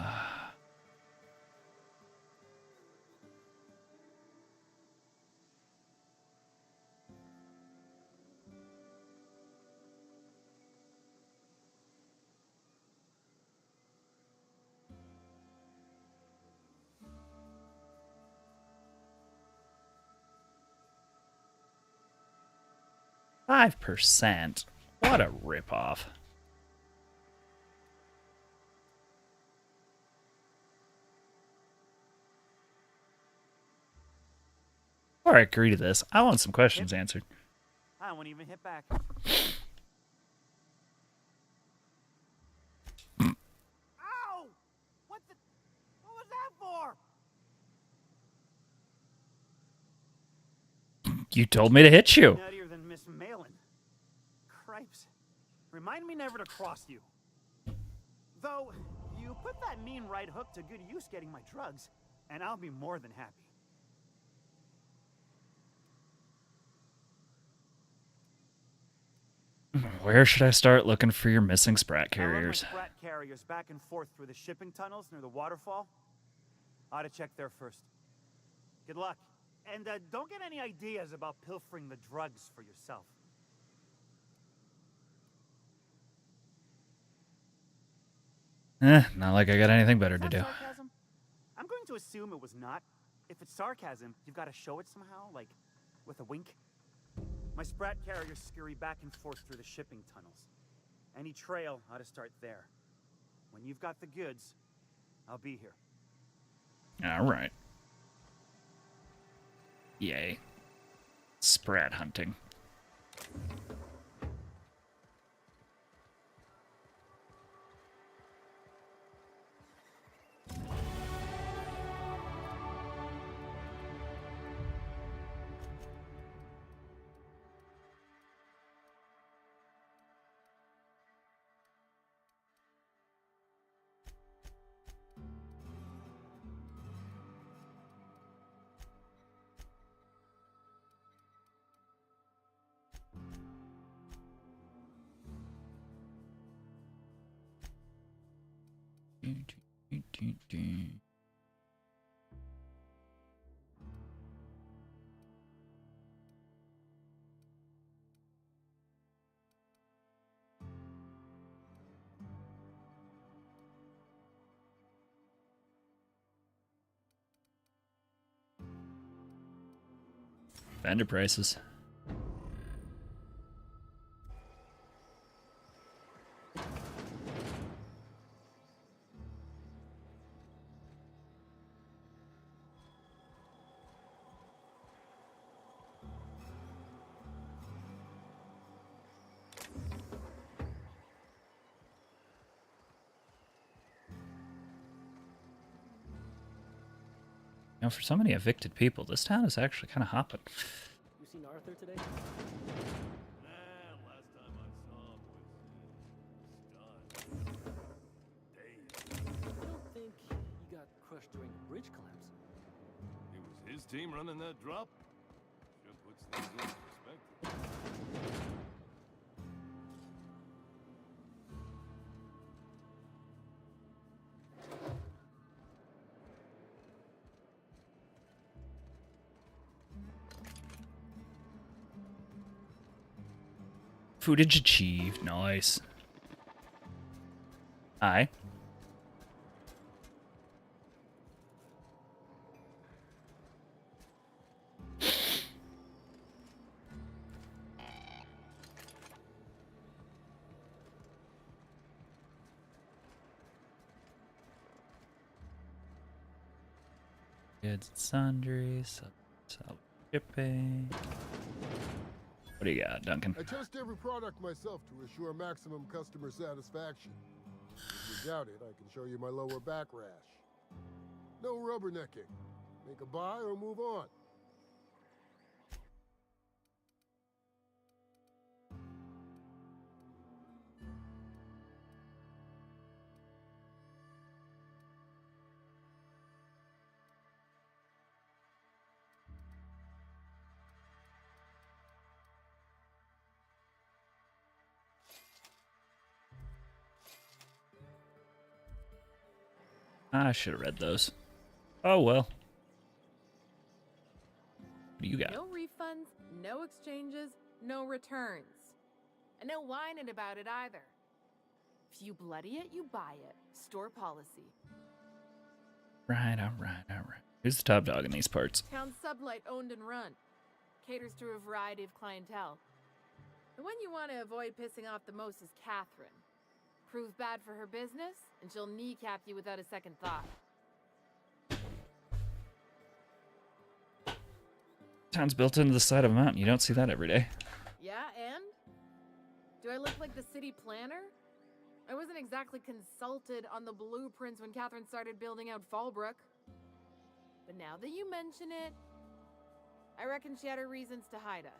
$5%. What a ripoff. Before I agree to this, I want some questions answered. I won't even hit back. Ow! What was that for? You told me to hit you. Nuttier than Miss Malin. Cripes. Remind me never to cross you. Though, you put that mean right hook to good use getting my drugs, and I'll be more than happy. Where should I start looking for your missing sprat carriers? I run my sprat carriers back and forth through the shipping tunnels near the waterfall. Ought to check there first. Good luck. And don't get any ideas about pilfering the drugs for yourself. Not like I got anything better to do. Sarcasm? I'm going to assume it was not. If it's sarcasm, you've got to show it somehow, like with a wink. My sprat carriers scurry back and forth through the shipping tunnels. Any trail ought to start there. When you've got the goods, I'll be here. Alright. Yay. Sprat hunting. Vendor prices. You know, for so many evicted people, this town is actually kind of hopping. You seen Arthur today? Last time I saw him was stunned. Dazed. I don't think he got crushed during the bridge collapse. It was his team running that drop. Sure puts things into perspective. Footage achieved. Nice. Aye. Goods and sundries. Shipping. What do you got, Duncan? I test every product myself to assure maximum customer satisfaction. If you doubt it, I can show you my lower back rash. No rubbernecking. Make a buy or move on. I should have read those. Oh well. What do you got? No refunds, no exchanges, no returns. And no whining about it either. If you bloody it, you buy it. Store policy. Right, alright. Who's the top dog in these parts? Town Sublight owned and run. Caters to a variety of clientele. The one you want to avoid pissing off the most is Catherine. Prove bad for her business, and she'll kneecap you without a second thought. Town's built into the side of a mountain. You don't see that every day. Yeah, and? Do I look like the city planner? I wasn't exactly consulted on the blueprints when Catherine started building out Fallbrook. But now that you mention it, I reckon she had her reasons to hide us.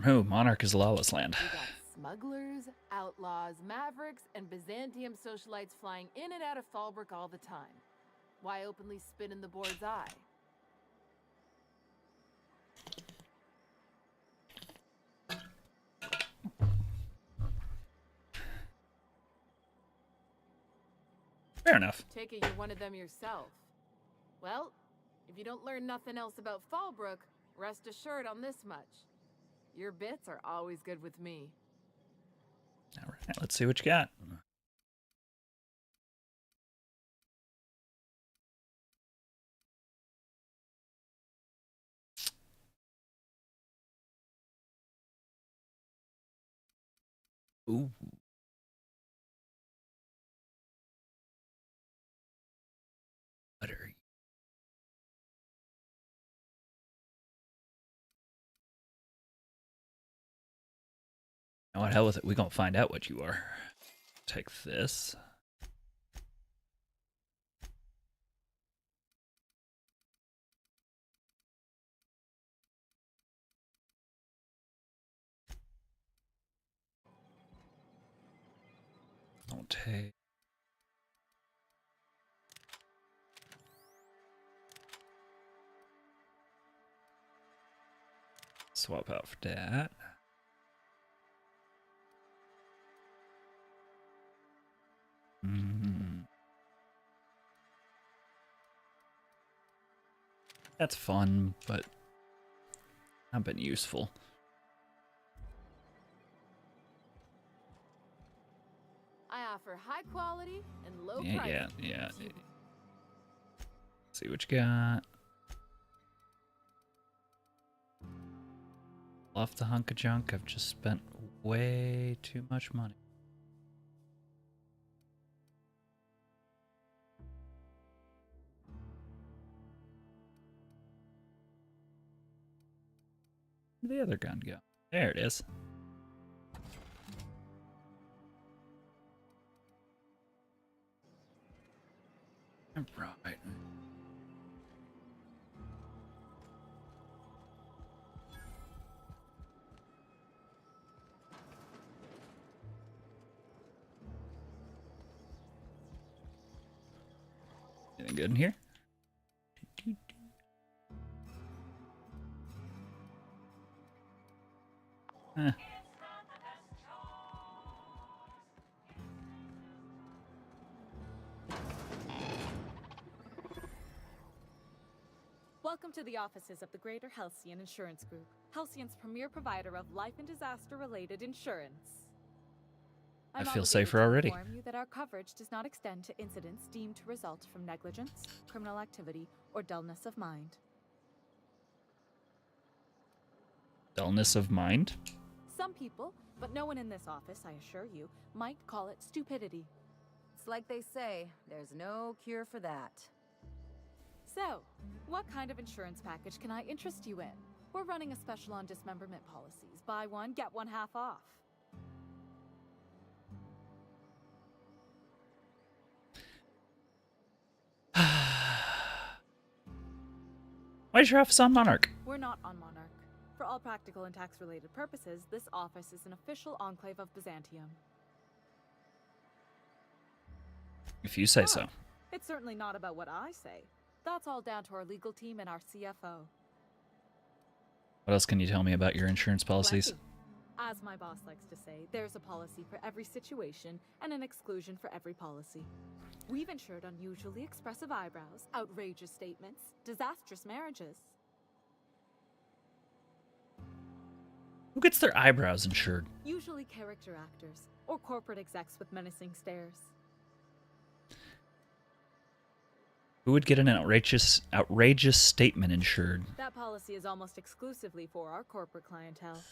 Who? Monarch is lawless land. We got smugglers, outlaws, mavericks, and Byzantium socialites flying in and out of Fallbrook all the time. Why openly spit in the board's eye? Fair enough. Take it you're one of them yourself. Well, if you don't learn nothing else about Fallbrook, rest assured on this much. Your bits are always good with me. Alright, let's see what you got. Ooh. Butter. You know what, hell with it. We're gonna find out what you are. Take this. Don't take. Swap out for that. That's fun, but not been useful. I offer high quality and low Yeah, price. yeah. See what you got. Love the hunk of junk. I've just spent way too much money. Where'd the other gun go? There it is. Right. Anything good in here? Eh. Welcome to the offices of the Greater Halcyon Insurance Group, Halcyon's premier provider of life and disaster-related insurance. I I'm feel obligated safer to already. inform you that our coverage does not extend to incidents deemed to result from negligence, criminal activity, or dullness of mind. Dullness of mind? Some people, but no one in this office, I assure you, might call it stupidity. It's like they say, there's no cure for that. So, what kind of insurance package can I interest you in? We're running a special on dismemberment policies. Buy one, get one half off. Why's your office on Monarch? We're not on Monarch. For all practical and tax-related purposes, this office is an official enclave of Byzantium. If you say so. It's certainly not about what I say. That's all down to our legal team and our CFO. What else can you tell me about your insurance policies? Plenty. As my boss likes to say, there's a policy for every situation and an exclusion for every policy. We've insured unusually expressive eyebrows, outrageous statements, disastrous marriages. Who gets their eyebrows insured? Usually character actors, or corporate execs with menacing stares. Who would get an outrageous statement insured? That policy is almost exclusively for our corporate clientele.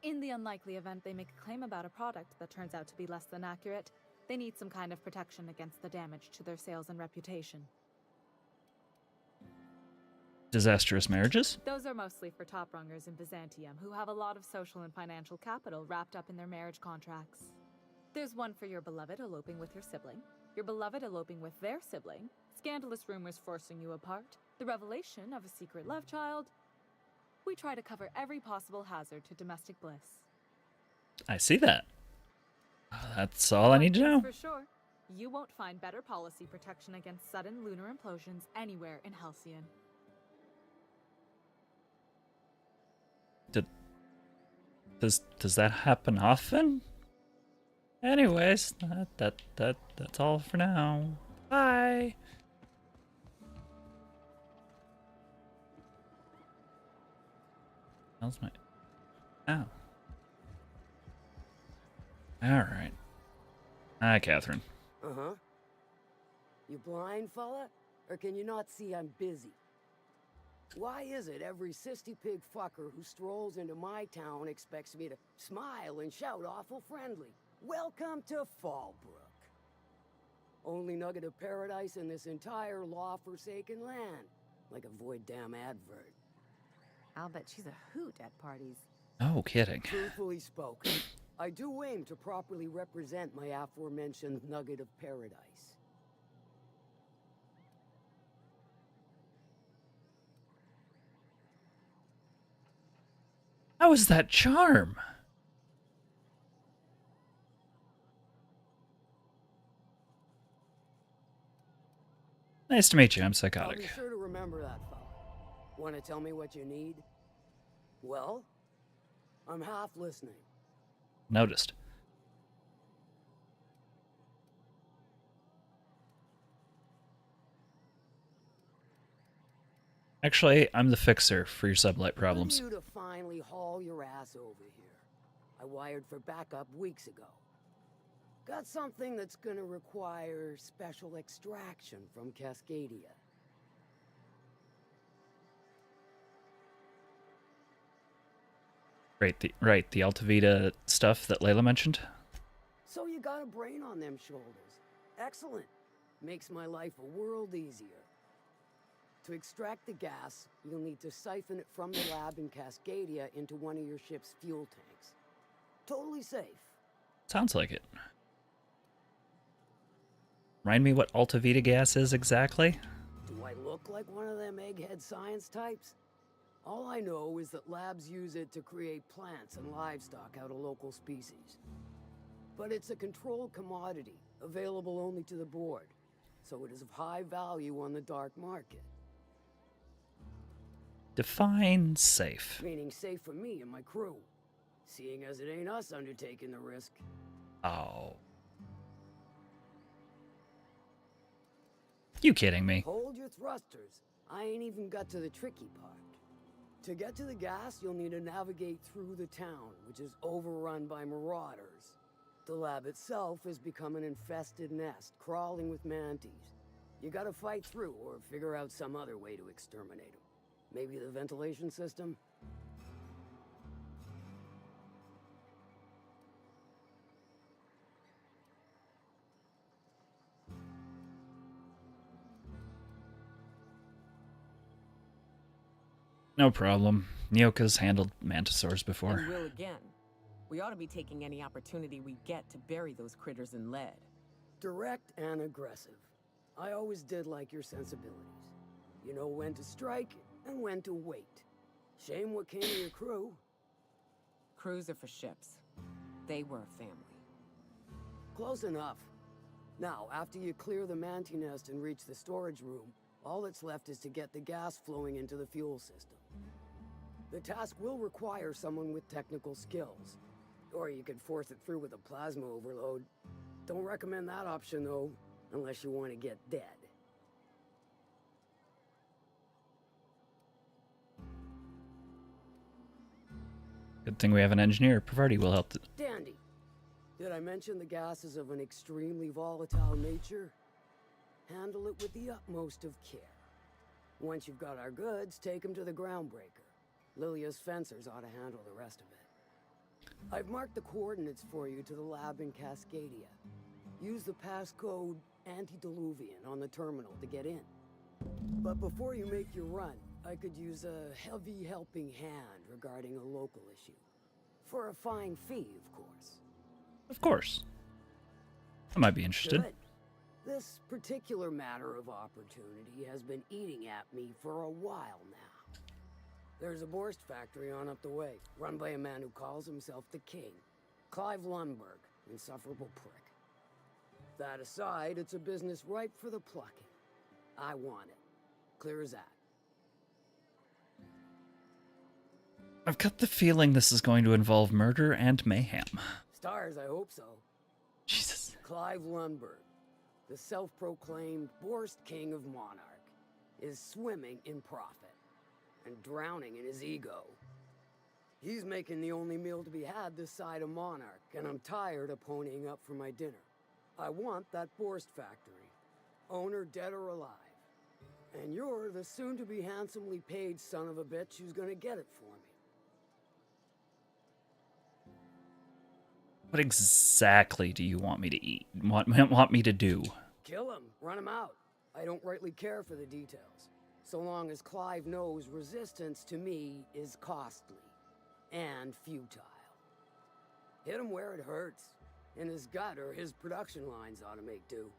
In the unlikely event they make a claim about a product that turns out to be less than accurate, they need some kind of protection against the damage to their sales and reputation. Disastrous marriages? Those are mostly for top-rungers in Byzantium who have a lot of social and financial capital wrapped up in their marriage contracts. There's one for your beloved eloping with your sibling, your beloved eloping with their sibling, scandalous rumors forcing you apart, the revelation of a secret love child. We try to cover every possible hazard to domestic bliss. I see that. That's all I need to know. For sure, you won't find better policy protection against sudden lunar implosions anywhere in Halcyon. Does that happen often? Anyways, that's all for now. Bye. How's my... Oh. Alright. Hi, Catherine. Uh-huh. You blind, fella? Or can you not see I'm busy? Why is it every sissy pig fucker who strolls into my town expects me to smile and shout awful friendly? Welcome to Fallbrook. Only nugget of paradise in this entire law-forsaken land. Like a void damn advert. I'll bet she's a hoot at parties. No kidding. Truthfully spoken, I do aim to properly represent my aforementioned nugget of paradise. How is that charm? Nice to meet you. I'm I'll SciKotoc. be sure to remember that, fella. Want to tell me what you need? Well, I'm half listening. Noticed. Actually, I'm the fixer for your sublight problems. For you to finally haul your ass over here. I wired for backup weeks ago. Got something that's gonna require special extraction from Cascadia. Right, the Altavita stuff that Layla mentioned. So you got a brain on them shoulders. Excellent. Makes my life a world easier. To extract the gas, you'll need to siphon it from the lab in Cascadia into one of your ship's fuel tanks. Totally safe. Sounds like it. Remind me what Altavita gas is exactly? Do I look like one of them egghead science types? All I know is that labs use it to create plants and livestock out of local species. But it's a controlled commodity, available only to the board, so it is of high value on the dark market. Define safe. Meaning safe for me and my crew, seeing as it ain't us undertaking the risk. Oh. You kidding me? Hold your thrusters. I ain't even got to the tricky part. To get to the gas, you'll need to navigate through the town, which is overrun by marauders. The lab itself has become an infested nest, crawling with manties. You gotta fight through or figure out some other way to exterminate them. Maybe the ventilation system? No problem. Nyoka's handled mantisaurs before. And will again. We ought to be taking any opportunity we get to bury those critters in lead. Direct and aggressive. I always did like your sensibilities. You know when to strike and when to wait. Shame what came to your crew. Crews are for ships. They were a family. Close enough. Now, after you clear the manti nest and reach the storage room, all that's left is to get the gas flowing into the fuel system. The task will require someone with technical skills. Or you could force it through with a plasma overload. Don't recommend that option, though, unless you want to get dead. Good thing we have an engineer. Pavarti will help. Dandy. Did I mention the gas is of an extremely volatile nature? Handle it with the utmost of care. Once you've got our goods, take them to the groundbreaker. Lilia's fencers ought to handle the rest of it. I've marked the coordinates for you to the lab in Cascadia. Use the passcode Antediluvian on the terminal to get in. But before you make your run, I could use a heavy helping hand regarding a local issue. For a fine fee, of course. Of course. I might be interested. Good. This particular matter of opportunity has been eating at me for a while now. There's a Borst factory on up the way, run by a man who calls himself the King. Clive Lundberg, insufferable prick. That aside, it's a business ripe for the plucking. I want it. Clear as that. I've got the feeling this is going to involve murder and mayhem. Stars, I hope so. Jesus. Clive Lundberg, the self-proclaimed Borst King of Monarch, is swimming in profit and drowning in his ego. He's making the only meal to be had this side of Monarch, and I'm tired of ponying up for my dinner. I want that Borst factory, owner dead or alive. And you're the soon-to-be handsomely paid son of a bitch who's gonna get it for me. What exactly do you want me to eat? Want me to do? Kill him, run him out. I don't rightly care for the details. So long as Clive knows resistance to me is costly and futile. Hit him where it hurts. In his gut, or his production lines ought to make do.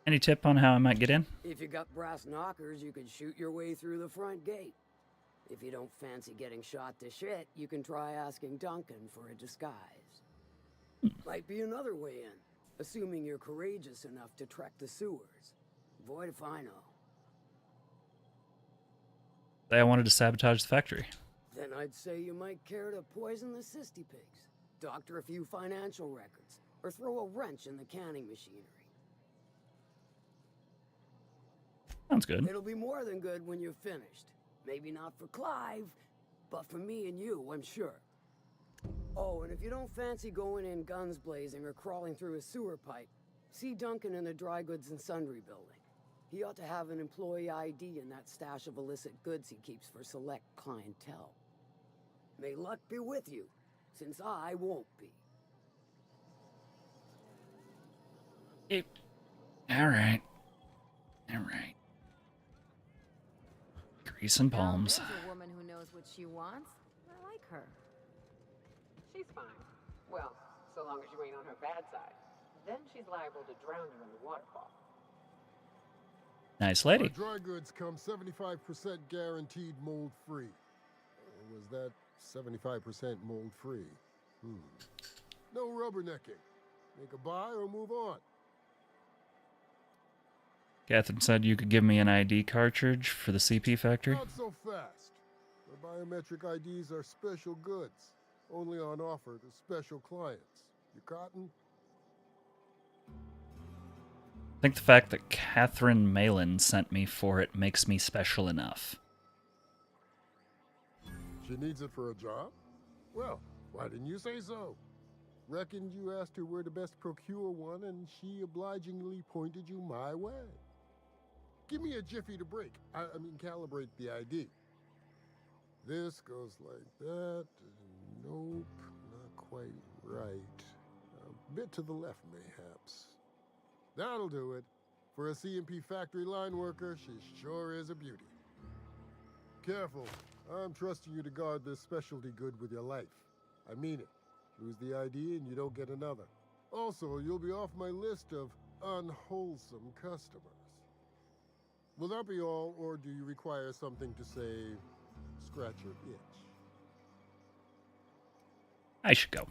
Any tip on how I might get in? If you got brass knockers, you could shoot your way through the front gate. If you don't fancy getting shot to shit, you can try asking Duncan for a disguise. Might be another way in, assuming you're courageous enough to trek the sewers. Void if I know. I wanted to sabotage the factory. Then I'd say you might care to poison the cysty pigs, doctor a few financial records, or throw a wrench in the canning machinery. Sounds good. It'll be more than good when you're finished. Maybe not for Clive, but for me and you, I'm sure. Oh, and if you don't fancy going in guns blazing or crawling through a sewer pipe, see Duncan in the dry goods and sundry building. He ought to have an employee ID in that stash of illicit goods he keeps for select clientele. May luck be with you, since I won't be. All right. All right. Grease and palms. There's a woman who knows what she wants. I like her. She's fine. Well, so long as you ain't on her bad side. Then she's liable to drown you in the waterfall. Nice lady. Our dry goods come 75% guaranteed mold-free. Was that 75% mold-free? No rubbernecking. Make a buy or move on. Catherine said you could give me an ID cartridge for the CP factory. Not so fast. The biometric IDs are special goods. Only on offer to special clients. You cotton? I think the fact that Catherine Malin sent me for it makes me special enough. She needs it for a job? Well, why didn't you say so? Reckoned you asked her where to best procure one, and she obligingly pointed you my way. Give me a jiffy to break. I mean, calibrate the ID. This goes like that. Nope, not quite right. A bit to the left, mayhaps. That'll do it. For a CMP factory line worker, she sure is a beauty. Careful. I'm trusting you to guard this specialty good with your life. I mean it. Lose the ID and you don't get another. Also, you'll be off my list of unwholesome customers. Will that be all, or do you require something to say, scratch your itch? I should go.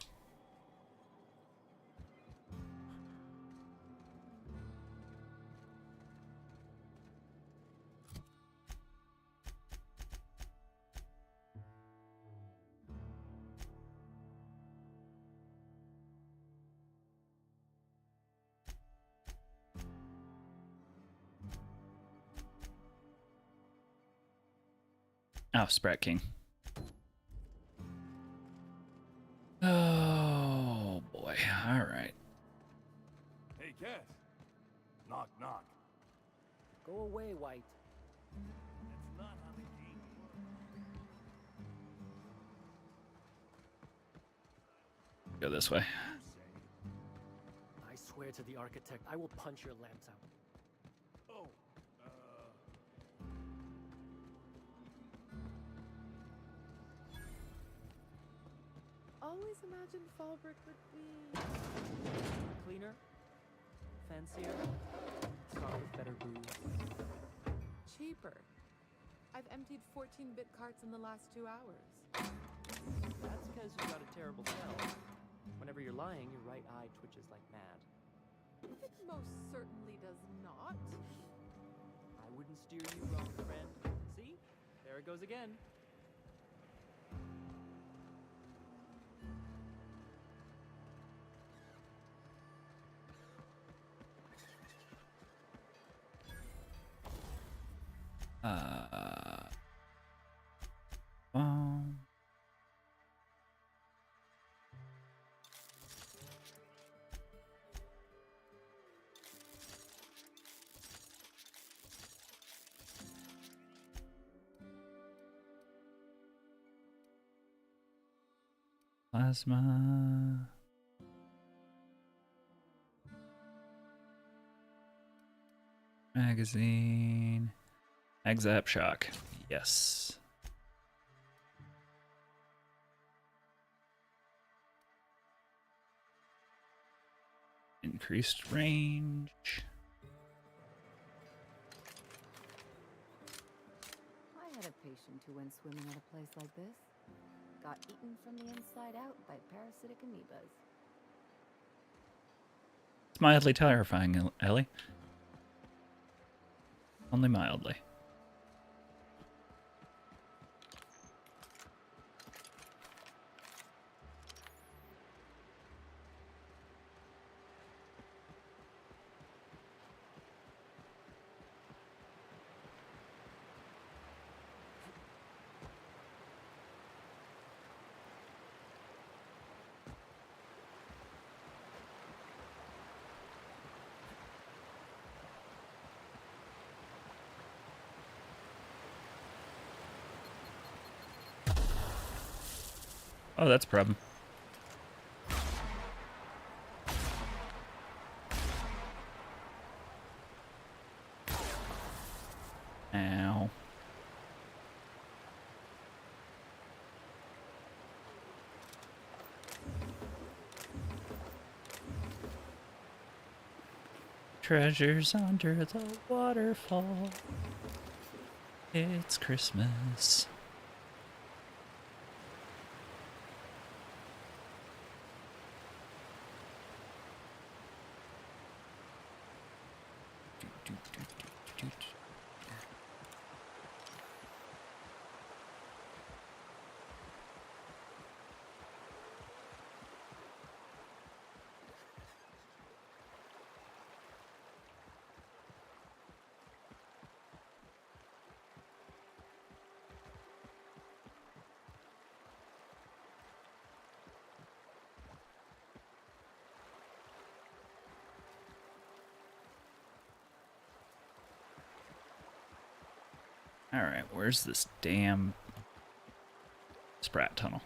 Oh, Sprat King. Oh, boy. All right. Hey, Cass. Knock, knock. Go away, White. That's not how the game works. Go this way. I swear to the architect, I will punch your lamps out. Oh, Always imagined Fallbrook would be Cleaner, fancier, stocked with better booze. cheaper. I've emptied 14-bit carts in the last 2 hours. That's because you got a terrible smell. Whenever you're lying, your right eye twitches like mad. It most certainly does not. I wouldn't steer you wrong, friend. See? There it goes again. Um, Plasma. Magazine. Exap shock. Yes. Increased range. I had a patient who went swimming at a place like this. Got eaten from the inside out by parasitic amoebas. It's mildly terrifying, Ellie. Only mildly. Oh, that's a problem. Ow. Treasures under the waterfall. It's Christmas. Alright, where's this damn Sprat tunnel?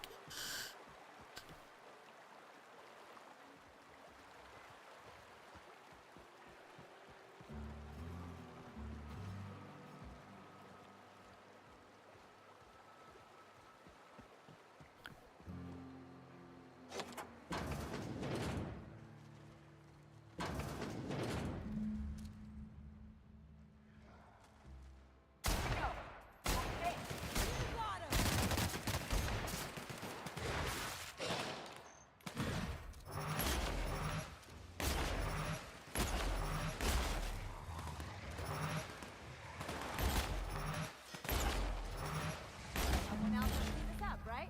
Someone else will clean this up, right?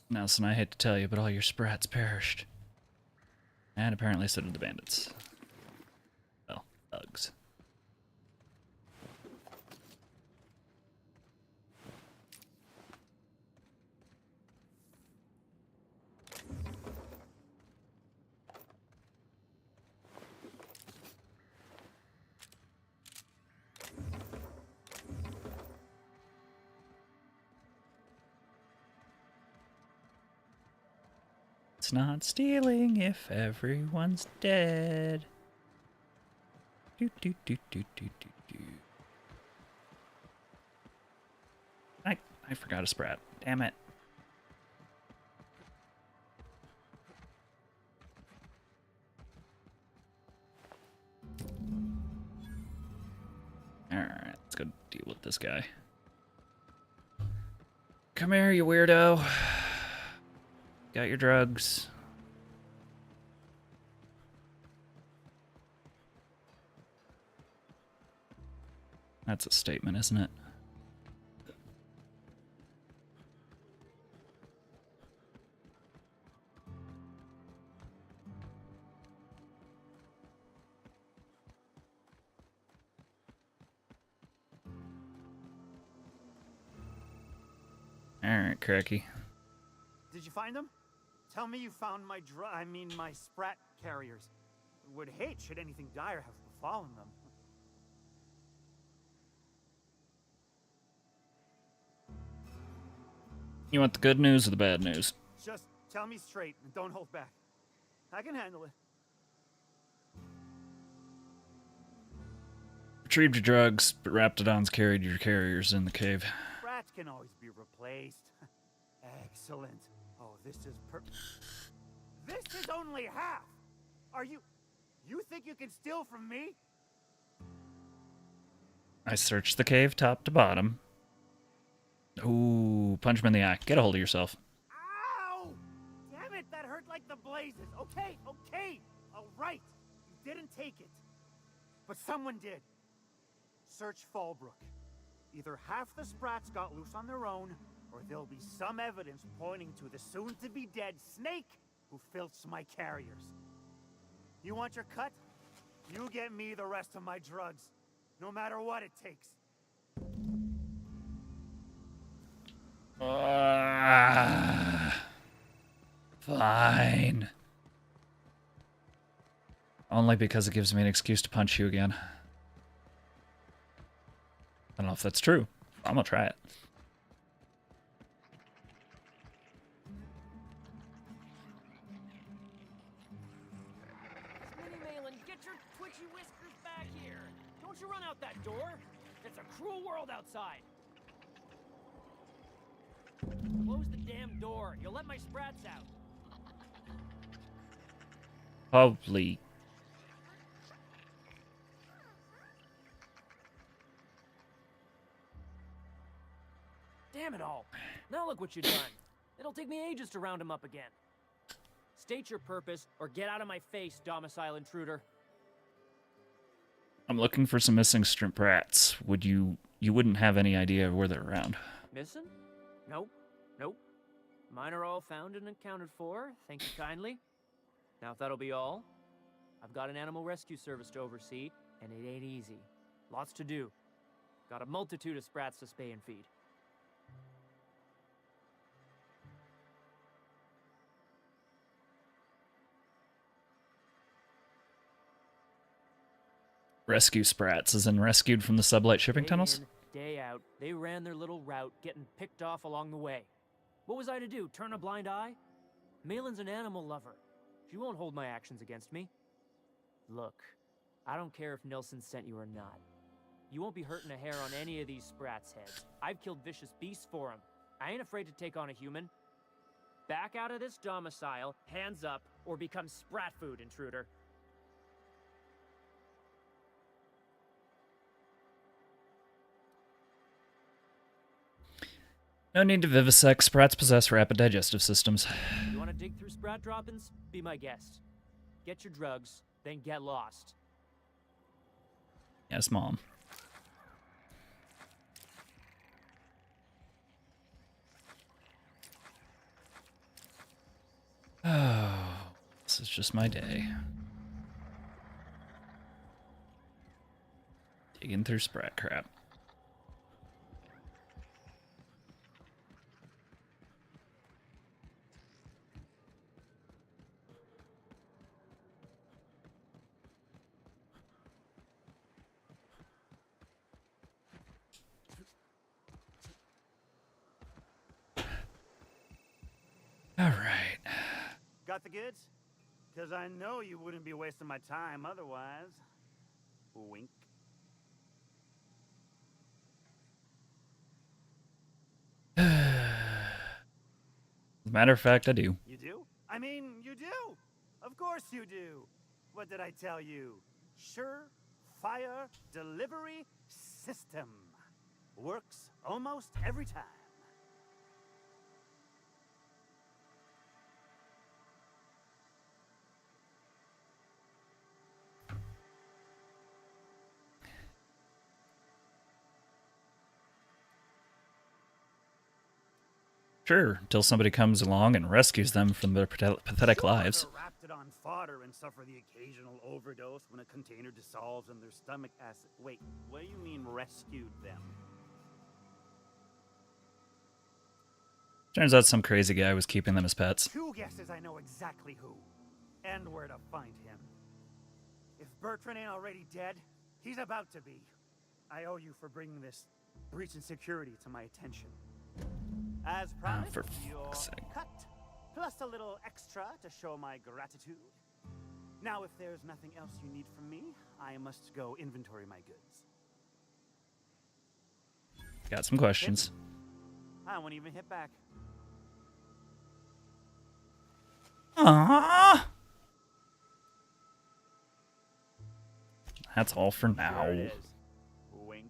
Nelson, I hate to tell you, but all your sprats perished. And apparently so did the bandits. Well, thugs. It's not stealing if everyone's dead. Do, do, do, do, do, do, do. I forgot a sprat. Damn it. Alright, let's go deal with this guy. Come here, you weirdo. Got your drugs. That's a statement, isn't it? Alright, Cracky. Did you find them? Tell me you found my my sprat carriers. Would hate should anything dire have befallen them. You want the good news or the bad news? Just tell me straight and don't hold back. I can handle it. Retrieved your drugs, but Raptidons carried your carriers in the cave. Rats can always be replaced. Excellent. Oh, this is This is only half! Are you think you can steal from me? I searched the cave top to bottom. Ooh, punch him in the eye. Get a hold of yourself. Ow! Damn it, that hurt like the blazes. Okay, all right. You didn't take it. But someone did. Search Fallbrook. Either half the sprats got loose on their own, or there'll be some evidence pointing to the soon-to-be-dead snake who filched my carriers. You want your cut? You get me the rest of my drugs, no matter what it takes. Fine. Only because it gives me an excuse to punch you again. I don't know if that's true. I'm gonna try it. Minnie Malin, get your twitchy whiskers back here. Don't you run out that door. It's a cruel world outside. Close the damn door. You'll let my sprats out. Holy. Damn it all. Now look what you've done. It'll take me ages to round him up again. State your purpose or get out of my face, domicile intruder. I'm looking for some missing shrimp rats. You wouldn't have any idea where they're around. Missing? Nope. Nope. Mine are all found and accounted for. Thank you kindly. Now if that'll be all, I've got an animal rescue service to oversee, and it ain't easy. Lots to do. Got a multitude of sprats to spay and feed. Rescue sprats, as in rescued from the sublight shipping Day tunnels? in, day out, they ran their little route, getting picked off along the way. What was I to do, turn a blind eye? Malin's an animal lover. She won't hold my actions against me. Look, I don't care if Nilsson sent you or not. You won't be hurting a hair on any of these sprats' heads. I've killed vicious beasts for them. I ain't afraid to take on a human. Back out of this domicile, hands up, or become sprat food, intruder. No need to vivisect. Sprats possess rapid digestive systems. You want to dig through sprat droppings? Be my guest. Get your drugs, then get lost. Yes, Mom. Oh, this is just my day. Digging through sprat crap. All right. Got the goods? Because I know you wouldn't be wasting my time otherwise. Wink. As a matter of fact, I do. You do? I mean, you do. Of course you do. What did I tell you? Sure-fire delivery system. Works almost every time. Sure, until somebody comes along and rescues them from their pathetic lives. They're wrapped it on fodder and suffer the occasional overdose when a container dissolves in their stomach acid. Wait, what do you mean rescued them? Turns out some crazy guy was keeping them as pets. Two guesses I know exactly who. And where to find him. If Bertrand ain't already dead, he's about to be. I owe you for bringing this breach in security to my attention. As promised, for your fuck's sake. cut, plus a little extra to show my gratitude. Now, if there's nothing else you need from me, I must go inventory my goods. Got some questions. I won't even hit back. Aww. That's all for now. There it is. Wink.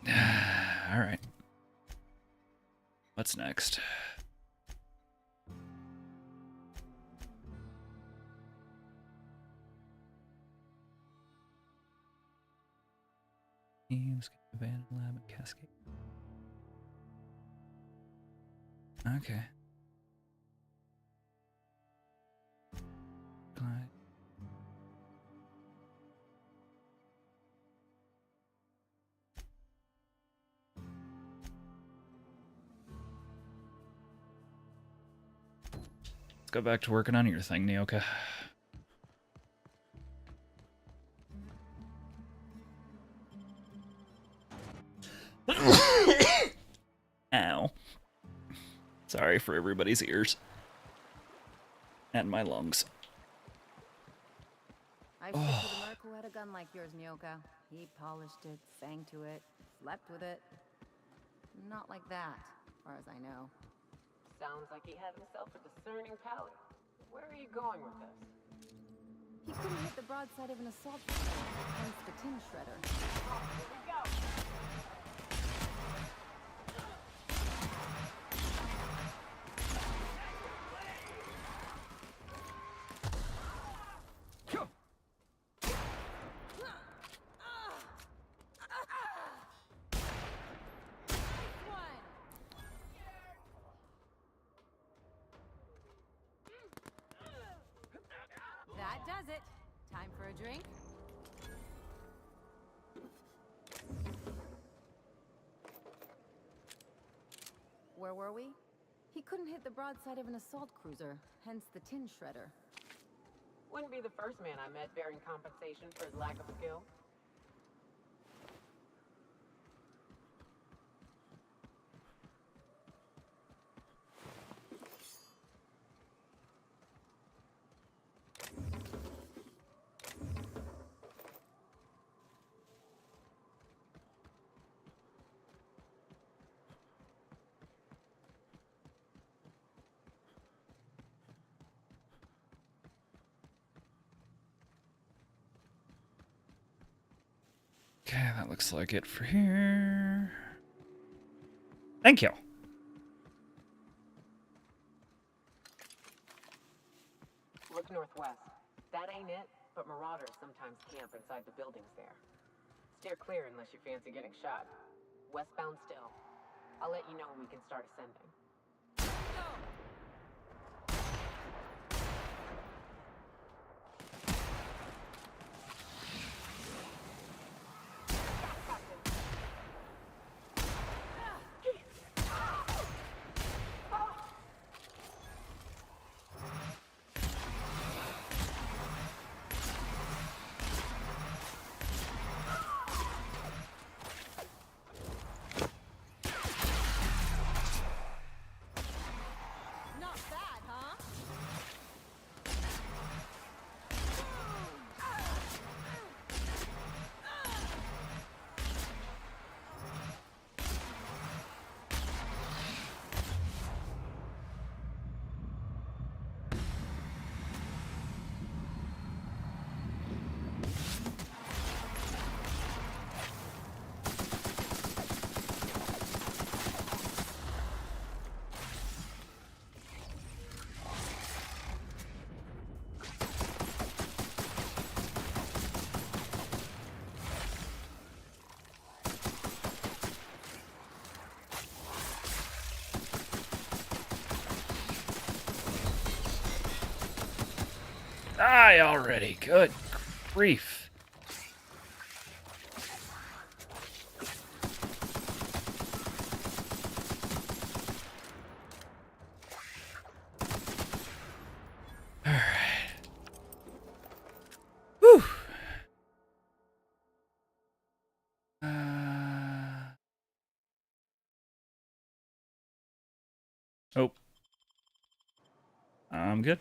All right. What's next? Teams, abandoned lab, and cascade. Okay. Right. Let's go back to working on your thing, Nyoka. Ow. Sorry for everybody's ears. And my lungs. I've shipped with a merc who had a gun like yours, Nyoka. He polished it, sang to it, slept with it. Not like that, as far as I know. Sounds like he had himself a discerning palate. Where are you going with this? He couldn't hit the broadside of an assault rifle, hence the tin shredder. Here we go! That does it. Time for a drink? Where were we? He couldn't hit the broadside of an assault cruiser, hence the tin shredder. Wouldn't be the first man I met bearing compensation for his lack of skill. Okay, that looks like it for here. Thank you. Look northwest. That ain't it, but marauders sometimes camp inside the buildings there. Steer clear unless you fancy getting shot. Westbound still. I'll let you know when we can start ascending. Die already. Good grief. Alright. Whew. Oh. I'm good.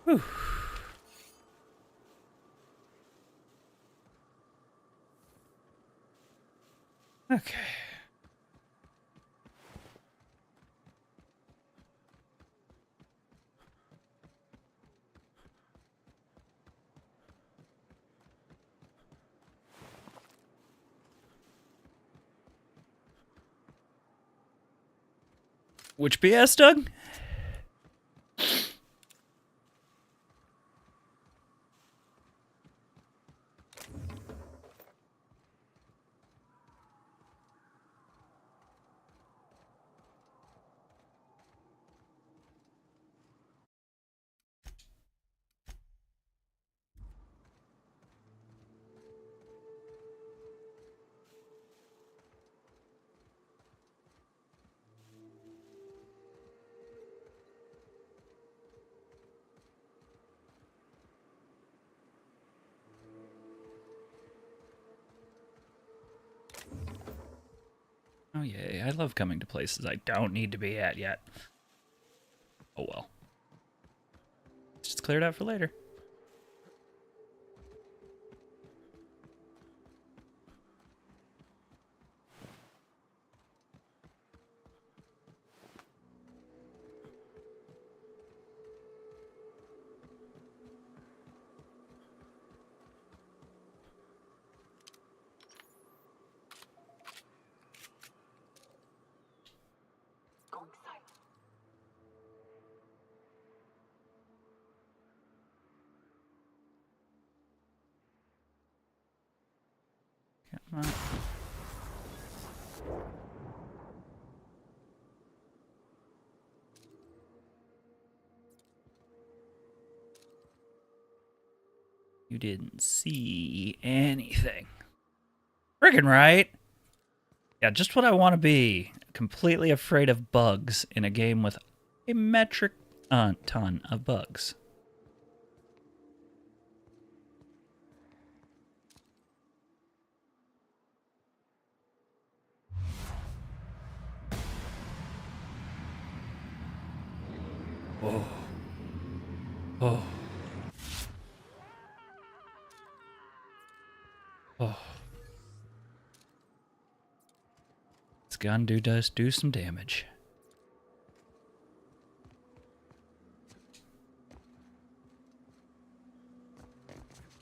Whew. Okay. Which BS, Doug? Oh, yay. I love coming to places I don't need to be at yet. Oh, well. Just clear it out for later. Come on. You didn't see anything. Friggin' right. Yeah, just what I want to be. Completely afraid of bugs in a game with a metric ton of bugs. Oh. Oh. Oh. This gun does do some damage.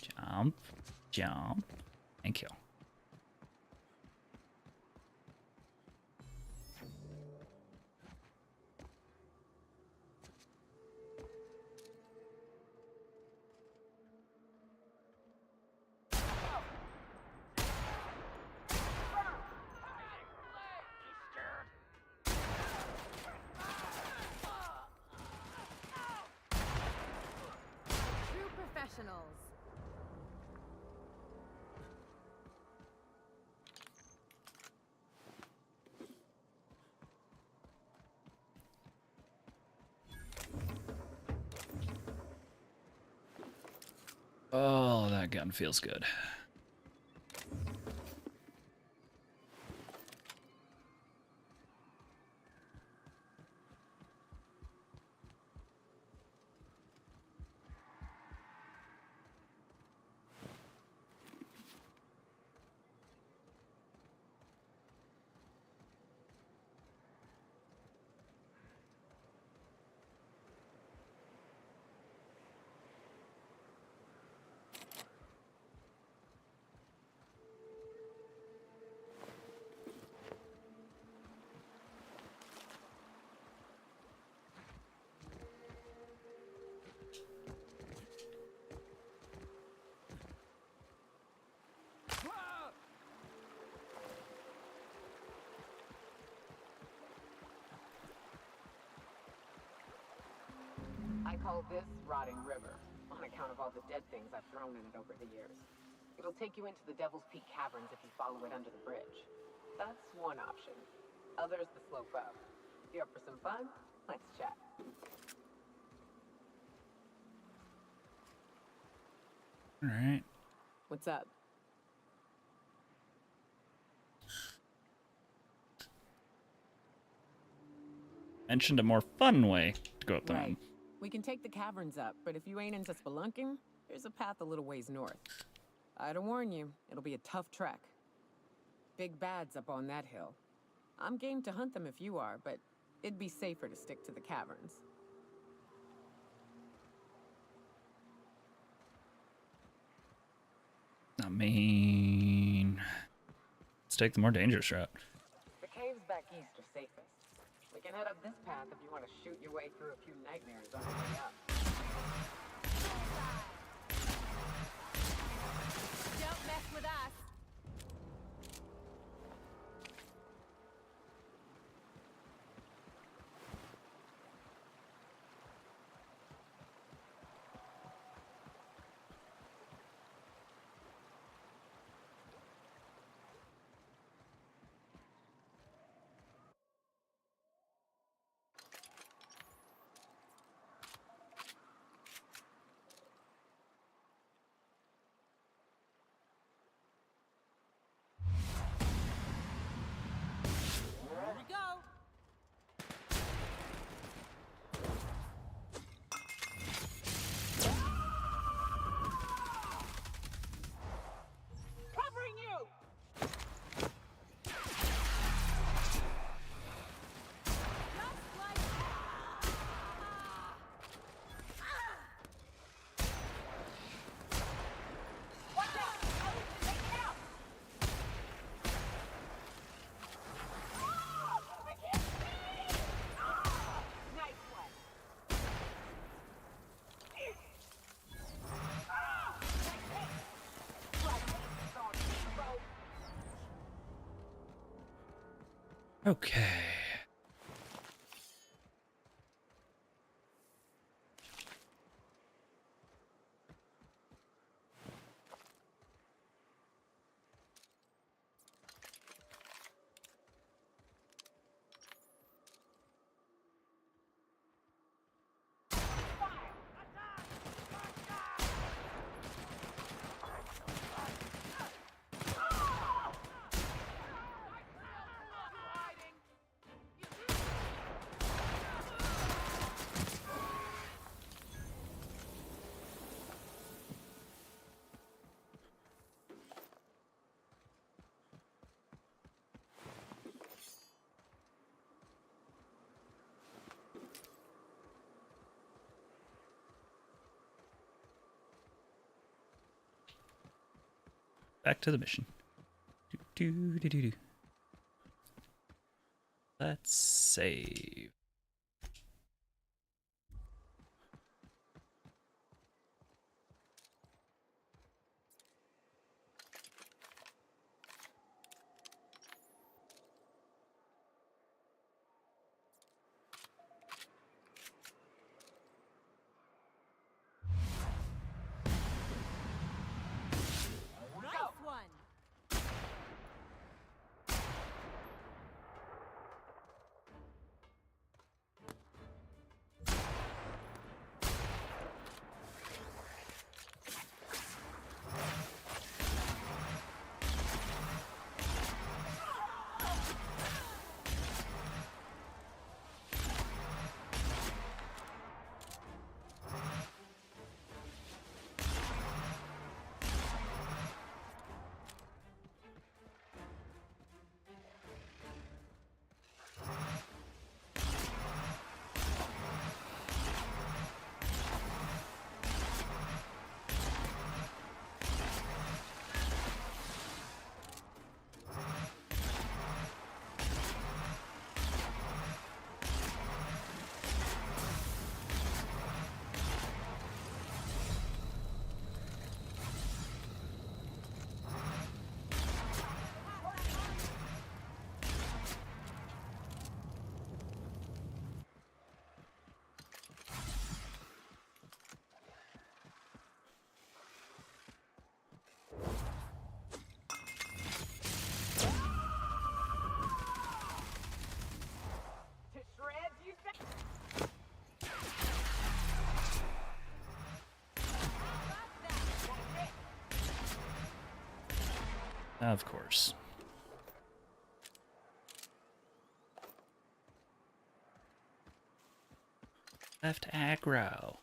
Jump. Jump. And kill. True professionals. Oh, that gun feels good. I call this Rotting River, on account of all the dead things I've thrown in it over the years. It'll take you into the Devil's Peak Caverns if you follow it under the bridge. That's one option. Other's the slope up. If you're up for some fun, let's chat. All right. What's up? Mentioned a more fun way to go up the mountain. We can take the caverns up, but if you ain't into spelunking, there's a path a little ways north. I'd warn you, it'll be a tough trek. Big bad's up on that hill. I'm game to hunt them if you are, but it'd be safer to stick to the caverns. I mean, let's take the more dangerous route. The caves back east are safest. We can head up this path if you want to shoot your way through a few nightmares on the way up. Don't mess with us. Here we go. Covering you! Okay. Back to the mission. Let's save. Of course. Left aggro.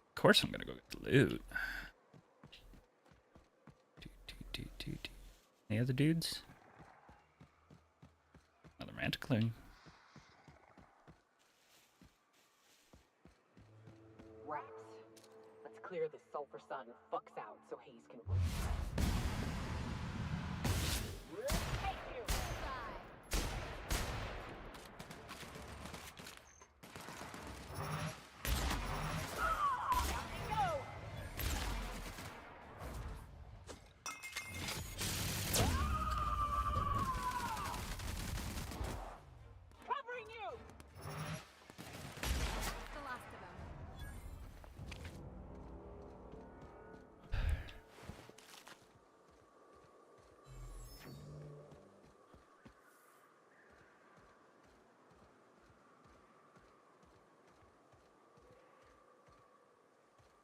Of course I'm gonna go get the loot. Any other dudes? Another manticling. Rats. Let's clear this sulfur sun fucks out so Hayes can...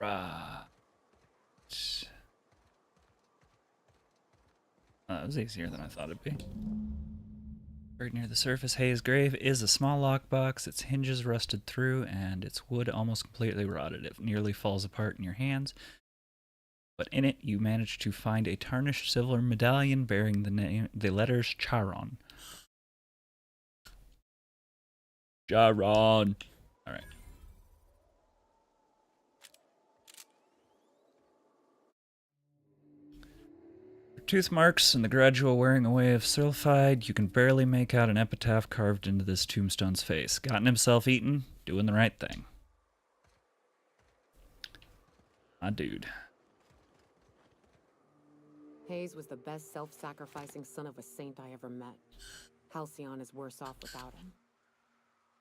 Right. That was easier than I thought it'd be. Buried near the surface, Hayes' grave is a small lockbox. Its hinges rusted through, and its wood almost completely rotted. It nearly falls apart in your hands. But in it, you manage to find a tarnished silver medallion bearing the letters Charon. Charon. All right. Tooth marks and the gradual wearing away of sulfide, you can barely make out an epitaph carved into this tombstone's face. Gotten himself eaten, doing the right thing. My dude. Hayes was the best self-sacrificing son of a saint I ever met. Halcyon is worse off without him.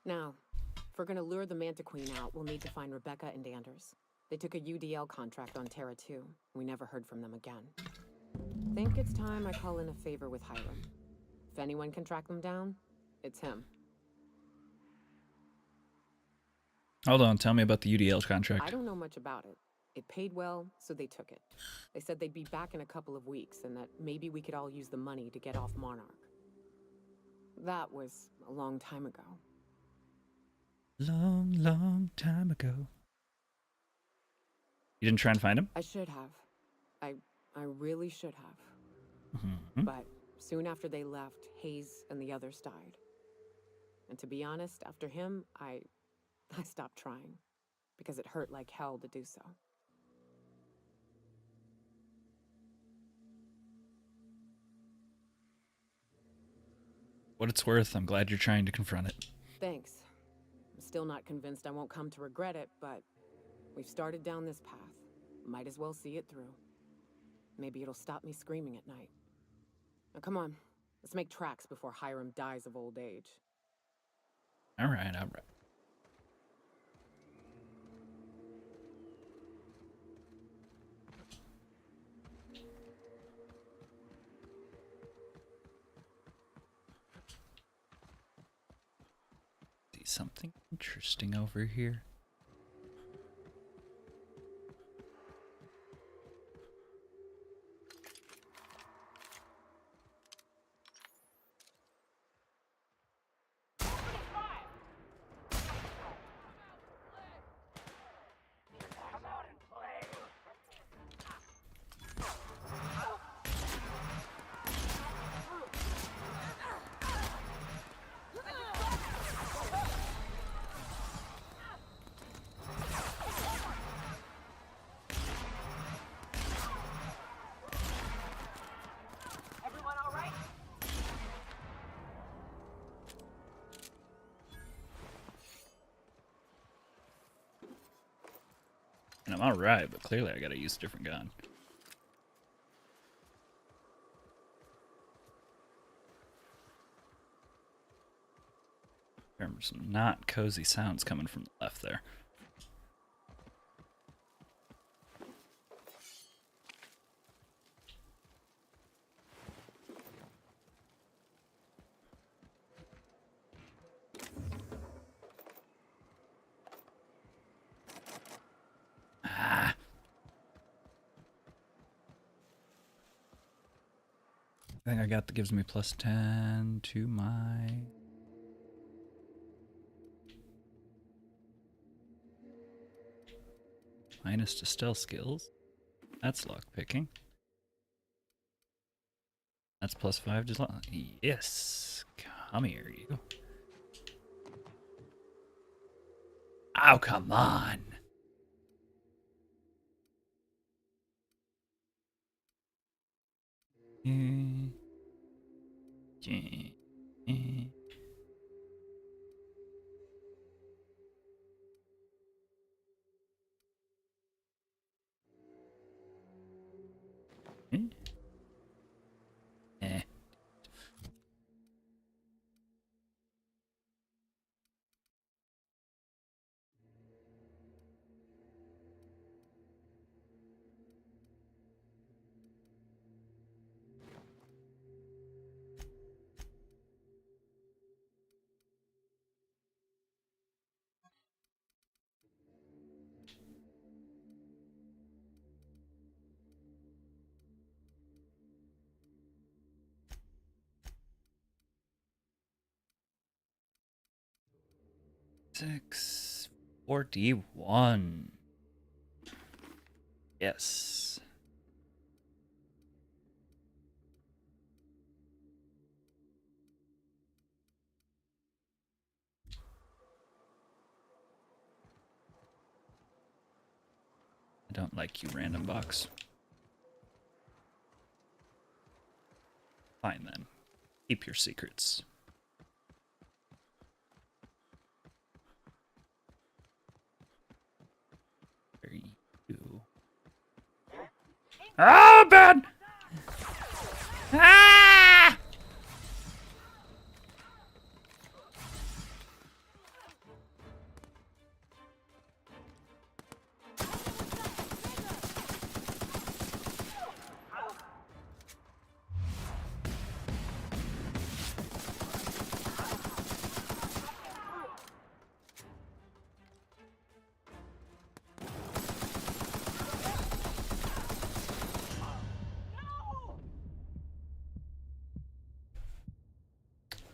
Now, if we're gonna lure the Manta Queen out, we'll need to find Rebecca and Anders. They took a UDL contract on Terra 2. We never heard from them again. Think it's time I call in a favor with Hiram. If anyone can track them down, it's him. Hold on, tell me about the UDL contract. I don't know much about it. It paid well, so they took it. They said they'd be back in a couple of weeks and that maybe we could all use the money to get off Monarch. That was a long time ago. Long, long time ago. You didn't try and find him? I should have. I really should have. Mm-hmm. But soon after they left, Hayes and the others died. And to be honest, after him, I stopped trying. Because it hurt like hell to do so. What it's worth, I'm glad you're trying to confront it. Thanks. I'm still not convinced I won't come to regret it, but we've started down this path. Might as well see it through. Maybe it'll stop me screaming at night. Now come on, let's make tracks before Hiram dies of old age. All right, all right. Something interesting over here. And I'm alright, but clearly I gotta use a different gun. There's some not cozy sounds coming from the left there. I think I got that gives me plus 10 to my... minus to stealth skills. That's lock picking. That's plus 5 to lock. Yes! Come here, you. Oh, come on! Eh. 641. Yes. I don't like you, random box. Fine then. Keep your secrets. Where are you? Oh, bad! Ah!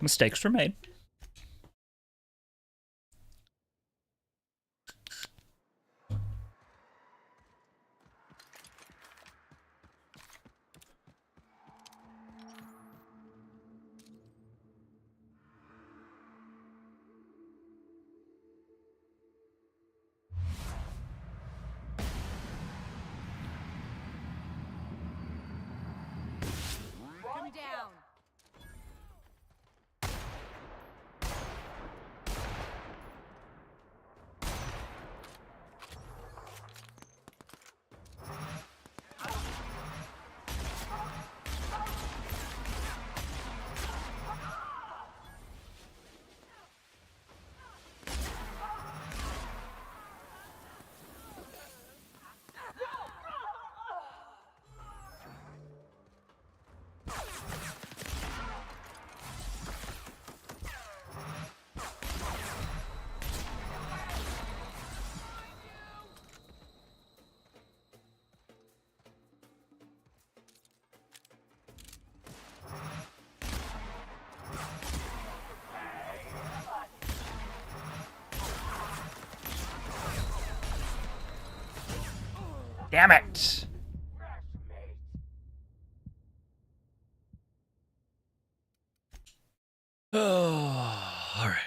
Mistakes were made. Come down. Damn it! Oh, all right.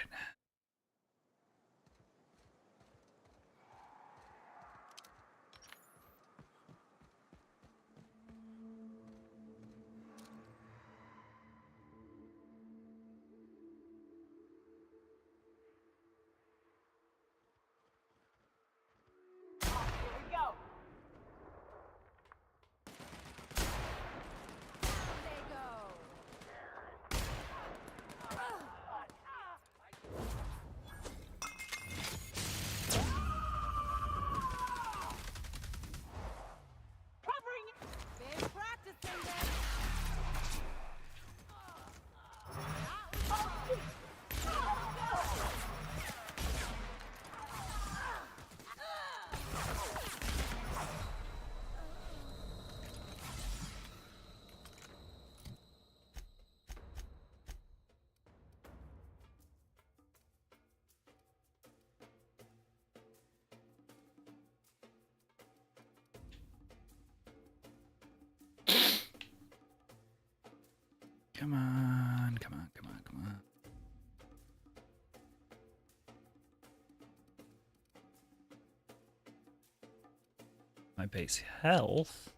Come on, come on, come on, come on. My base health.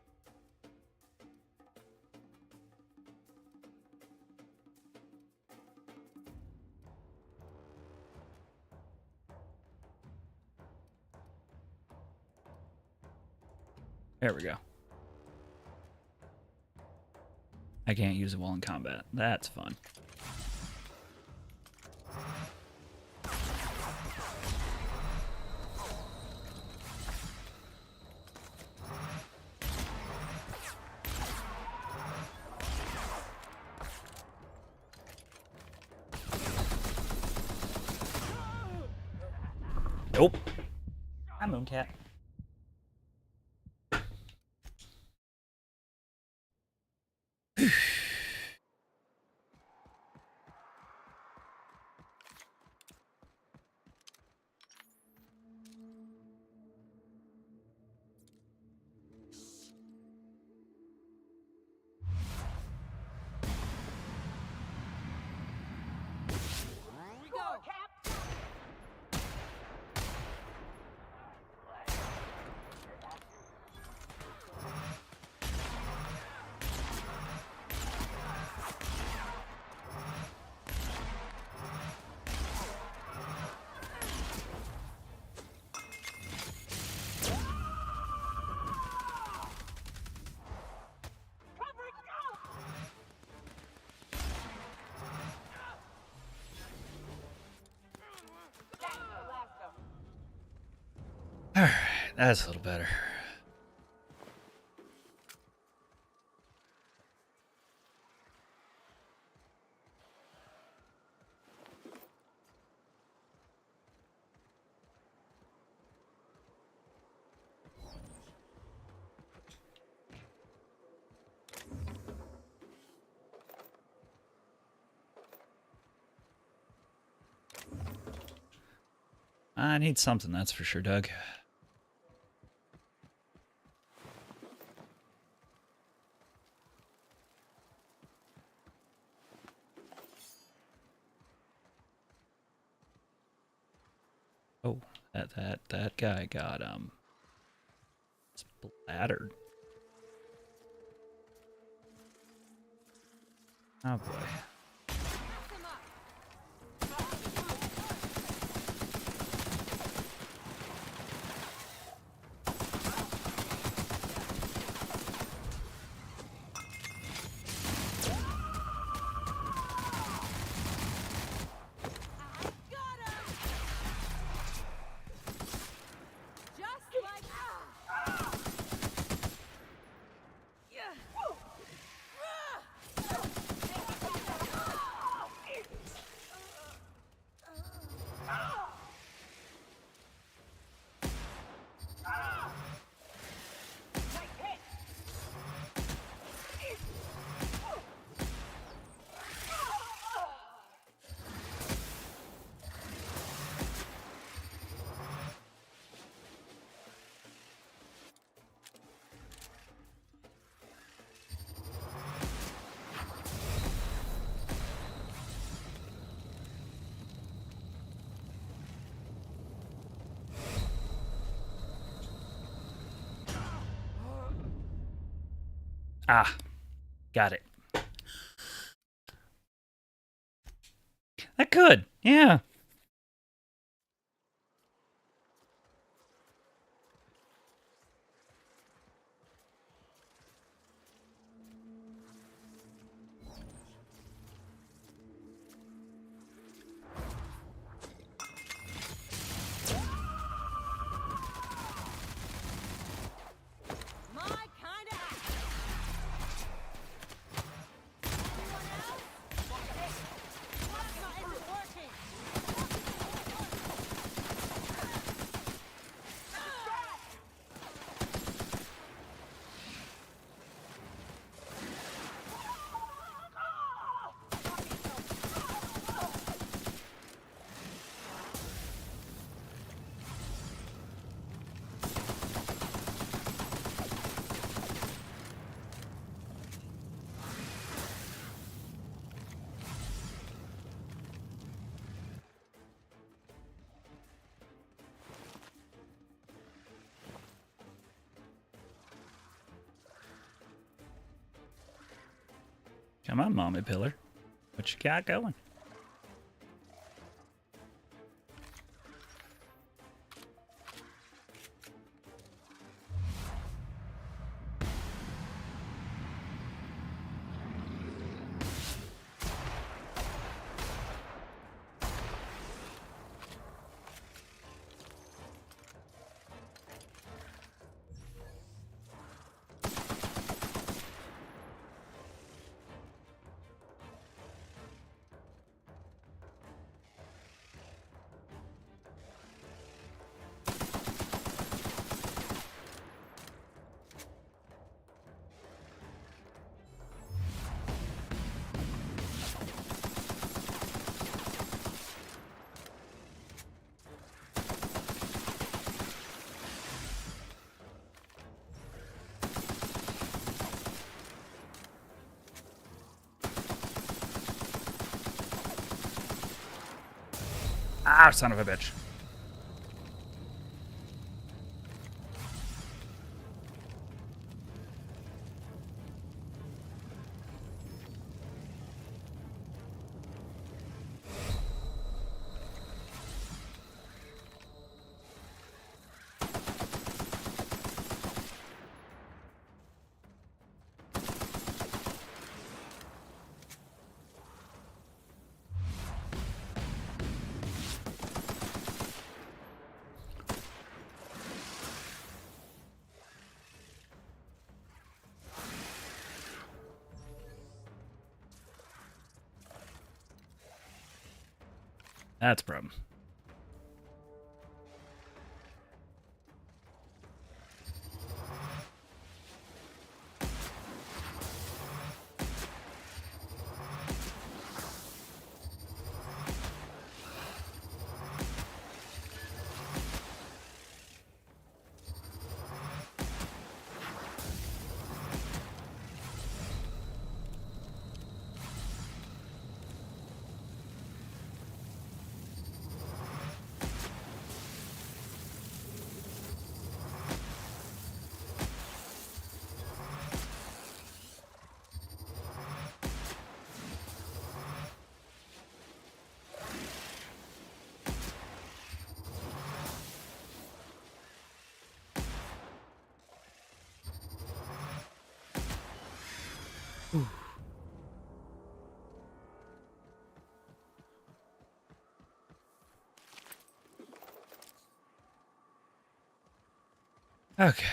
There we go. I can't use it while in combat. That's fun. Nope. Hi, Mooncat. Alright, that's a little better. I need something, that's for sure, Doug. Oh, that guy got splattered. Oh boy. Ah, got it. That could, yeah. Come on, Mommy Pillar. What you got going? Ah, son of a bitch. That's a problem. Okay.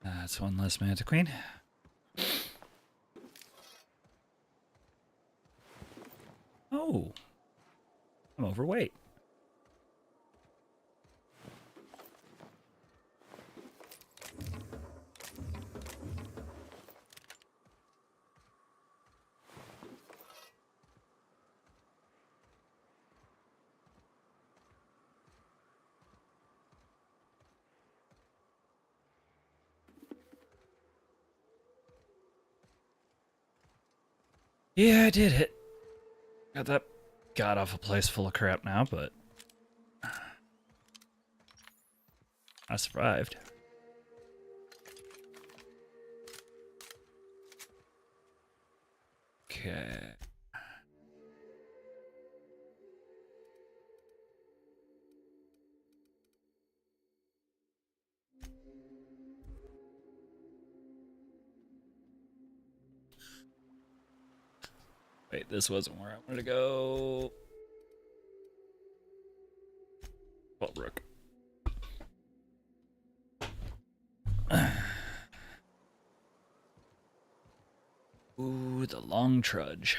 That's one less Manta Queen. Oh. I'm overweight. Yeah, I did it. Got that god-awful place full of crap now, but I survived. Okay. Wait, this wasn't where I wanted to go. Fallbrook. Ooh, the long trudge.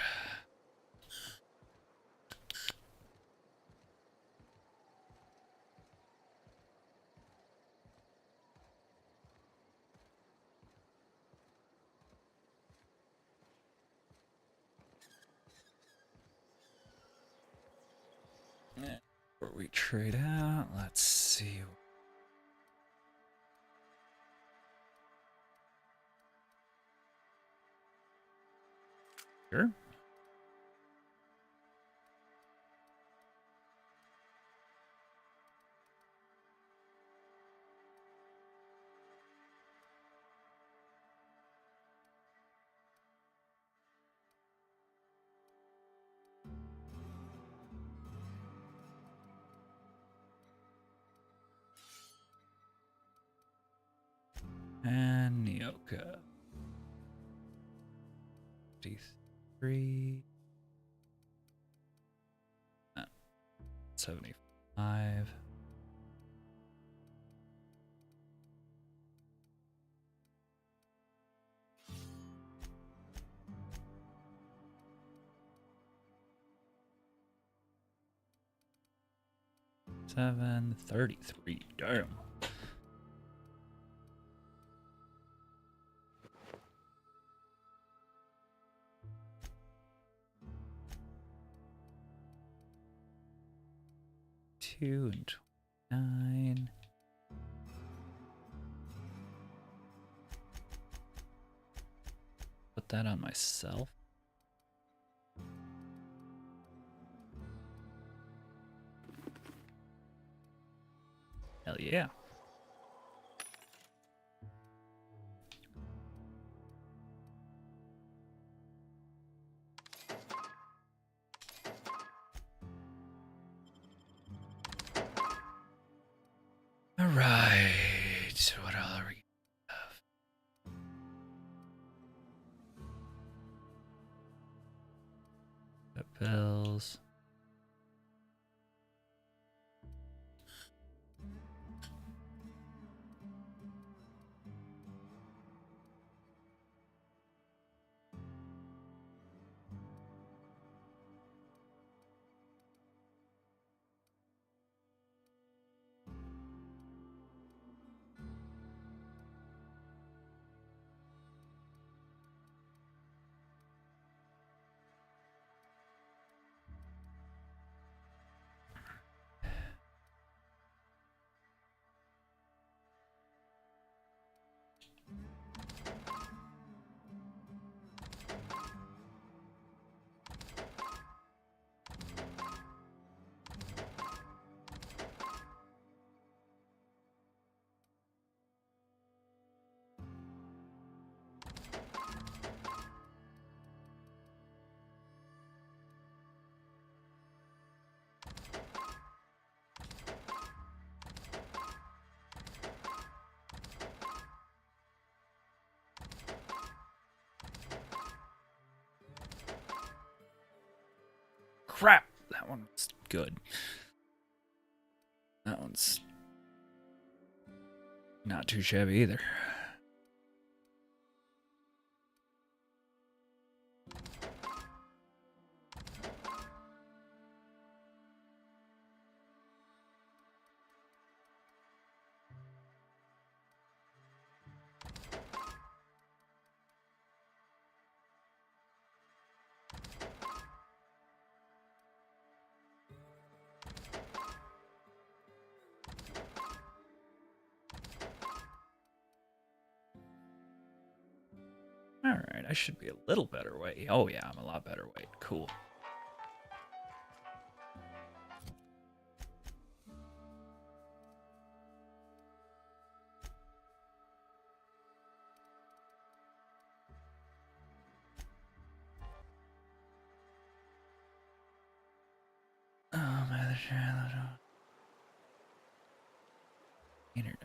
Where we trade out, let's see. Sure. And Nyoka. 53. 75. $733. Damn. $2 and $29. Put that on myself. Hell yeah. All right. What else are we have? The bills. Crap! That one's good. That one's not too shabby either. Alright, I should be a little better weight. Oh yeah, I'm a lot better weight. Cool.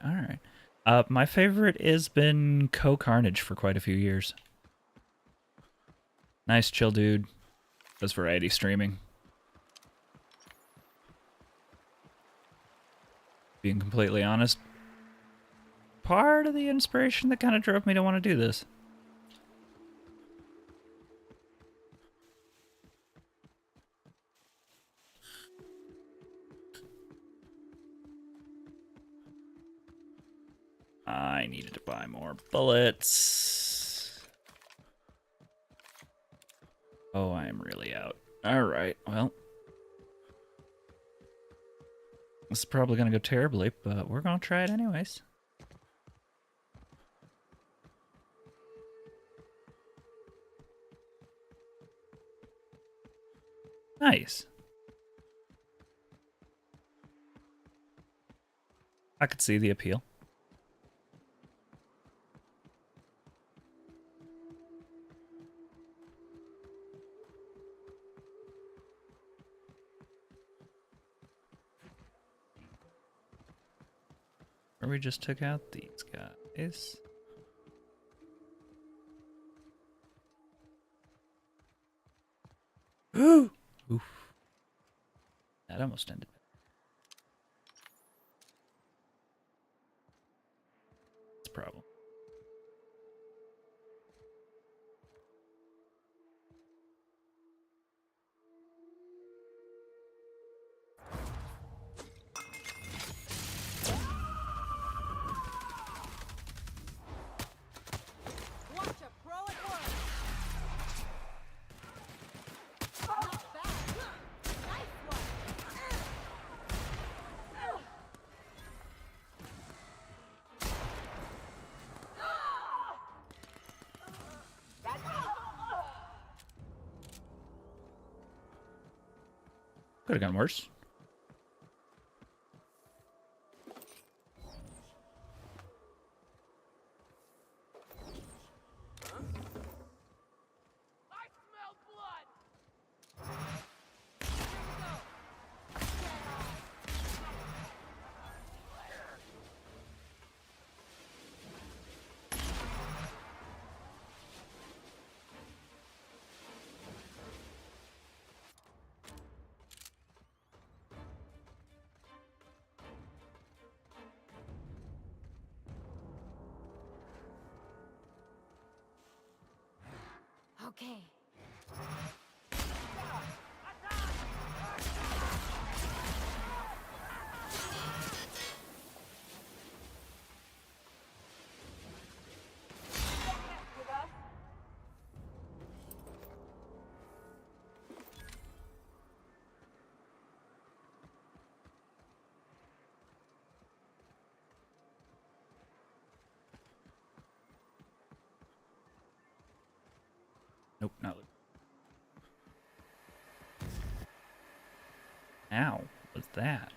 All right. My favorite has been Carnage for quite a few years. Nice, chill dude. Does variety streaming. Being completely honest, part of the inspiration that kind of drove me to want to do this. I needed to buy more bullets. Oh, I am really out. Alright, well. This is probably going to go terribly, but we're going to try it anyways. Nice. I could see the appeal. Or we just took out these guys. Oof. That almost ended. That's a problem. Watch a pro at work. Not bad. Nice one. Could have gone worse. Okay. Nope, not. Ow, what's that?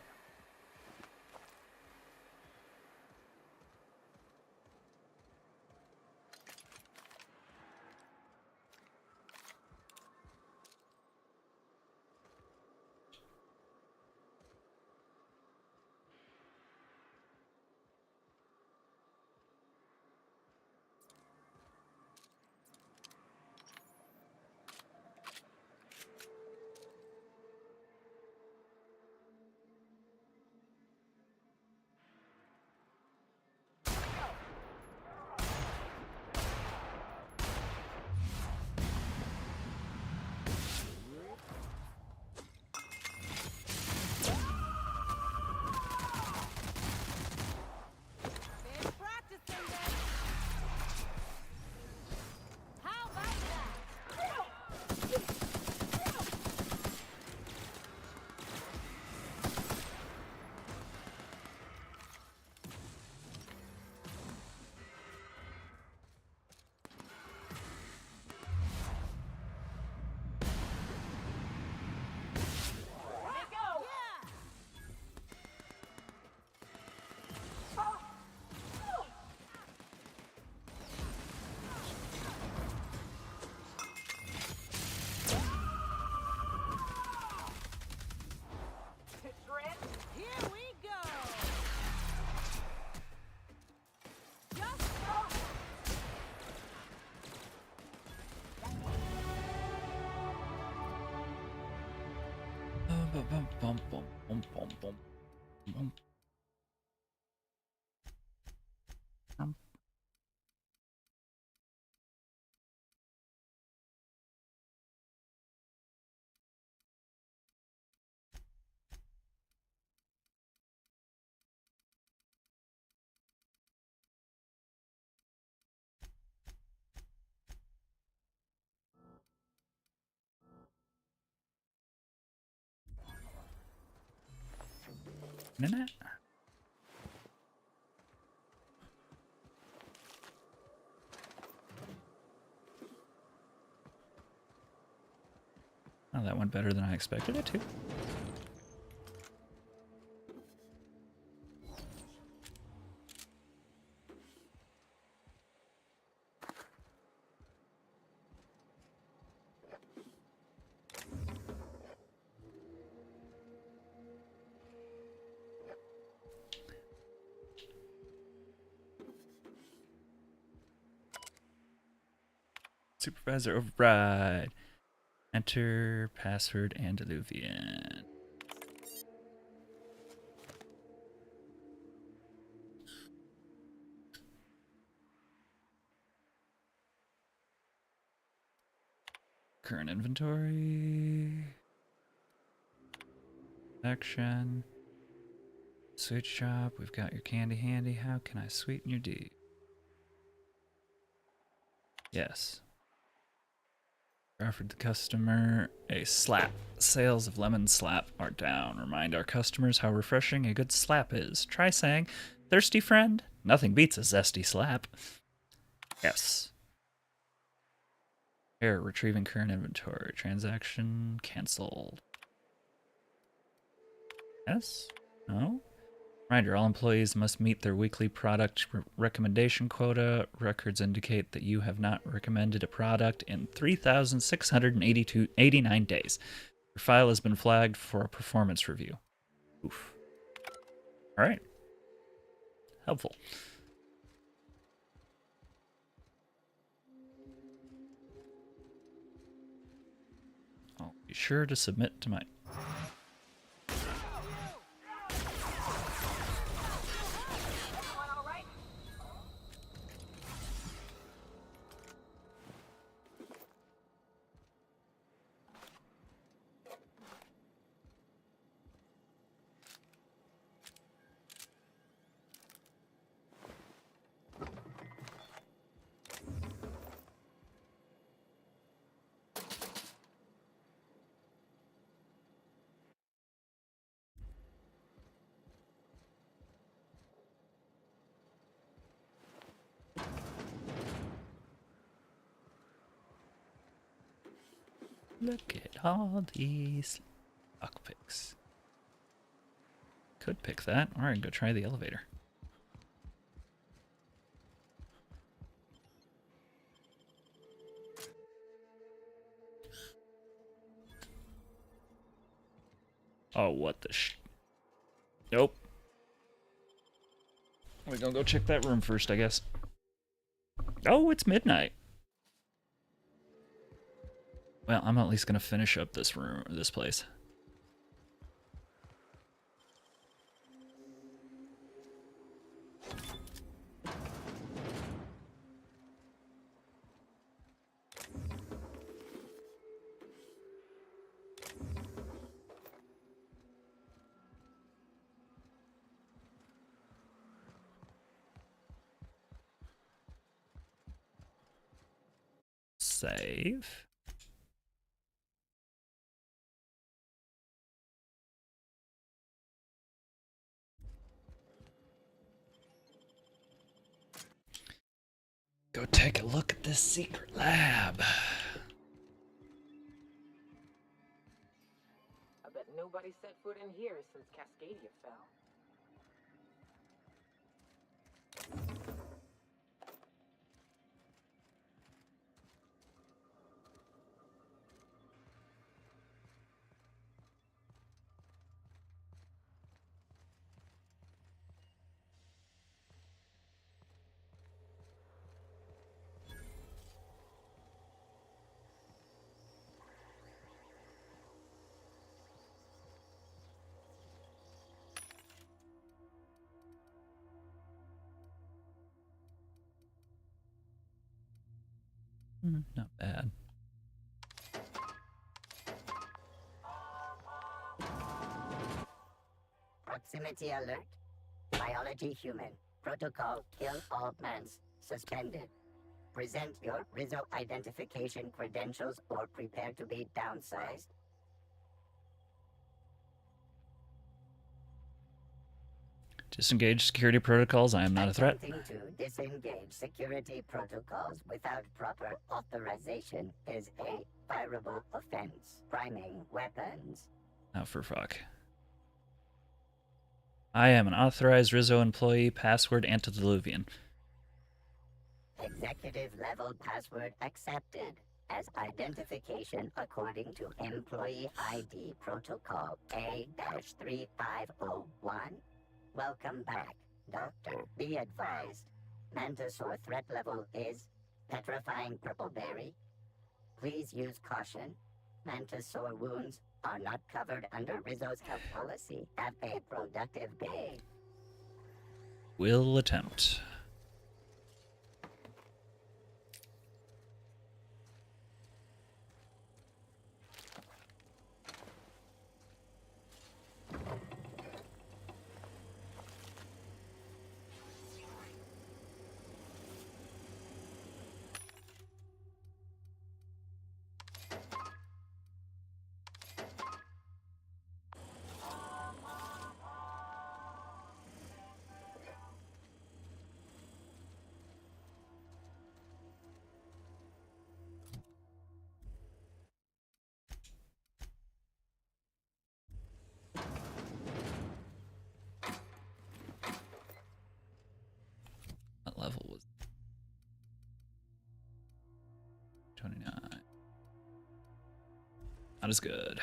Minute. Oh, that went better than I expected it to. Supervisor override. Enter password antediluvian. Current inventory. Action. Sweet shop. We've got your candy handy. How can I sweeten your deed? Yes. Offered the customer a slap. Sales of lemon slap are down. Remind our customers how refreshing a good slap is. Try saying, thirsty friend? Nothing beats a zesty slap. Yes. Error, retrieving current inventory. Transaction canceled. Yes? No? Reminder, all employees must meet their weekly product recommendation quota. Records indicate that you have not recommended a product in 3,689 days. Your file has been flagged for a performance review. Oof. All right. Helpful. I'll be sure to submit to my... Look at all these lockpicks. Could pick that, or I can go try the elevator. Oh, what the Nope. We're gonna go check that room first, I guess. Oh, it's midnight. Well, I'm at least gonna finish up this room, this place. Save. Go take a look at this secret lab. I bet nobody set foot in here since Cascadia fell. Not bad. Proximity alert. Biology human. Protocol kill all plants. Suspended. Present your Rizzo identification credentials or prepare to be downsized. Disengage security protocols. I am not a threat. Attempting to disengage security protocols without proper authorization is a fireable offense. Priming weapons. Oh, for fuck. I am an authorized Rizzo employee. Password antediluvian. Executive level password accepted as identification according to employee ID protocol A-3501. Welcome back, Doctor. Be advised, Mantisaur threat level is petrifying purple berry. Please use caution. Mantisaur wounds are not covered under Rizzo's health policy. Have a productive day. Will attempt. What level was it? 29. Not as good.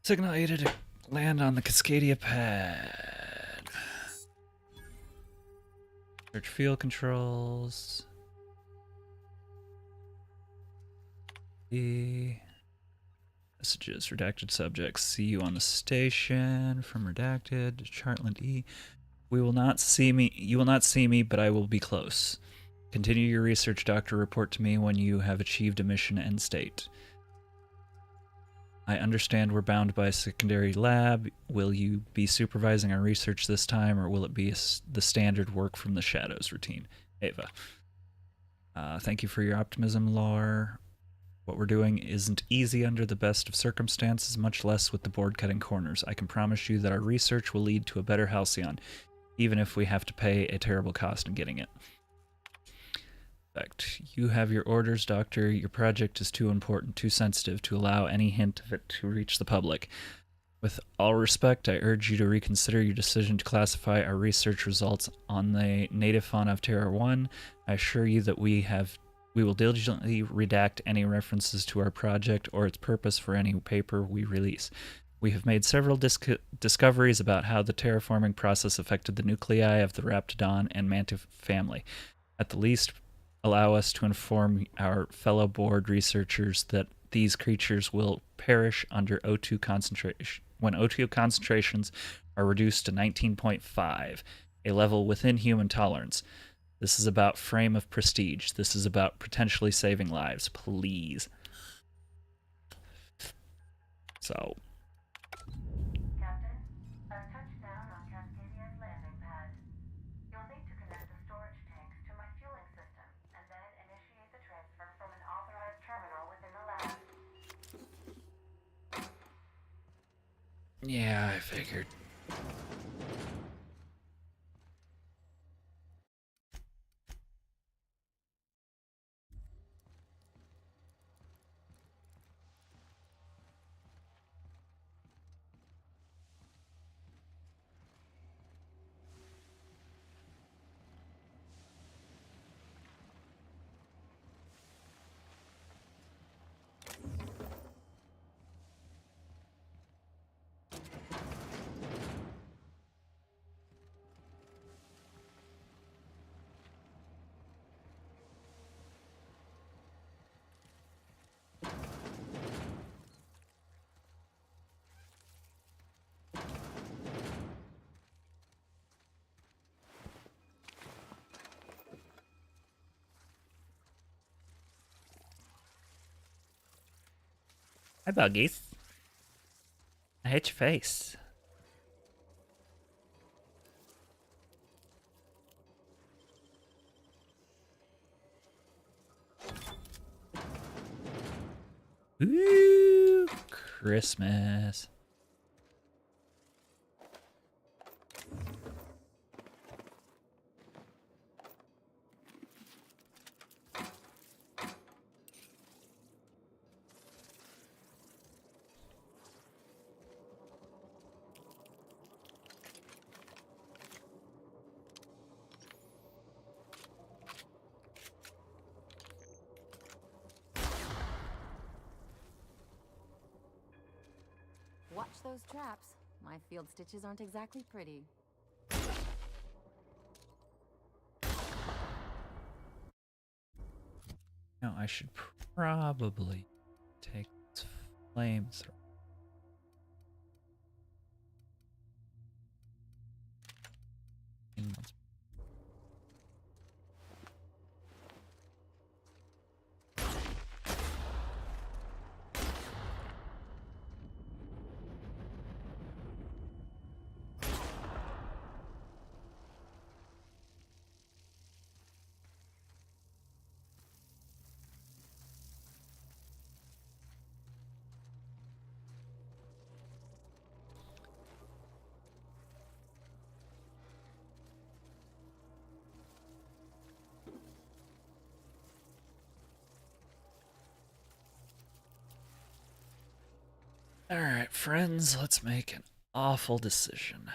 Signal aided to land on the Cascadia pad. Search field controls. Messages, redacted subjects. See you on the station. From redacted. Chartland E. We will not see me. You will not see me, but I will be close. Continue your research, Doctor. Report to me when you have achieved a mission end state. I understand we're bound by a secondary lab. Will you be supervising our research this time, or will it be the standard work from the shadows routine? Ava. Thank you for your optimism, Lar. What we're doing isn't easy under the best of circumstances, much less with the board cutting corners. I can promise you that our research will lead to a better Halcyon, even if we have to pay a terrible cost in getting it. In fact, you have your orders, Doctor. Your project is too important, too sensitive to allow any hint of it to reach the public. With all respect, I urge you to reconsider your decision to classify our research results on the native fauna of Terra 1. I assure you that we will diligently redact any references to our project or its purpose for any paper we release. We have made several discoveries about how the terraforming process affected the nuclei of the Raptidon and Mantis family. At the least, allow us to inform our fellow board researchers that these creatures will perish under O2 concentration when O2 concentrations are reduced to 19.5, a level within human tolerance. This is about frame of prestige. This is about potentially saving lives. Please. So. Captain, I've touched down on Cascadia's landing pad. You'll need to connect the storage tanks to my fueling system, and then initiate the transfer from an authorized terminal within the lab. Yeah, I figured. Hi, Buggies. I hate your face. Ooh, Christmas. Watch those traps. My field stitches aren't exactly pretty. Now I should probably take this flamethrower. Alright, friends, let's make an awful decision.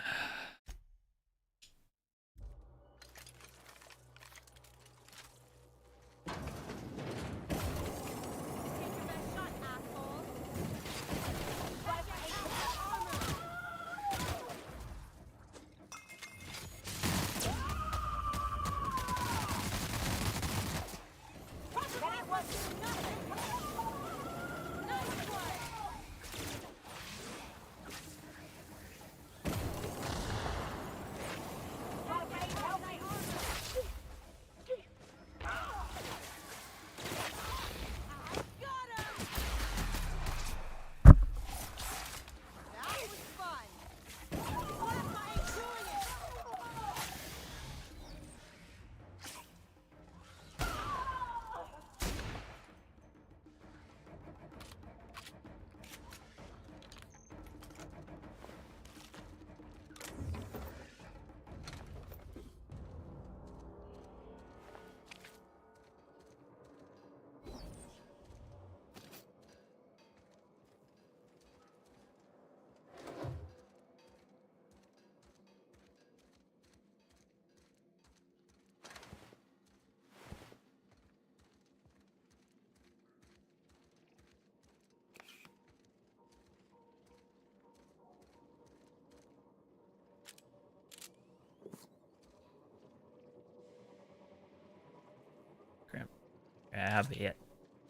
Grab it.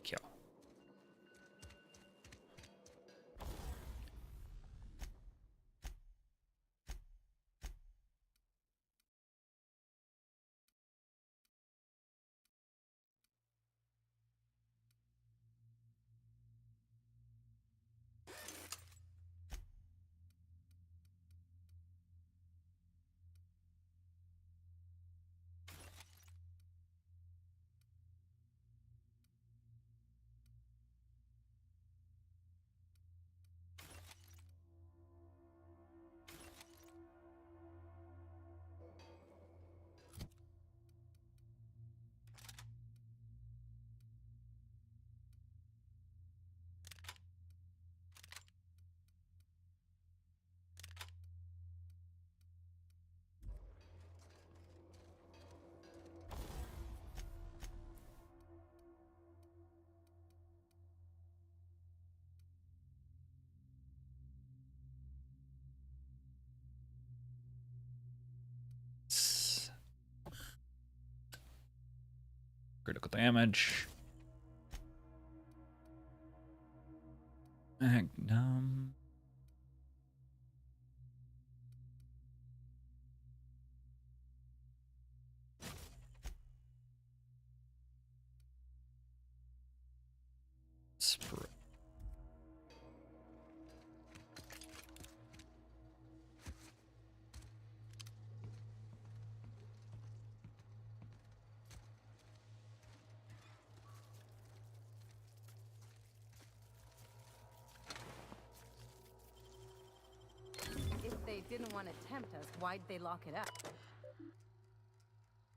Kill. Critical damage. Magnum. Spray. didn't want to tempt us, why'd they lock it up?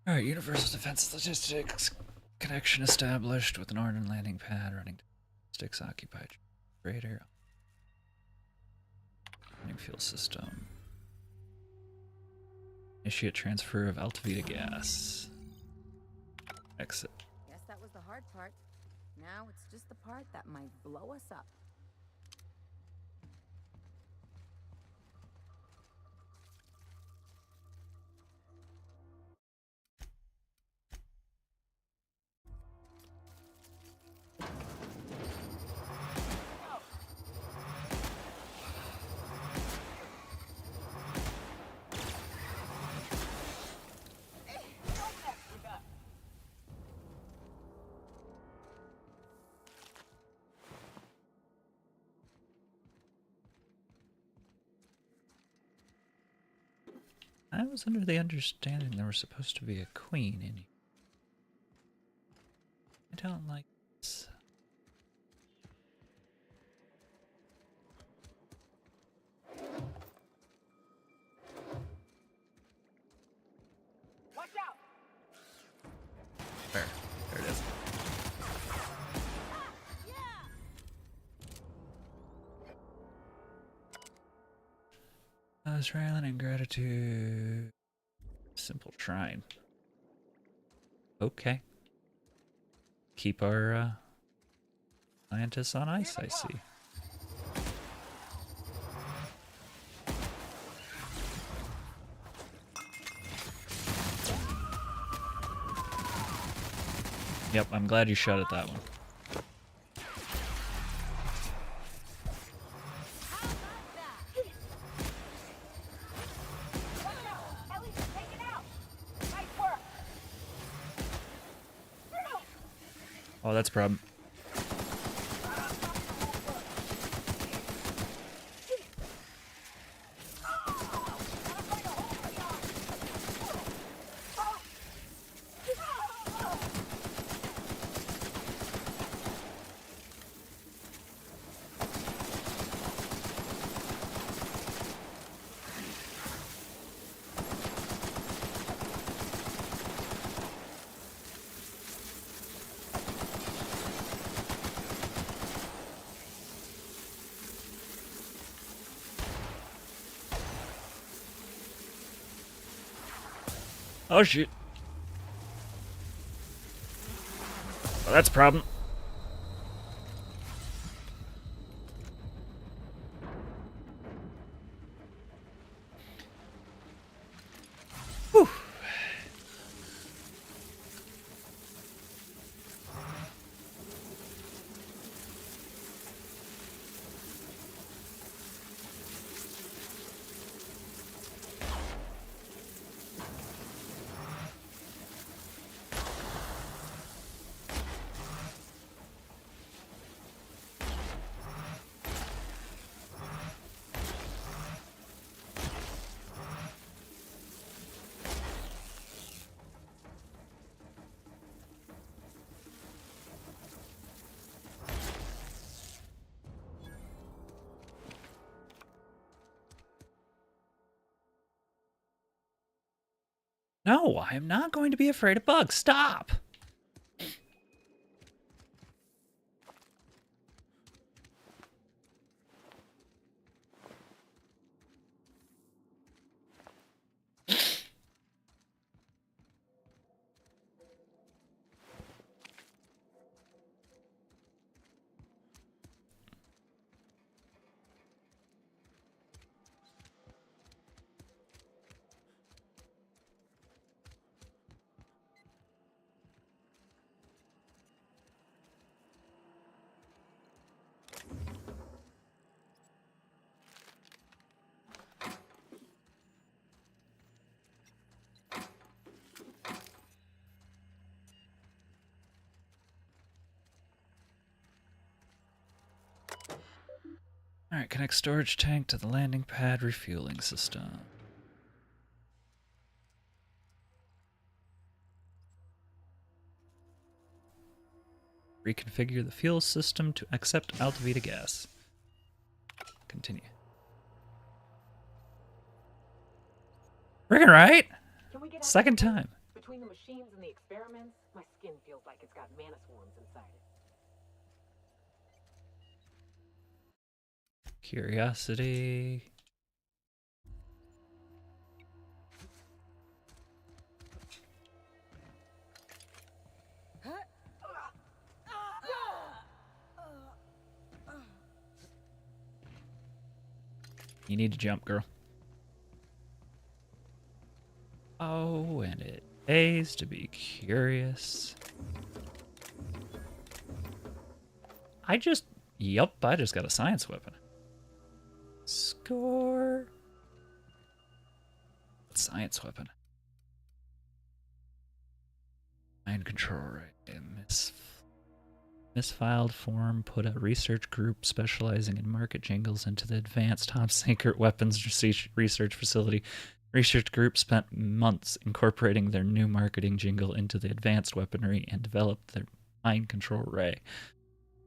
Alright, Universal Defense Logistics. Connection established with an Arden landing pad running sticks occupied. Freighter. Running fuel system. Initiate transfer of Altavita gas. Exit. Guess that was the hard part. Now it's just the part that might blow us up. I was under the understanding there was supposed to be a queen in here. I don't like this. Watch out! There it is. Australian and gratitude. Simple shrine. Okay. Keep our scientists on ice, I see. Yep, I'm glad you shot at that one. Oh, that's a problem. Oh shoot. Well, that's a problem. Whew. No, I am not going to be afraid of bugs. Stop! Alright, connect storage tank to the landing pad refueling system. Reconfigure the fuel system to accept Altavita gas. Continue. Friggin' right. Can we get out Second there? time. Between the machines and the experiments, my skin feels like it's got mana swarms inside it. Curiosity. You need to jump, girl. Oh, and it pays to be curious. Yup, I just got a science weapon. Score. Science weapon. Mind control, right? Misfiled form put a research group specializing in market jingles into the advanced top secret weapons research facility. Research group spent months incorporating their new marketing jingle into the advanced weaponry and developed their mind control ray.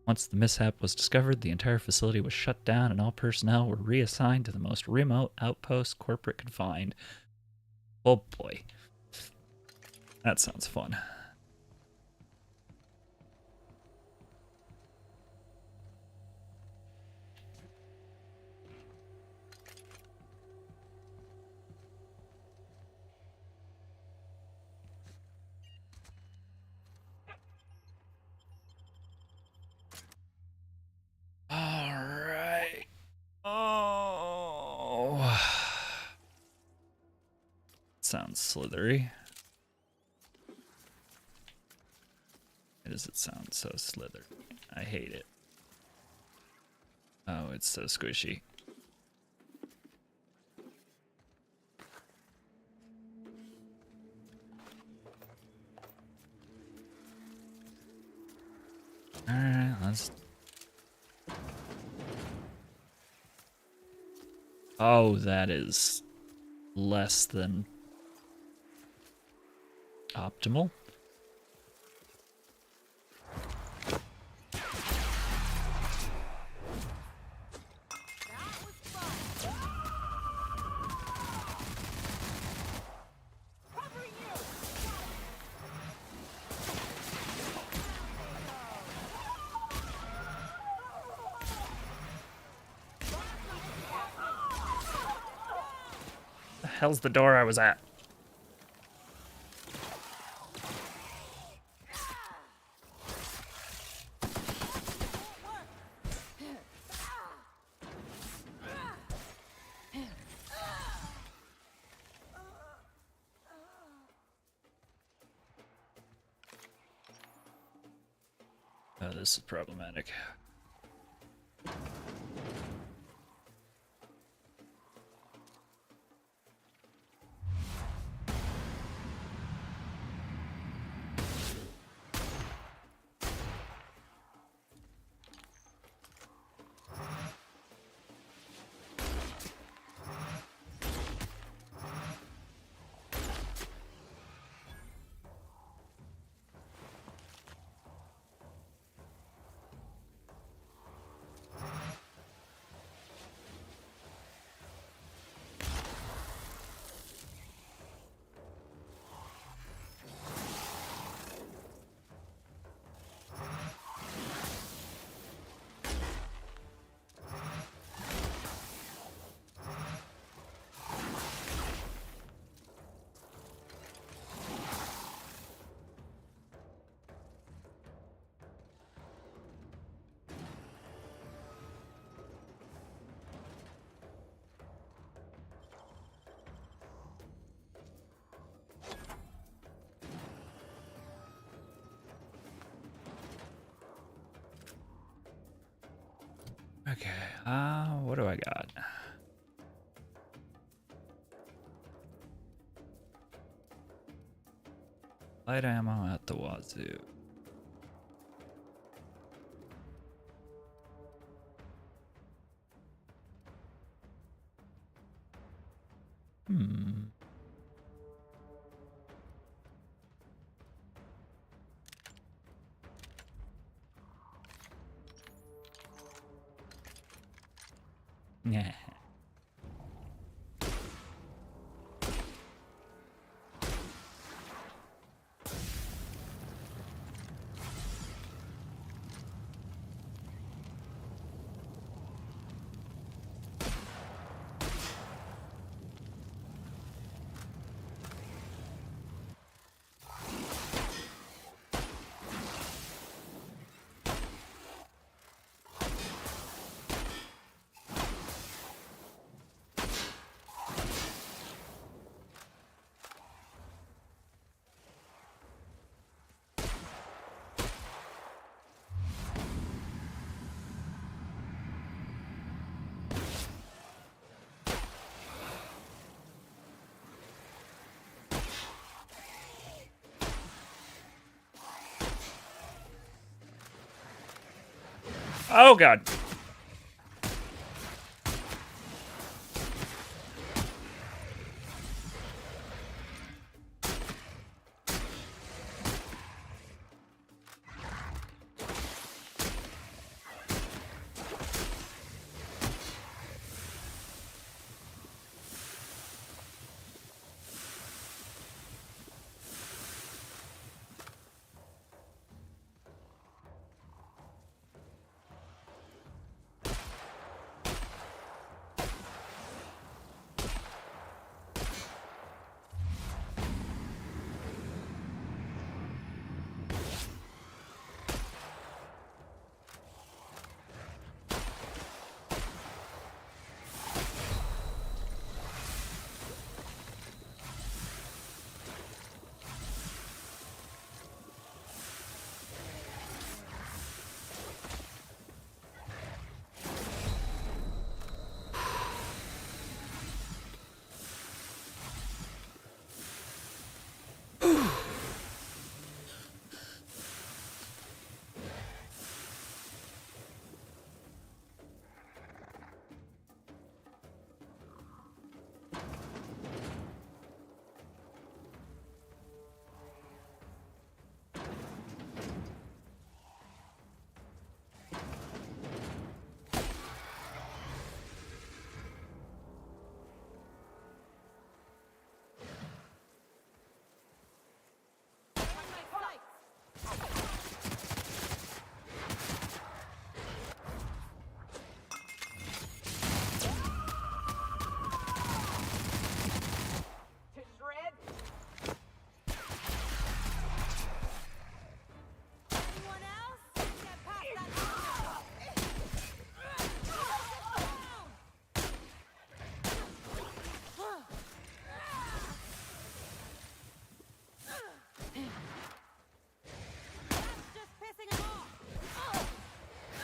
Once the mishap was discovered, the entire facility was shut down and all personnel were reassigned to the most remote outpost corporate confined. Oh boy. That sounds fun. Alright. Oh. Sounds slithery. Why does it sound so slithery? I hate it. Oh, it's so squishy. Alright, let's... Oh, that is less than optimal. The hell's the door I was at? Oh, this is problematic. Okay, what do I got? Light ammo at the wazoo. Yeah. Oh, God.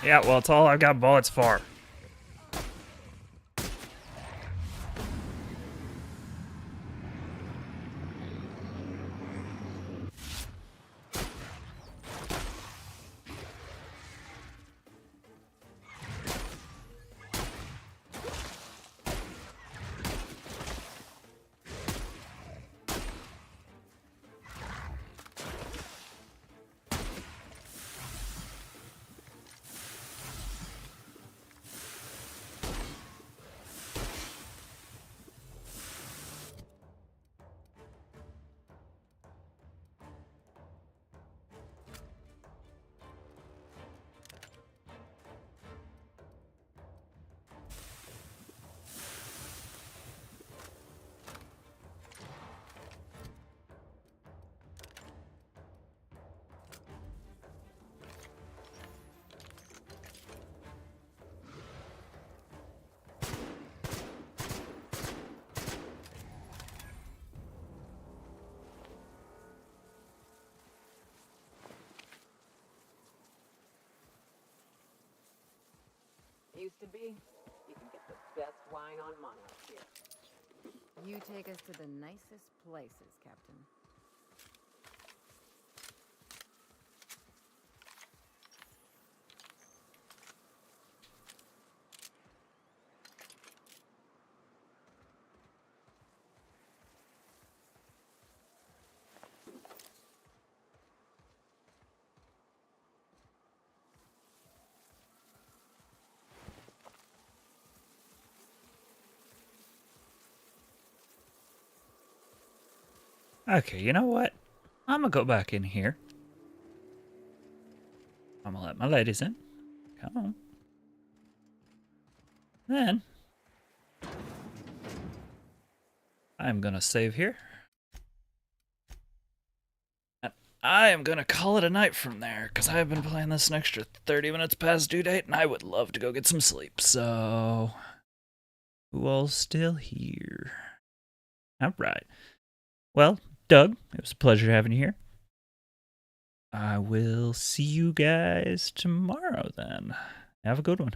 Yeah, well, it's all I've got bullets for. Used to be, you can get the best wine on Monarch here. You take us to the nicest places, Captain. Okay, you know what? I'm gonna go back in here. I'm gonna let my ladies in. Come on. Then I'm gonna save here. And I am gonna call it a night from there, because I've been playing this an extra 30 minutes past due date, and I would love to go get some sleep. So, who all's still here? Alright. Well, Doug, it was a pleasure having you here. I will see you guys tomorrow then. Have a good one.